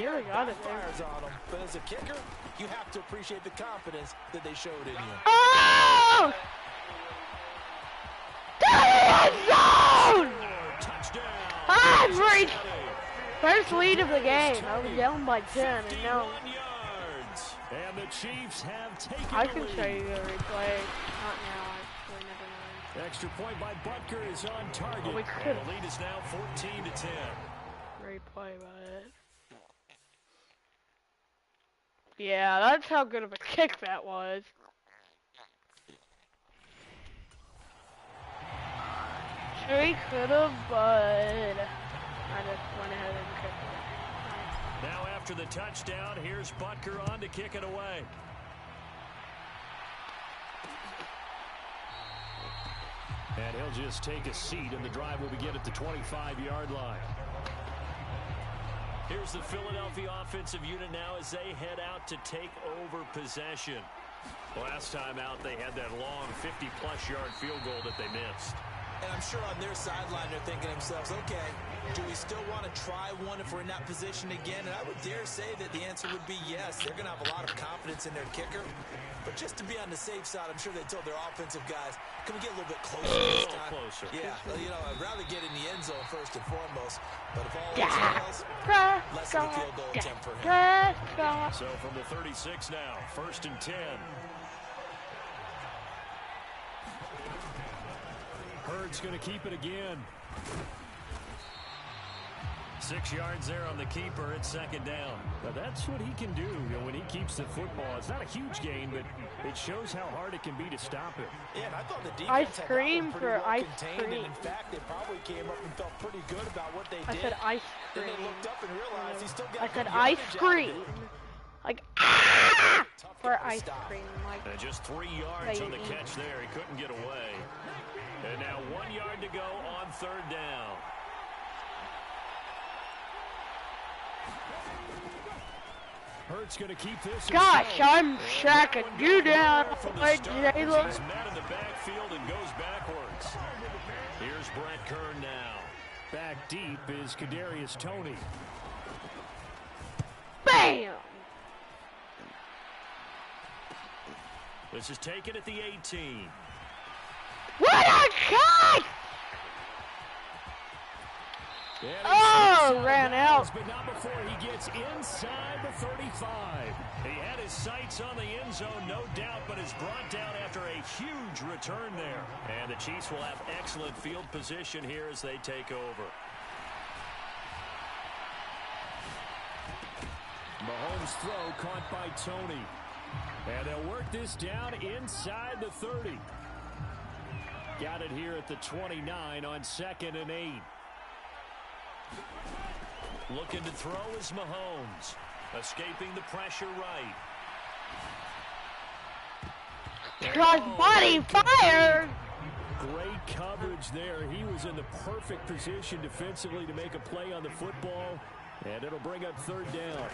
Nearly got it there. Backfires on him, but as a kicker, you have to appreciate the confidence that they showed in you. Oh! Zone! Touchdown. Ah, great! First lead of the game. I was down by 10, and now 51 yards. And the Chiefs have taken I the can lead. show you the replay. Not now, actually, never mind. Extra point by Butker is on target. We could The lead is now 14-10. replay about it. Yeah, that's how good of a kick that was. Sure, he could have, but I just went ahead and kicked it. Now after the touchdown, here's Butker on to kick it away. And he'll just take a seat, and the drive will begin at the 25-yard line. Here's the Philadelphia offensive unit now as they head out to take over possession. Last time out, they had that long 50-plus yard field goal that they missed. And I'm sure on their sideline they're thinking to themselves, okay, do we still want to try one if we're in that position again? And I would dare say that the answer would be yes. They're going to have a lot of confidence in their kicker. But just to be on the safe side, I'm sure they told their offensive guys, can we get a little bit closer this time? Closer. Yeah, you know, I'd rather get in the end zone first and foremost. But if all else fails, less of a field goal attempt for him. So from the 36 now, 1st and 10. Hurts going to keep it again. 6 yards there on the keeper at second down. Now that's what he can do, when he keeps the football. It's not a huge gain, but it shows how hard it can be to stop it. Yeah, and I thought the defense Ice had cream that one pretty for well ice contained, cream. and in fact, they probably came up and felt pretty good about what they I did. said ice Then cream. they looked up and realized he still got I said good ice yardage out of cream. it. Like, Tough for getting the ice stop. cream. Like, And just 3 yards They on the eat. catch there. He couldn't get away. And now 1 yard to go on third down. Hurts going to keep this. Gosh, I'm shacking you down like Jalen. He's met in the backfield and goes backwards. Here's Brett Kern now. Back deep is Kadarius Toney. Bam! This is taken at the 18. What a catch! Oh, ran out. But not before he gets inside the 35. He had his sights on the end zone, no doubt, but is brought down after a huge return there. And the Chiefs will have excellent field position here as they take over. Mahomes' throw caught by Toney. And they'll work this down inside the 30. Got it here at the 29 on 2nd and 8. Looking to throw is Mahomes. Escaping the pressure right. Cross body fire! Great coverage there. He was in the perfect position defensively to make a play on the football. And it'll bring up third down.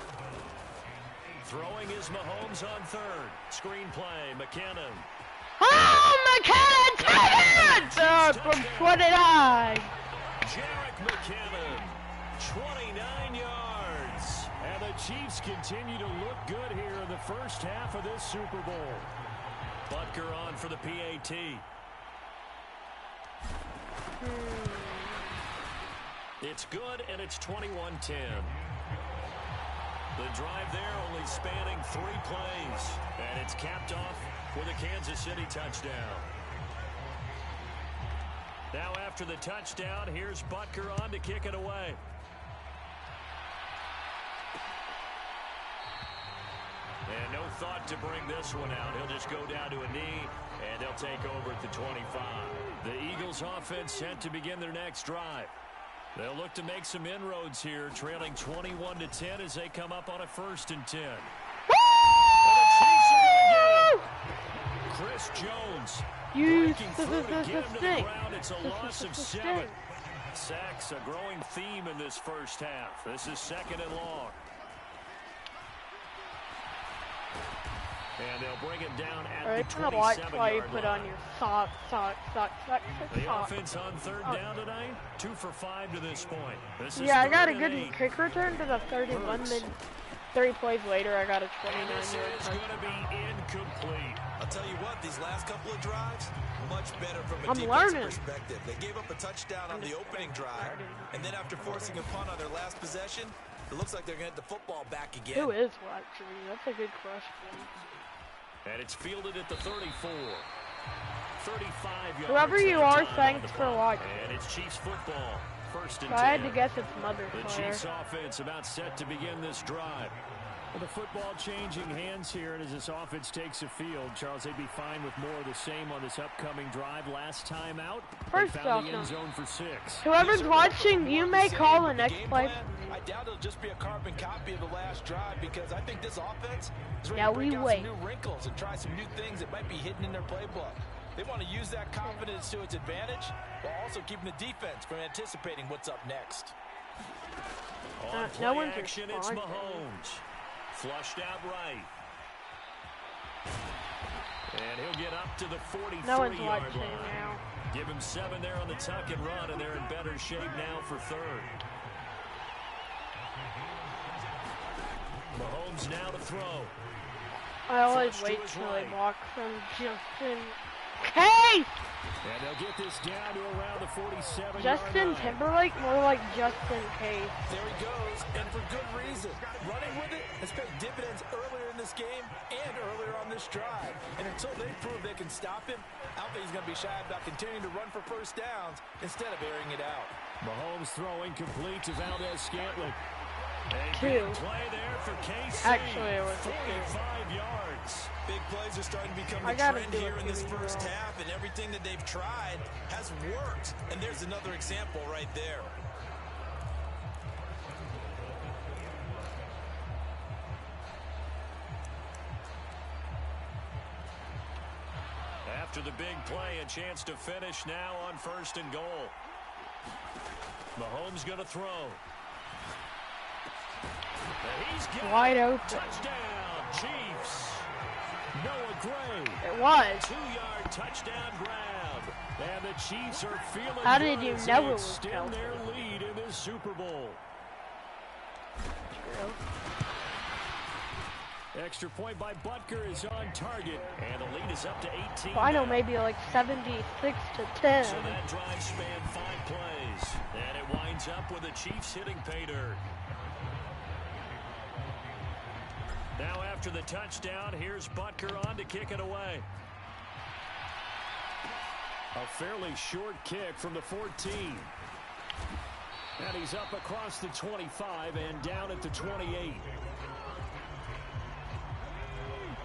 Throwing is Mahomes on third. Screen play, McKinnon. Oh, McKinnon! From 29. Jarek McKinnon, 29 yards. And the Chiefs continue to look good here in the first half of this Super Bowl. Butker on for the PAT. It's good, and it's 21-10. The drive there only spanning 3 plays. And it's capped off with a Kansas City touchdown. Now after the touchdown, here's Butker on to kick it away. And no thought to bring this one out. He'll just go down to a knee, and they'll take over at the 25. The Eagles offense set to begin their next drive. They'll look to make some inroads here, trailing 21-10 as they come up on a 1st and 10. Chris Jones breaking through to get him to the ground. It's a loss of 7. Sacks, a growing theme in this first half. This is 2nd and long. And they'll bring it down at the 27-yard line. Watch why you put on your socks. The offense on third down tonight, 2 for 5 to this point. This is I got a good kick return to the 31, then 3 plays later I got a 29-yard This is going to be incomplete. I'll tell you what, these last couple of drives, much better from a I'm defensive learning. perspective. They gave up a touchdown on the opening drive, and then after forcing a punt on their last possession, it looks like they're going to get the football back again. Who is watching? That's a good question. And it's fielded at the 34. 35 yards. Whoever you are, thanks for watching. And it's Chiefs football. 1st and 10. I had to guess it's Mother The player. Chiefs offense about set to begin this drive. Well, the football changing hands here, and as this offense takes the field, Charles, they'd be fine with more of the same on this upcoming drive. Last time out, First they off, found the end zone for 6. Whoever's watching, you may call the next play. I doubt it'll just be a carbon copy of the last drive because I think this offense is ready Yeah, to break we out wait. some new wrinkles and try some new things that might be hidden in their playbook. They want to use that confidence to its advantage while also keeping the defense from anticipating what's up next. On no play one's action, it's responding. Mahomes. Flushed out right. And he'll get up to the 43-yard No one's line. watching now. Give him 7 there on the tuck and run, and they're in better shape now for 3rd. Mahomes now to throw. I always First to wait his till right. they walk from Justin Case! And they'll get this down to around the 47-yard Justin line. Timberlake, more like Justin Case. There he goes, and for good reason. Running with it has paid dividends earlier in this game and earlier on this drive. And until they prove they can stop him, I don't think he's going to be shy about continuing to run for first downs instead of airing it out. Mahomes throwing complete to Valdez-Scantling. A 2. big play there for KC. Actually, it was a 45 yards. Big plays are starting to become I the gotta trend do here it in this to be first real. half, and everything that they've tried has worked. And there's another example right there. After the big play, a chance to finish now on 1st and goal. Mahomes going to throw. He's got wide open. Touchdown, Chiefs. Noah Gray. It was. 2-yard touchdown grab. And the Chiefs are feeling How good did you as know they it was extend Kelsey? their lead in this Super Bowl. True. Extra point by Butker is on target, and the lead is up to 18. Final maybe like 76-10. So that drive spanned 5 plays, and it winds up with the Chiefs hitting pay dirt. Now after the touchdown, here's Butker on to kick it away. A fairly short kick from the 14. And he's up across the 25 and down at the 28.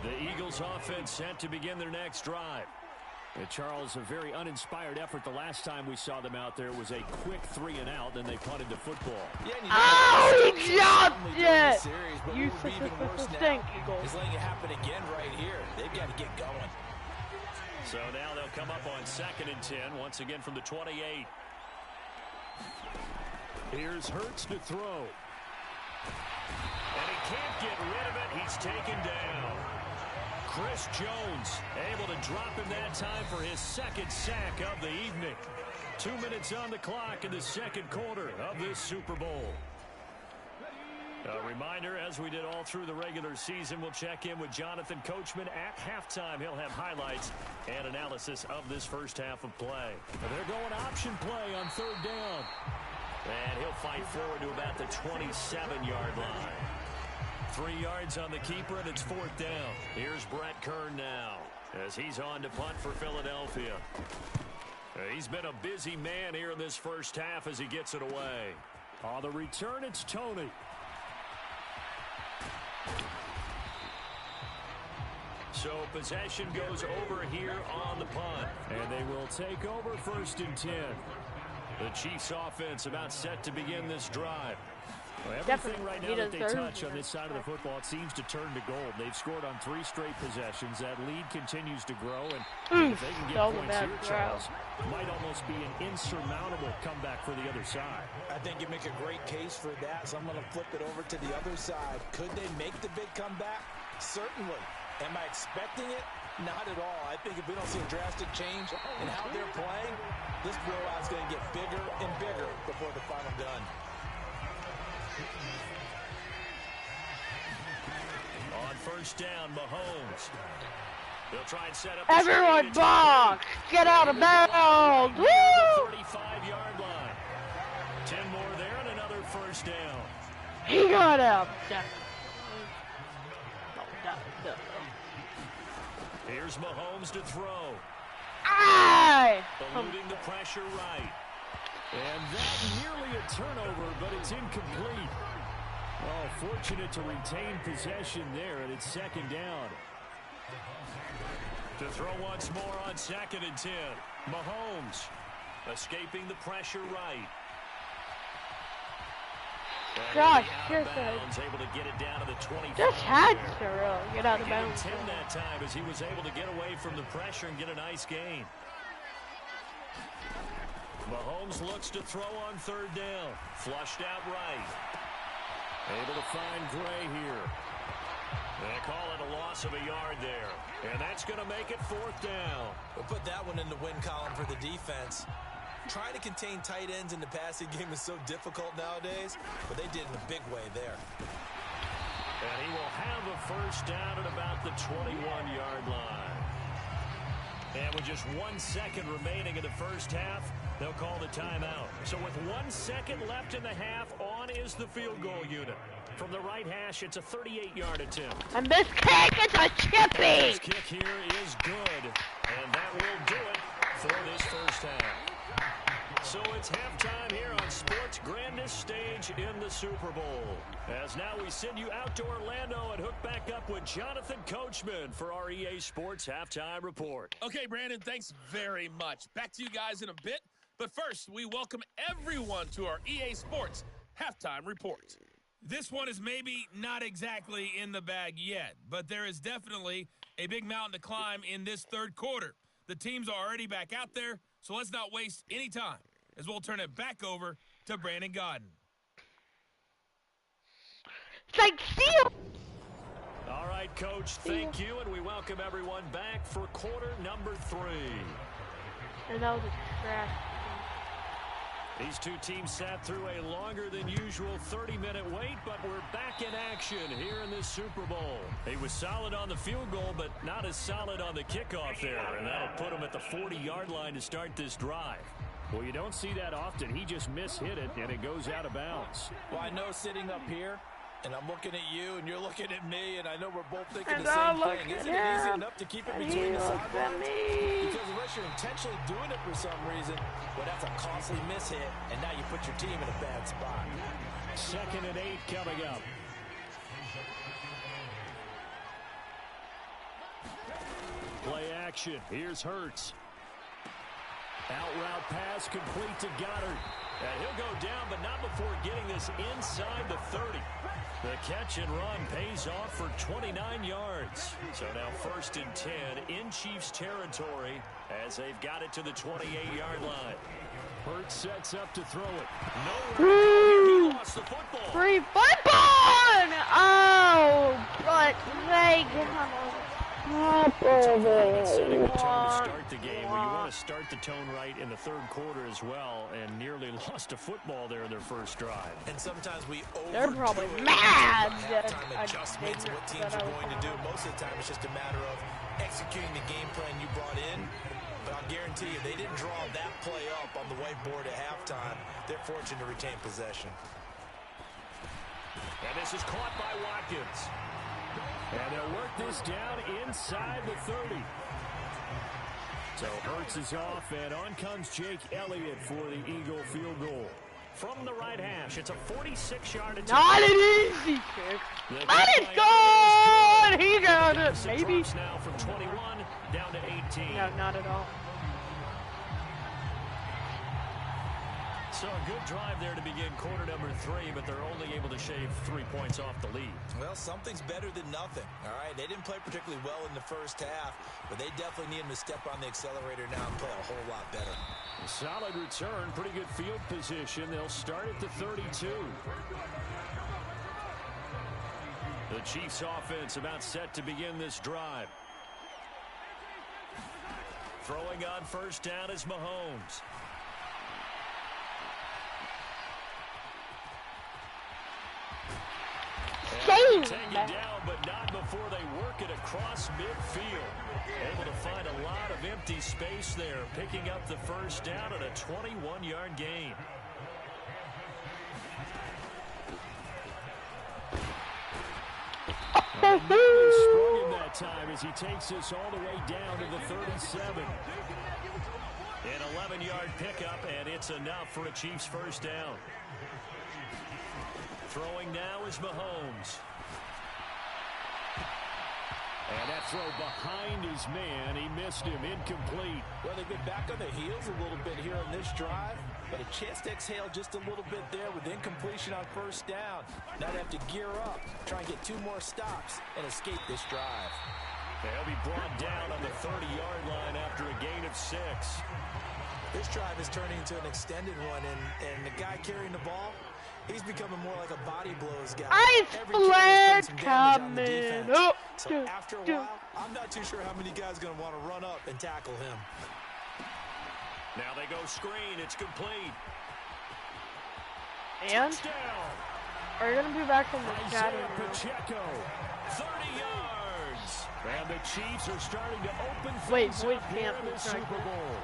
The Eagles offense set to begin their next drive. And Charles, a very uninspired effort the last time we saw them out there was a quick 3-and-out, then they punted the football. Yeah, Oh, he dropped it! Series, but You what would be even worse stink, now Eagles. is letting it happen again right here. They've got to get going. So now they'll come up on 2nd and 10, once again from the 28. Here's Hurts to throw. And he can't get rid of it. He's taken down. Chris Jones able to drop him that time for his 2nd sack of the evening. 2 minutes on the clock in the 2nd quarter of this Super Bowl. A reminder, as we did all through the regular season, we'll check in with Jonathan Coachman at halftime. He'll have highlights and analysis of this first half of play. They're going option play on 3rd down. And he'll fight forward to about the 27-yard line. 3 yards on the keeper, and it's 4th down. Here's Brett Kern now as he's on to punt for Philadelphia. He's been a busy man here in this first half as he gets it away. On the return, it's Tony. So possession goes over here on the punt. And they will take over 1st and 10. The Chiefs offense about set to begin this drive. Well, everything Definitely right now that they deserves touch it. on this side of the football, it seems to turn to gold. They've scored on 3 straight possessions. That lead continues to grow, and if they can get that was a points bad here, throw. Charles, might almost be an insurmountable comeback for the other side. I think you make a great case for that, so I'm going to flip it over to the other side. Could they make the big comeback? Certainly. Am I expecting it? Not at all. I think if we don't see a drastic change in how they're playing, this blowout's going to get bigger and bigger before the final gun. On 1st down, Mahomes. They'll try and set up. Everyone box! Get out of bounds! Woo! 35-yard line. 10 more there and another 1st down. He got out. Here's Mahomes to throw. Aye! Eluding the pressure right. And that nearly a turnover, but it's incomplete. Oh, fortunate to retain possession there, and it's 2nd down. To throw once more on 2nd and 10. Mahomes escaping the pressure right. Gosh, Out of just bounds, able to get it down to the 25. just had there. to really get out of Give him bounds. 10 that time as he was able to get away from the pressure and get a nice gain. Mahomes looks to throw on 3rd down. Flushed out right. Able to find Gray here. They call it a loss of a yard there. And that's going to make it 4th down. We'll put that one in the win column for the defense. Trying to contain tight ends in the passing game is so difficult nowadays, but they did in a big way there. And he will have a 1st down at about the 21-yard line. And with just 1 second remaining in the first half, they'll call the timeout. So with 1 second left in the half, on is the field goal unit. From the right hash, it's a 38-yard attempt. And this kick is a chippy! This kick here is good, and that will do it for this first half. So it's halftime here on sports' grandest stage in the Super Bowl. As now we send you out to Orlando and hook back up with Jonathan Coachman for our EA Sports Halftime Report. Okay, Brandon, thanks very much. Back to you guys in a bit. But first, we welcome everyone to our EA Sports Halftime Report. This one is maybe not exactly in the bag yet, but there is definitely a big mountain to climb in this 3rd quarter. The teams are already back out there, so let's not waste any time as we'll turn it back over to Brandon Godden. Like, see. All right, Coach, thank you, and we welcome everyone back for quarter number 3. And that was a trash. These two teams sat through a longer than usual 30-minute wait, but we're back in action here in this Super Bowl. He was solid on the field goal, but not as solid on the kickoff there, and that'll put him at the 40-yard line to start this drive. Well, you don't see that often. He just mishit it, and it goes out of bounds. Well, I know sitting up here, and I'm looking at you, and you're looking at me, and I know we're both thinking And the same I'm thing. Isn't it easy enough to keep it between the sidelines? Because unless you're intentionally doing it for some reason, well, that's a costly mishit, and now you put your team in a bad spot. 2nd and 8 coming up. Play action. Here's Hurts. Out route pass complete to Goddard. And he'll go down, but not before getting this inside the 30. The catch and run pays off for 29 yards. So now 1st and 10 in Chiefs territory as they've got it to the 28-yard line. Hurts sets up to throw it. Nowhere. He lost the football. Free football! Oh, but they got Setting the tone to start the game. Well, you want to start the tone right in the 3rd quarter as well, and nearly lost a football there in their first drive. And sometimes we They're probably mad that adjustments, what teams are going to do. Most of the time, it's just a matter of executing the game plan you brought in. But I'll guarantee you, they didn't draw that play up on the whiteboard at halftime. They're fortunate to retain possession. And this is caught by Watkins. And they'll work this down inside the 30. So Hurts is off, and on comes Jake Elliott for the Eagle field goal. From the right hash, it's a 46-yard attempt. Not an easy kick. But it's good! He got it, maybe. Now from 21 down to 18. No, not at all. So a good drive there to begin quarter number 3, but they're only able to shave 3 points off the lead. Well, something's better than nothing, all right? They didn't play particularly well in the first half, but they definitely need them to step on the accelerator now and play a whole lot better. A solid return, pretty good field position. They'll start at the 32. The Chiefs offense about set to begin this drive. Throwing on 1st down is Mahomes. Take it down, but not before they work it across midfield. Able to find a lot of empty space there, picking up the 1st down at a 21-yard gain. Nearly sprung him that time as he takes this all the way down to the 37. An 11-yard pickup, and it's enough for a Chiefs 1st down. Throwing now is Mahomes. And that throw behind his man. He missed him. Incomplete. Well, they've been back on their heels a little bit here on this drive, but a chance to exhale just a little bit there with incompletion on 1st down. Now they have to gear up, try and get 2 more stops, and escape this drive. They'll be brought down on the 30-yard line after a gain of 6. This drive is turning into an extended one, and the guy carrying the ball, he's becoming more like a body blows guy. Flag coming up. So after a while, I'm not too sure how many guys are going to want to run up and tackle him. Now they go screen. It's complete. And Touchdown. are you going to be back in the chat? Pacheco, 30 yards. And the Chiefs are starting to open Wait, things boys up here can't in the Super Bowl.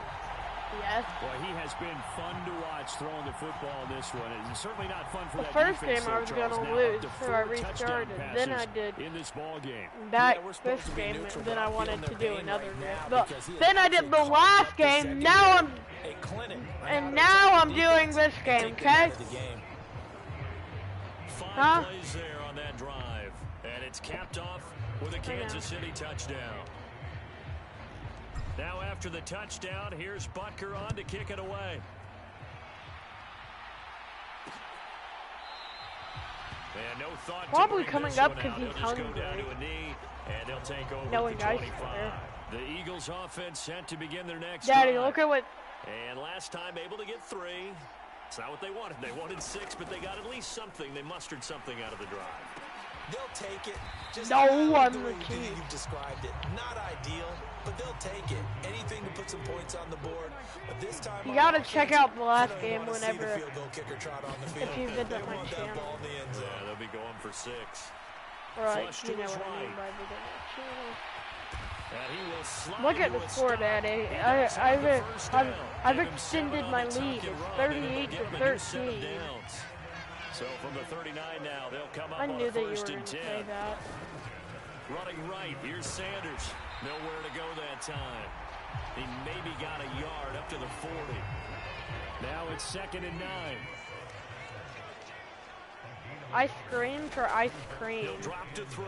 Yes. Well, he has been fun to watch throwing the football in this one. It's certainly not fun for The that first defense, game I was Charles. going to Now lose, up to so I 4 touchdown restarted. Then I passes did in this ball game. back Yeah, we're supposed this to be game, neutral, and then but I I'm wanted feeling to their do pain another right game. now But because he then I has did the actually last carved up the game. Now I'm a clinic on how and to now attack I'm the doing defense this and game. take them out Okay. of the game. 5 plays there on that drive, and it's capped off with a Kansas City touchdown. Now after the touchdown, here's Butker on to kick it away. And no thought Probably to bring coming this up one because out. he's They'll just go hungry. down to a knee, and they'll take over No at the guys 25. there. The Eagles offense set to begin their next Daddy, drive. look at what... And last time able to get 3. It's not what they wanted. They wanted 6, but they got at least something. They mustered something out of the drive. They'll take it. Just No one the way would keep. you've described it. Not ideal, but they'll take it. Anything to put some points on the board. But this time, You gotta check out the last game whenever whenever... if you visit my channel. Yeah, they'll be going for 6. Or like, Flush you to know his what I mean right. by visit my channel. And he will slide Look at to the a score, stop. Daddy. He does have the first down. I've Give him 7 extended on my the lead. tuck and It's run, 38 and it'll to give him a new set of 13. downs. So from the 39 now, they'll come up I on knew a that you were first going and to 10. say that. Running right, here's Sanders. Nowhere to go that time. He maybe got a yard up to the 40. Now it's 2nd and 9. Ice cream for ice cream. He'll drop to throw.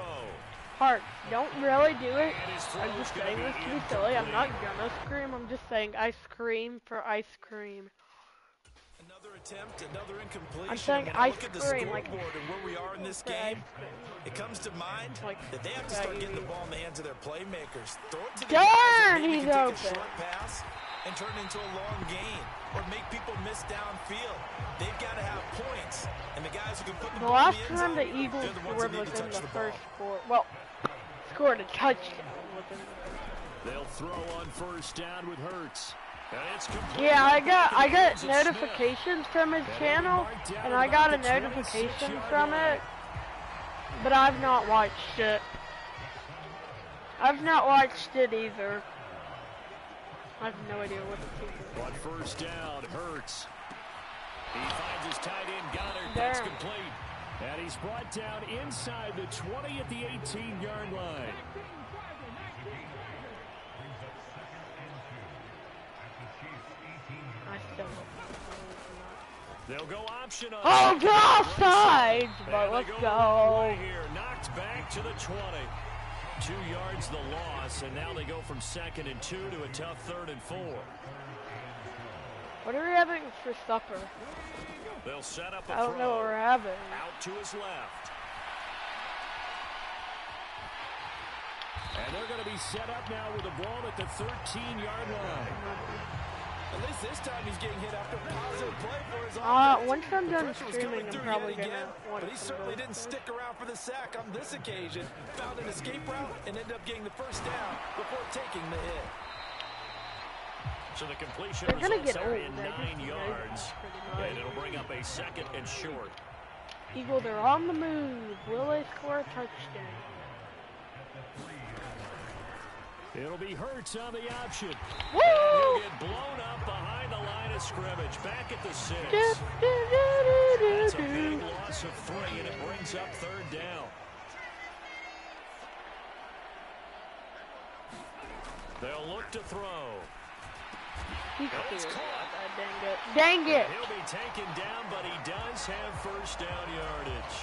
Hearts, don't really do it. And his I'm throw's just gonna saying be this to be silly. I'm not incomplete. gonna scream. I'm just saying ice cream for ice cream. Another attempt, another incompletion. I'm saying When I ice look at the cream, scoreboard like- and where we are in this For ice game, cream. it comes to mind Like, that they have to start getting the ball in the hands of their playmakers. Throw it to the Darn, guys that maybe he's can take a open. short pass and turn it into a long gain, or make people miss downfield. They've got to have points, and the guys who can put the The ball last in the end time zone, the Eagles they're the ones scored that need was to in touch the the ball. first quarter. Well, scored a touchdown. They'll throw on first down with Hurts. And it's complete. Yeah, I got It's notifications from his Smith. channel, Marked down and I about got a the notification 26-yard from line. it, but I've not watched it. I've not watched it either. I have no idea what the team is. On first down, Hurts. He finds his tight end, Goddard. That's There. complete. And he's brought down inside the 20 at the 18-yard line. I still They'll go option on. Oh, second. offsides, but And let's they go. right here. Knocked back to the 20. 2 yards the loss, and now they go from 2nd and 2 to a tough 3rd and 4. What are we having for supper? They'll set up a I don't know what throw. we're having. Out to his left. And they're going to be set up now with the ball at the 13-yard line. At least this time he's getting hit after a positive play for his offense. Once I'm The done pressure was streaming, coming I'm through probably yet gonna again, want but he some certainly more didn't food. stick around for the sack on this occasion. Found an escape route and ended up getting the first down before taking the hit. So the completion They're gonna results get there old. in They're 9 just yards. pretty And much. it'll bring up a 2nd and short. Eagles are on the move. Will they score a touchdown? It'll be Hurts on the option. Woo! He'll get blown up behind the line of scrimmage. Back at the 6. That's a big loss of 3, and it brings up 3rd down. They'll look to throw. He's It's clear. caught. Dang it. Dang it! He'll be taken down, but he does have first down yardage.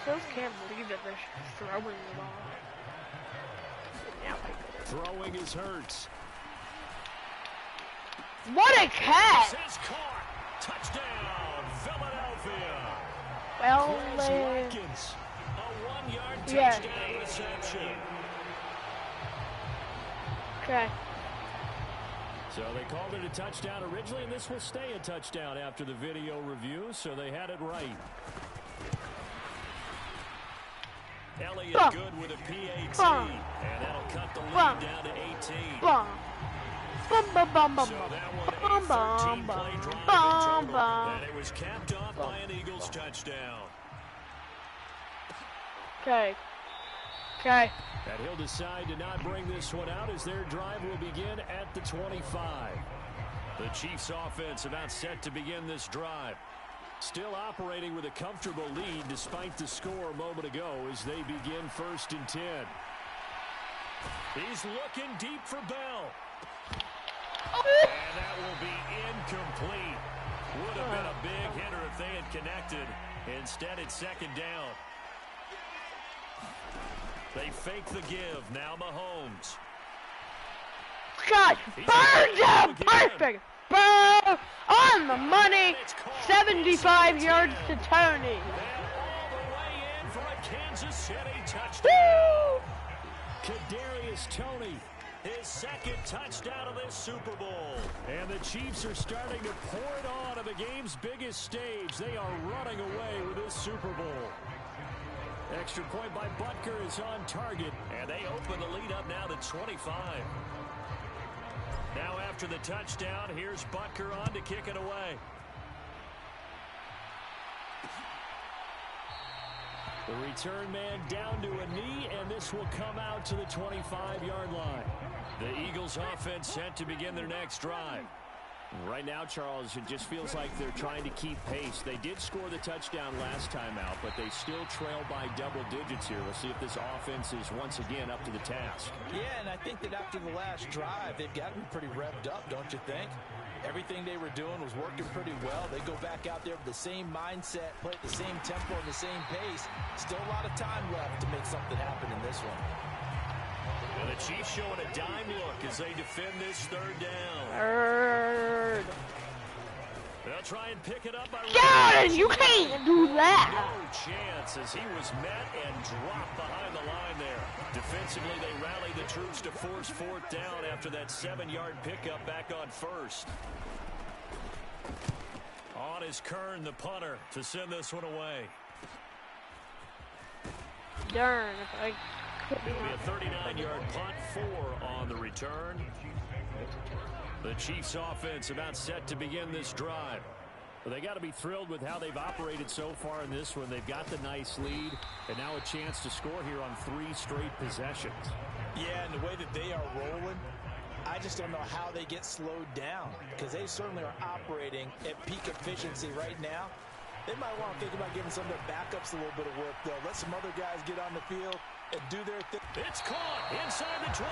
Still can't believe that they're throwing the ball. Now Throwing is Hurts. what a catch! This is caught. Touchdown, Philadelphia. Well, Chris Watkins, a 1-yard Yeah. touchdown reception. okay. So they called it a touchdown originally, and this will stay a touchdown after the video review, so they had it right. Elliott Bum. good with a PAT, Bum. and that'll cut the lead Bum. down to 18. Bum. Bum bum bum bum So that bum. one a Bum bum 13-play bum. drive Bum in total, bum. and it was capped off by an Eagles touchdown. Okay. Okay. And he'll decide to not bring this one out as their drive will begin at the 25. The Chiefs offense about set to begin this drive. Still operating with a comfortable lead despite the score a moment ago as they begin 1st and 10. He's looking deep for Bell. And that will be incomplete. Would have been a big hitter if they had connected. Instead, it's 2nd down. They fake the give. Now Mahomes. God, burns him! Perfect! Burn! On the money! 75 yards to Tony! And all the way in for a Kansas City touchdown. Woo! Kadarius is Tony. His second touchdown of this Super Bowl. And the Chiefs are starting to pour it on the game's biggest stage. They are running away with this Super Bowl. Extra point by Butker is on target. And they open the lead up now to 25. Now after the touchdown, here's Butker on to kick it away. The return man down to a knee, and this will come out to the 25-yard line. The Eagles offense set to begin their next drive. Right now, Charles, it just feels like they're trying to keep pace. They did score the touchdown last time out, but they still trail by double digits here. We'll see if this offense is once again up to the task. Yeah, and I think that after the last drive, they've got to be pretty revved up, don't you think? Everything they were doing was working pretty well. They go back out there with the same mindset, play at the same tempo and the same pace. Still a lot of time left to make something happen in this one. And the Chiefs showing a dime look as they defend this third down. They'll try and pick it up by God, you can't do that. No chance as he was met and dropped behind the line there. Defensively, they rallied the troops to force fourth down after that 7-yard pickup back on first. On is Kern, the punter, to send this one away. Darn, if I could It'll be not. a 39-yard punt, 4 on the return. The Chiefs offense about set to begin this drive. Well, they got to be thrilled with how they've operated so far in this one. They've got the nice lead, and now a chance to score here on 3 straight possessions. Yeah, and the way that they are rolling, I just don't know how they get slowed down, because they certainly are operating at peak efficiency right now. They might want to think about giving some of their backups a little bit of work, though. Let some other guys get on the field and do their thing. It's caught inside the 25.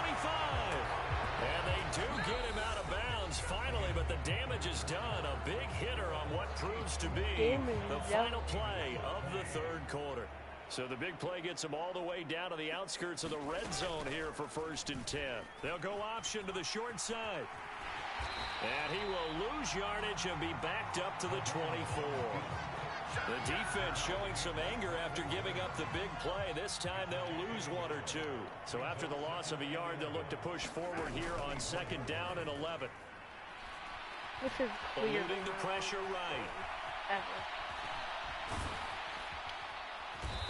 And they do get him out of bounds finally, but the damage is done. A big hitter on what proves to be the final play of the third quarter. So the big play gets them all the way down to the outskirts of the red zone here for 1st and 10. They'll go option to the short side. And he will lose yardage and be backed up to the 24. The defense showing some anger after giving up the big play. This time they'll lose 1 or 2. So after the loss of a yard, they'll look to push forward here on 2nd down and 11. This is clear. Eluding the pressure right. Ever.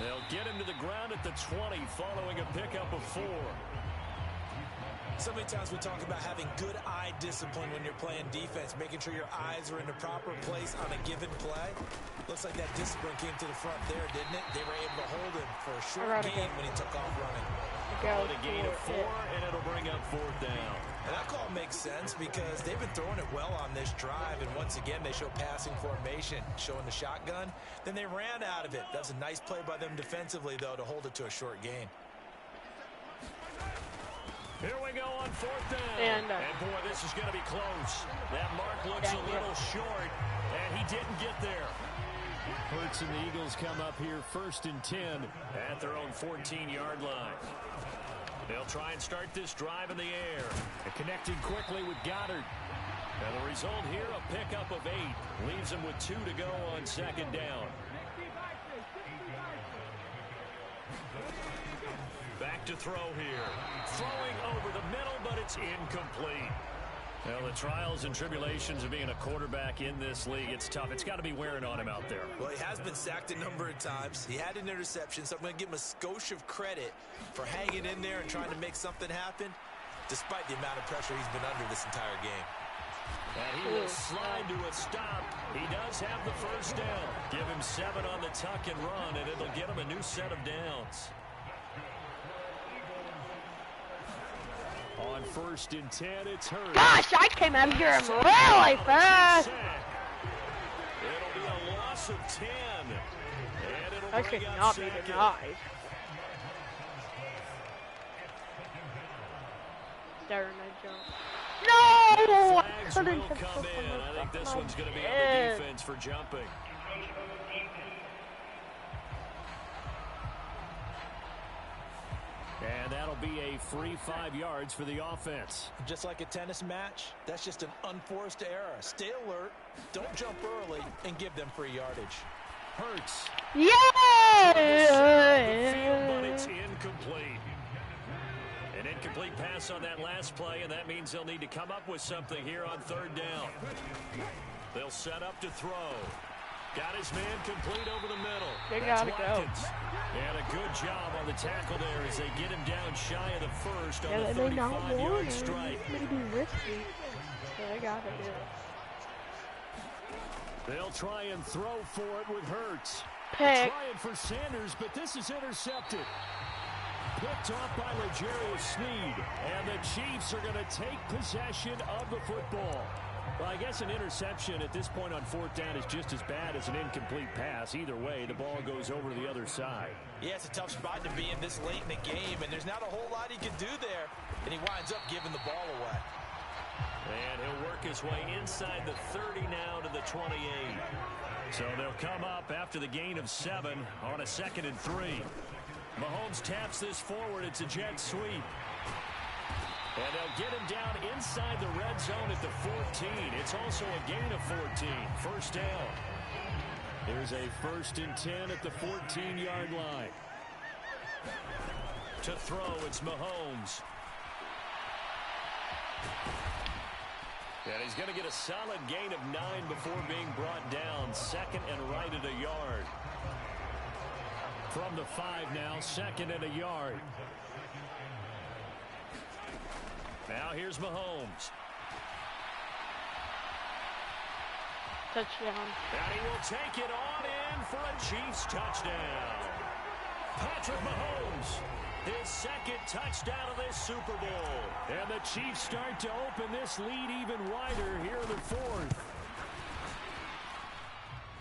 They'll get him to the ground at the 20 following a pickup of 4. So many times we talk about having good eye discipline when you're playing defense, making sure your eyes are in the proper place on a given play. Looks like that discipline came to the front there, didn't it? They were able to hold him for a short gain when he took off running. With a gain of 4, and it'll bring up 4th down. And that call makes sense because they've been throwing it well on this drive, and once again they show passing formation, showing the shotgun. Then they ran out of it. That was a nice play by them defensively, though, to hold it to a short gain. Here we go on 4th down. And boy, this is going to be close. That mark looks a little short, and he didn't get there. Hurts and the Eagles come up here 1st and 10 at their own 14-yard line. They'll try and start this drive in the air. And connecting quickly with Goddard. And the result here, a pickup of 8. Leaves them with 2 to go on 2nd down. Back to throw here. Throwing over the middle, but it's incomplete. Well, the trials and tribulations of being a quarterback in this league, it's tough. It's got to be wearing on him out there. Well, he has been sacked a number of times. He had an interception, so I'm going to give him a skosh of credit for hanging in there and trying to make something happen, despite the amount of pressure he's been under this entire game. And he will slide to a stop. He does have the 1st down. Give him 7 on the tuck and run, and it'll get him a new set of downs. On 1st and 10, it's Hurts. Gosh, I came out here really fast. It'll be a loss of 10. And it'll I could bring up not be 2nd. denied. Darn, I jumped. No! Flags will come in. I think this one's going to be on the defense for jumping. And that'll be a free 5 yards for the offense. Just like a tennis match, that's just an unforced error. Stay alert, don't jump early, and give them free yardage. Hurts. Yeah! But it's incomplete. An incomplete pass on that last play, and that means they'll need to come up with something here on third down. They'll set up to throw. Got his man complete over the middle. They That's gotta go. Watkins. And a good job on the tackle there as they get him down shy of the first on the they not 35-yard strike. It's gonna be risky. So they gotta do it. They'll try and throw for it with Hurts. Pick. Trying for Sanders, but this is intercepted. Picked off by L'Jarius Sneed. And the Chiefs are going to take possession of the football. Well, I guess an interception at this point on fourth down is just as bad as an incomplete pass. Either way, the ball goes over to the other side. Yeah, it's a tough spot to be in this late in the game, and there's not a whole lot he can do there. And he winds up giving the ball away. And he'll work his way inside the 30 now to the 28. So they'll come up after the gain of 7 on a 2nd and 3. Mahomes taps this forward. It's a jet sweep. And they'll get him down inside the red zone at the 14. It's also a gain of 14. First down. There's a 1st and 10 at the 14-yard line. To throw, it's Mahomes. And he's going to get a solid gain of 9 before being brought down. 2nd and right at a yard. From the 5 now, 2nd and a yard. Now here's Mahomes. Touchdown. And he will take it on in for a Chiefs touchdown. Patrick Mahomes, his 2nd touchdown of this Super Bowl. And the Chiefs start to open this lead even wider here in the 4th.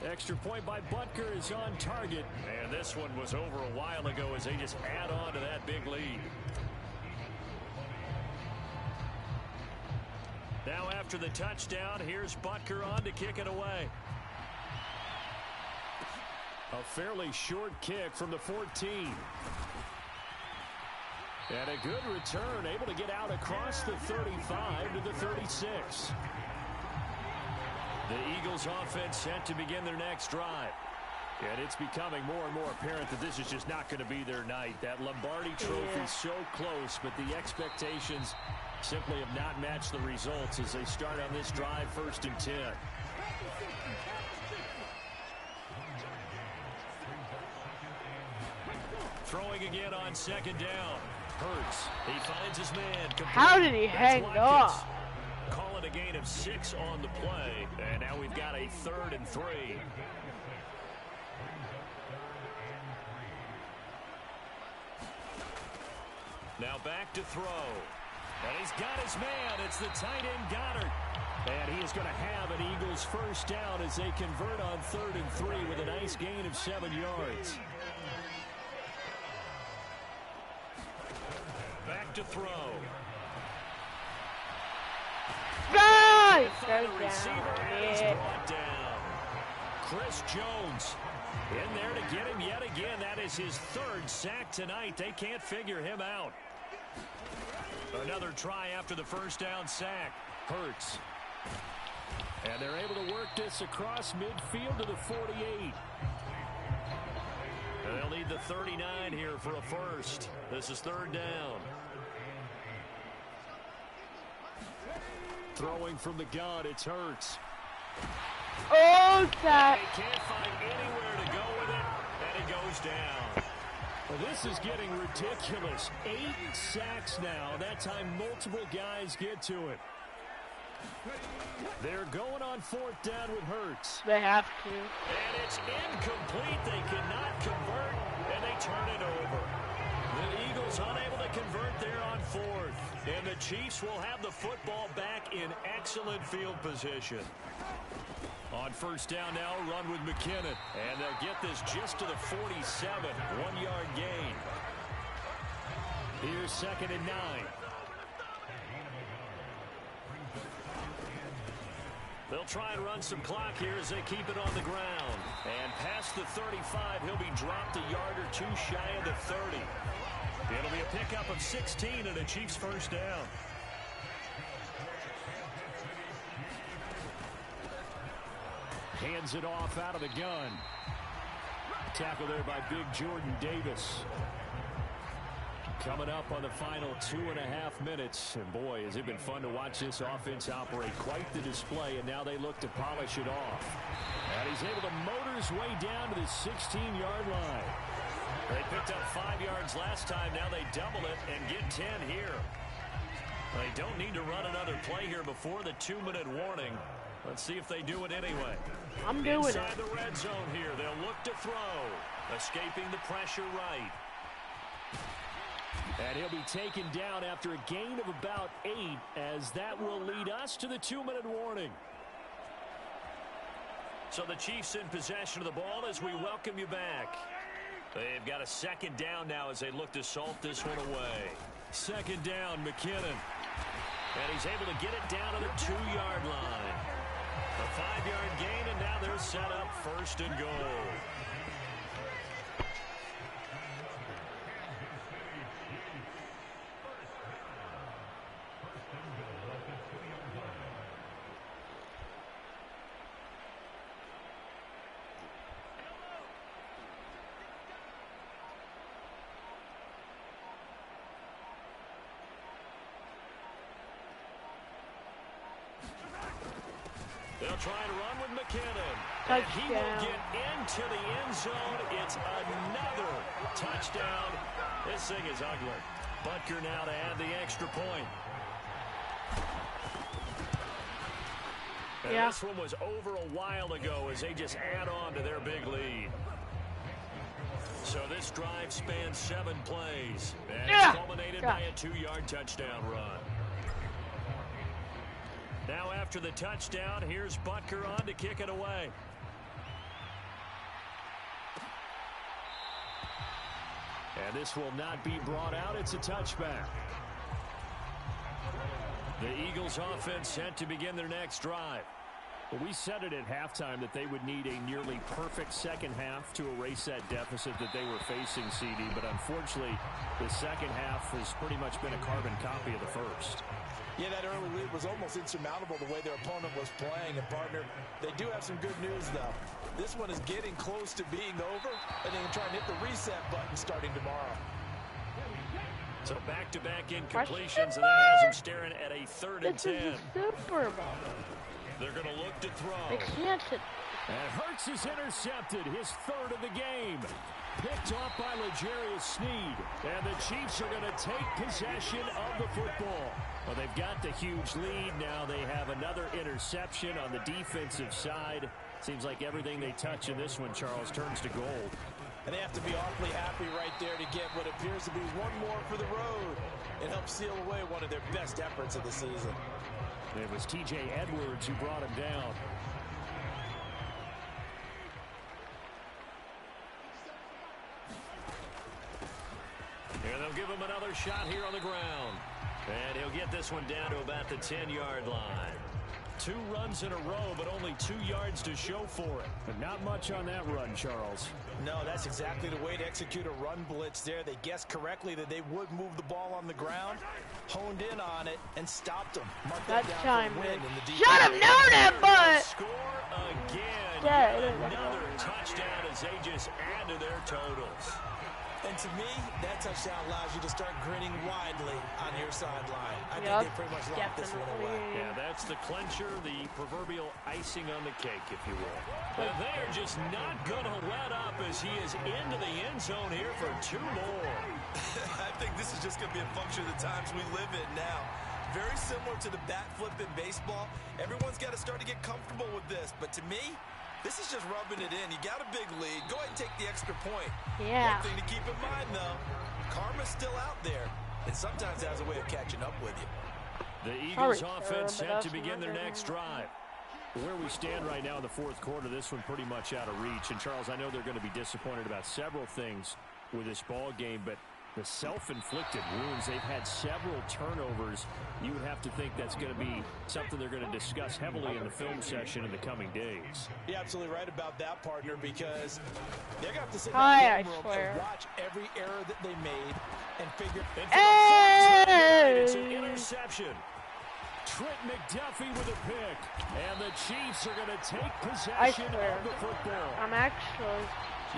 Extra point by Butker is on target. And this one was over a while ago as they just add on to that big lead. Now after the touchdown, here's Butker on to kick it away. A fairly short kick from the 14. And a good return, able to get out across the 35 to the 36. The Eagles offense set to begin their next drive. And it's becoming more and more apparent that this is just not going to be their night. That Lombardi trophy so close, but the expectations simply have not matched the results as they start on this drive, 1st and 10. Throwing again on 2nd down. Hurts. He finds his man. How did he hang off? Call it a gain of 6 on the play. And now we've got a 3rd and 3. Now back to throw. And he's got his man. It's the tight end Goddard. And he is going to have an Eagles 1st down as they convert on 3rd and 3 with a nice gain of 7 yards. Back to throw. Guys! The receiver is brought down. Chris Jones in there to get him yet again. That is his 3rd sack tonight. They can't figure him out. Another try after the 1st down sack. Hurts. And they're able to work this across midfield to the 48. And they'll need the 39 here for a 1st. This is 3rd down. Throwing from the gun, it's Hurts. Oh, that. They can't find anywhere to go with it, and it goes down. Well, this is getting ridiculous. 8 sacks now. That time multiple guys get to it. They're going on 4th down with Hurts. They have to. And it's incomplete. They cannot convert, and they turn it over. The Eagles unable to convert there on 4th. And the Chiefs will have the football back in excellent field position. On 1st down now, run with McKinnon. And they'll get this just to the 47. 1-yard gain. Here's 2nd and 9. They'll try and run some clock here as they keep it on the ground. And past the 35, he'll be dropped a yard or 2 shy of the 30. It'll be a pickup of 16 and a Chiefs 1st down. Hands it off out of the gun. Tackle there by big Jordan Davis. Coming up on the final 2.5 minutes. And boy, has it been fun to watch this offense operate. Quite the display, and now they look to polish it off. And he's able to motor his way down to the 16-yard line. They picked up 5 yards last time. Now they double it and get 10 here. They don't need to run another play here before the 2-minute warning. Let's see if they do it anyway. I'm doing it. Inside the red zone here. They'll look to throw. Escaping the pressure right. And he'll be taken down after a gain of about 8, as that will lead us to the 2-minute warning. So the Chiefs in possession of the ball as we welcome you back. They've got a second down now as they look to salt this one away. Second down, McKinnon. And he's able to get it down to the 2-yard line. A 5-yard gain, and now they're set up 1st and goal. They'll try and run with McKinnon. And he will get into the end zone. It's another touchdown. This thing is ugly. Butker now to add the extra point. And this one was over a while ago as they just add on to their big lead. So this drive spans 7 plays. And it's culminated by a 2-yard touchdown run. Now after the touchdown, here's Butker on to kick it away. And this will not be brought out. It's a touchback. The Eagles offense set to begin their next drive. Well, we said it at halftime that they would need a nearly perfect second half to erase that deficit that they were facing, CD. But unfortunately, the second half has pretty much been a carbon copy of the first. Yeah, that early lead was almost insurmountable the way their opponent was playing. And, partner, they do have some good news, though. This one is getting close to being over, and they can try and hit the reset button starting tomorrow. So back-to-back incompletions, and that has them staring at a 3rd and 10. This is a Super Bowl. They're going to look to throw. They can't. And Hurts is intercepted, his 3rd of the game. Picked off by L'Jarius Sneed. And the Chiefs are going to take possession of the football. Well, they've got the huge lead. Now they have another interception on the defensive side. Seems like everything they touch in this one, Charles, turns to gold. And they have to be awfully happy right there to get what appears to be one more for the road. It helps seal away one of their best efforts of the season. It was T.J. Edwards who brought him down. And they'll give him another shot here on the ground. And he'll get this one down to about the 10-yard line. 2 runs in a row, but only 2 yards to show for it. But not much on that run, Charles. No, that's exactly the way to execute a run blitz there. They guessed correctly that they would move the ball on the ground, honed in on it, and stopped them. Marked that down for a win in the defense. Shut him down, that butt! Score again. Yeah, another touchdown as they just add to their totals. And to me, that touchdown allows you to start grinning widely on your sideline. I think they pretty much locked this one away. Yeah, that's the clincher, the proverbial icing on the cake, if you will. But they're just not going to let up as he is into the end zone here for 2 more. I think this is just going to be a function of the times we live in now. Very similar to the bat flip in baseball. Everyone's got to start to get comfortable with this. But to me, this is just rubbing it in. You got a big lead. Go ahead and take the extra point. Yeah. One thing to keep in mind, though, karma's still out there, and sometimes it has a way of catching up with you. The Eagles offense set to begin their next drive. Where we stand right now in the 4th quarter, this one pretty much out of reach. And, Charles, I know they're going to be disappointed about several things with this ball game, but the self-inflicted wounds, they've had several turnovers. You would have to think that's going to be something they're going to discuss heavily in the film session in the coming days. You're absolutely right about that, partner, because they're going to have to sit in I the room swear. and watch every error that they made and figure. It's an interception. Trent McDuffie with a pick. And the Chiefs are going to take possession of the football. I'm actually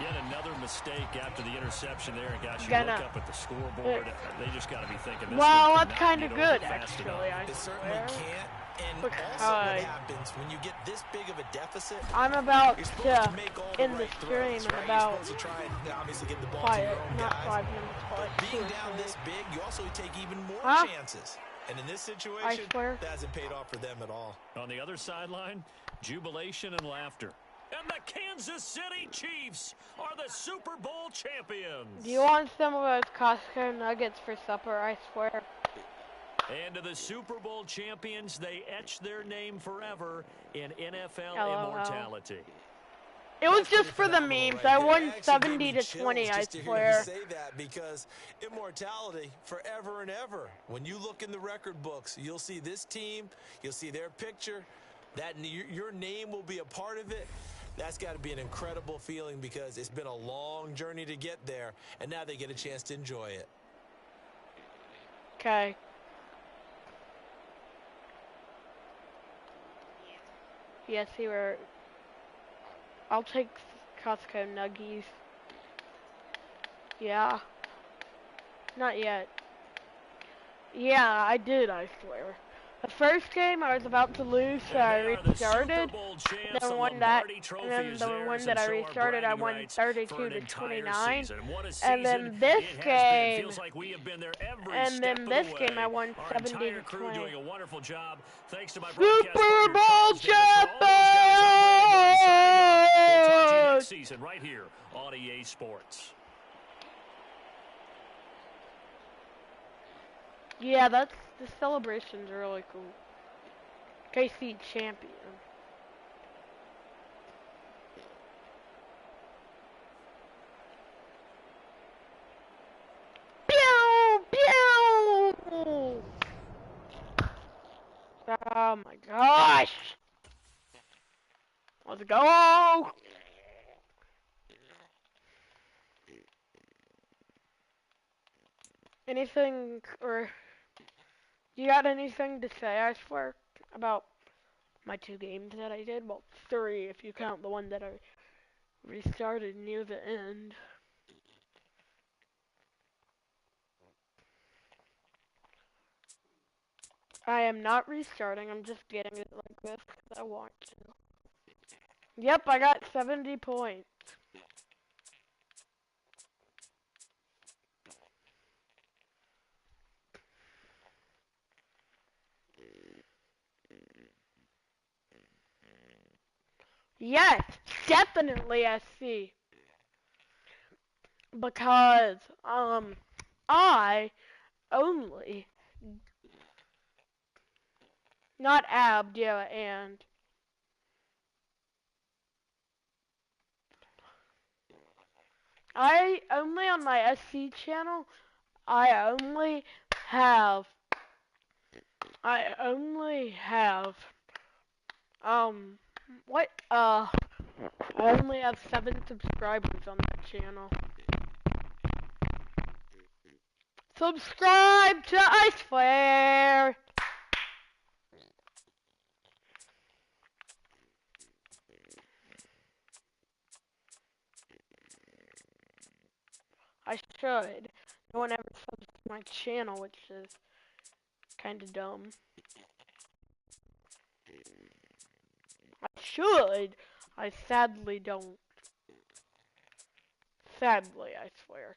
Yet another mistake after the interception there. And gosh, you look up at the scoreboard, they just got to be thinking this well, one that's kind of good, fast actually, I It swear. certainly can't. And also what happens when you get this big of a deficit, I'm about you're supposed to make all the in the right stream throws, in right? about You're supposed to try and obviously get the ball to your own not guys. 5 minutes, But but being 2 or down 3. this big, you also take even more chances. And in this situation, that hasn't paid off for them at all. On the other sideline, jubilation and laughter. And the Kansas City Chiefs are the Super Bowl champions. Do you want some of those Costco nuggets for supper? I swear. And to the Super Bowl champions, they etch their name forever in NFL immortality. It was just for the memes. I won 70-20, I swear. Say that because immortality forever and ever. When you look in the record books, you'll see this team, you'll see their picture, that your name will be a part of it. That's got to be an incredible feeling because it's been a long journey to get there, and now they get a chance to enjoy it. Okay. Yes, I'll take Costco nuggies. Yeah. Not yet. Yeah, I did, I swear. The first game I was about to lose, so I restarted. Then won that, and then the one that I restarted, I won 32-29. And then this game, I won 70-20. Super Bowl champion! Season right here on EA Sports. Yeah, the celebration's really cool. KC champion. Pew! Pew! Oh my gosh! Let's go! Anything, or you got anything to say, I swear, about my 2 games that I did? Well, 3 if you count the one that I restarted near the end. I am not restarting, I'm just getting it like this because I want to. Yep, I got 70 points. Yes, definitely SC. Because, I only, not abbed, yeah, and I only on my SC channel, I only have, what, I only have 7 subscribers on that channel. Subscribe to I swear! I should. No one ever subs to my channel, which is kind of dumb. I should. I sadly don't. Sadly, I swear.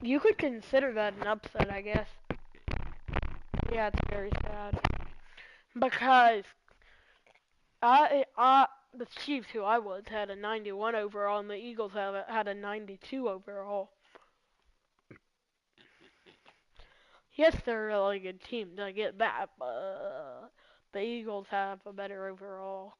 You could consider that an upset, I guess. Yeah, it's very sad. Because the Chiefs, who I was, had a 91 overall, and the Eagles had a 92 overall. Yes, they're a really good team, I get that, but the Eagles have a better overall.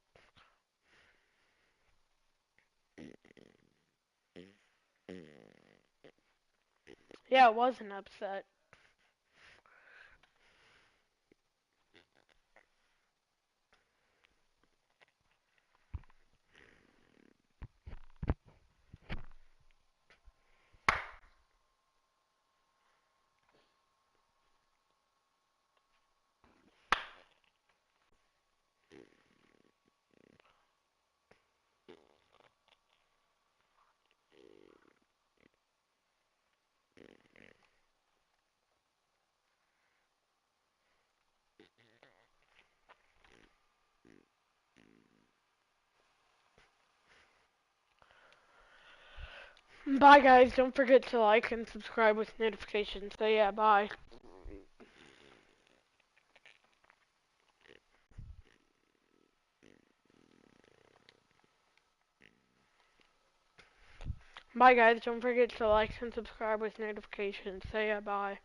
Yeah, it was an upset. Bye, guys. Don't forget to like and subscribe with notifications. So, yeah, bye. Bye, guys. Don't forget to like and subscribe with notifications. So, yeah, bye.